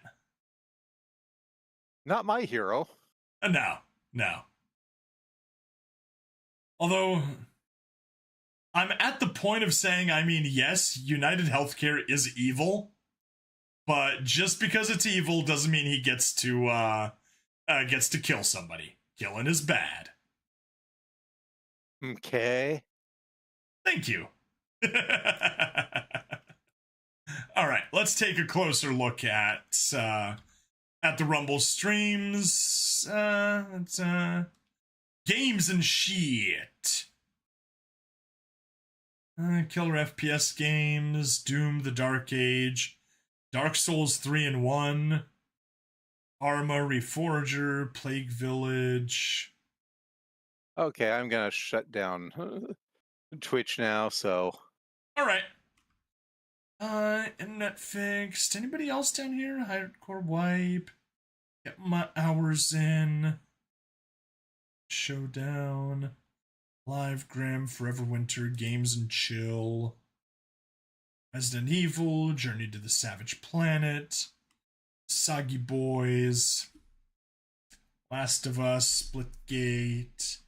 Not my hero. No. Although, I'm at the point of saying, I mean, yes, United Healthcare is evil, but just because it's evil doesn't mean he gets to kill somebody. Killing is bad. Okay. Thank you. All right, let's take a closer look at the Rumble streams. Games and shit. Killer FPS games, Doom: The Dark Age, Dark Souls 3 and 1, Arma Reforger, Plague Village. Okay, I'm gonna shut down Twitch now, so. Alright. Internet fixed. Anybody else down here? Hardcore wipe. Get my hours in. Showdown. Live Graham, Forever Winter, Games and Chill. Resident Evil, Journey to the Savage Planet. Soggy Boys. Last of Us, Splitgate.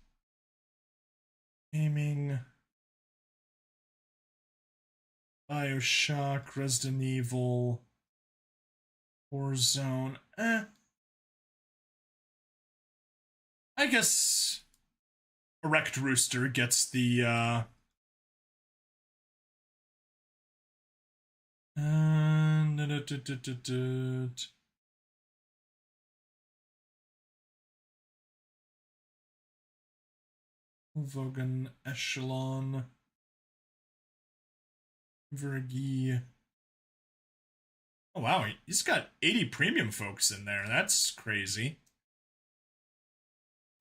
Gaming. Bioshock, Resident Evil. Warzone. I guess Erect Rooster gets the Vogan Echelon Vergi. Oh wow, he's got 80 premium folks in there. That's crazy.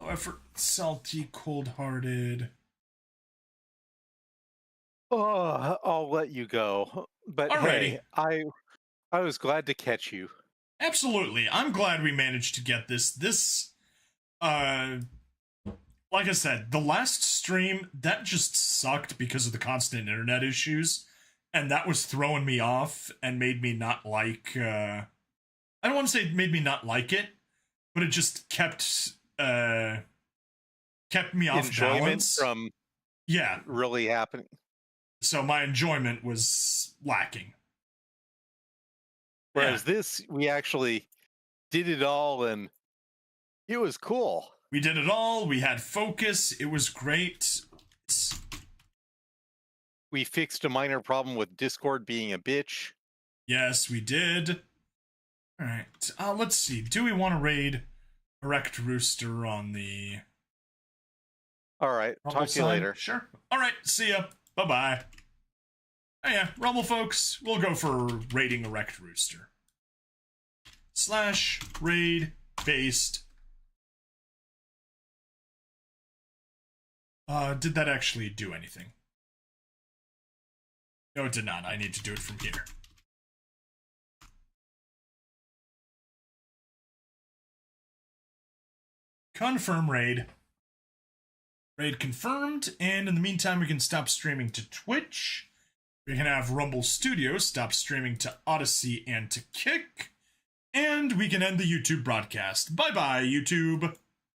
Oh, effort, salty, cold-hearted. Oh, I'll let you go. But Alrighty. hey, I was glad to catch you. Absolutely. I'm glad we managed to get this. Like I said, the last stream, that just sucked because of the constant internet issues. And that was throwing me off and made me not like, I don't want to say it made me not like it, but it just kept me off balance from really happening. So my enjoyment was lacking. Whereas this, we actually did it all and it was cool. We did it all. We had focus. It was great. We fixed a minor problem with Discord being a bitch. Yes, we did. All right. Let's see. Do we want to raid Erect Rooster on the... All right. Rumble Talk to you side? later. Sure. All right. See ya. Bye-bye. Oh yeah, Rumble folks, we'll go for raiding Erect Rooster. /raid based Did that actually do anything? No, it did not. I need to do it from here. Confirm raid. Raid confirmed, and in the meantime, we can stop streaming to Twitch. We can have Rumble Studios stop streaming to Odyssey and to Kick. And we can end the YouTube broadcast. Bye-bye, YouTube.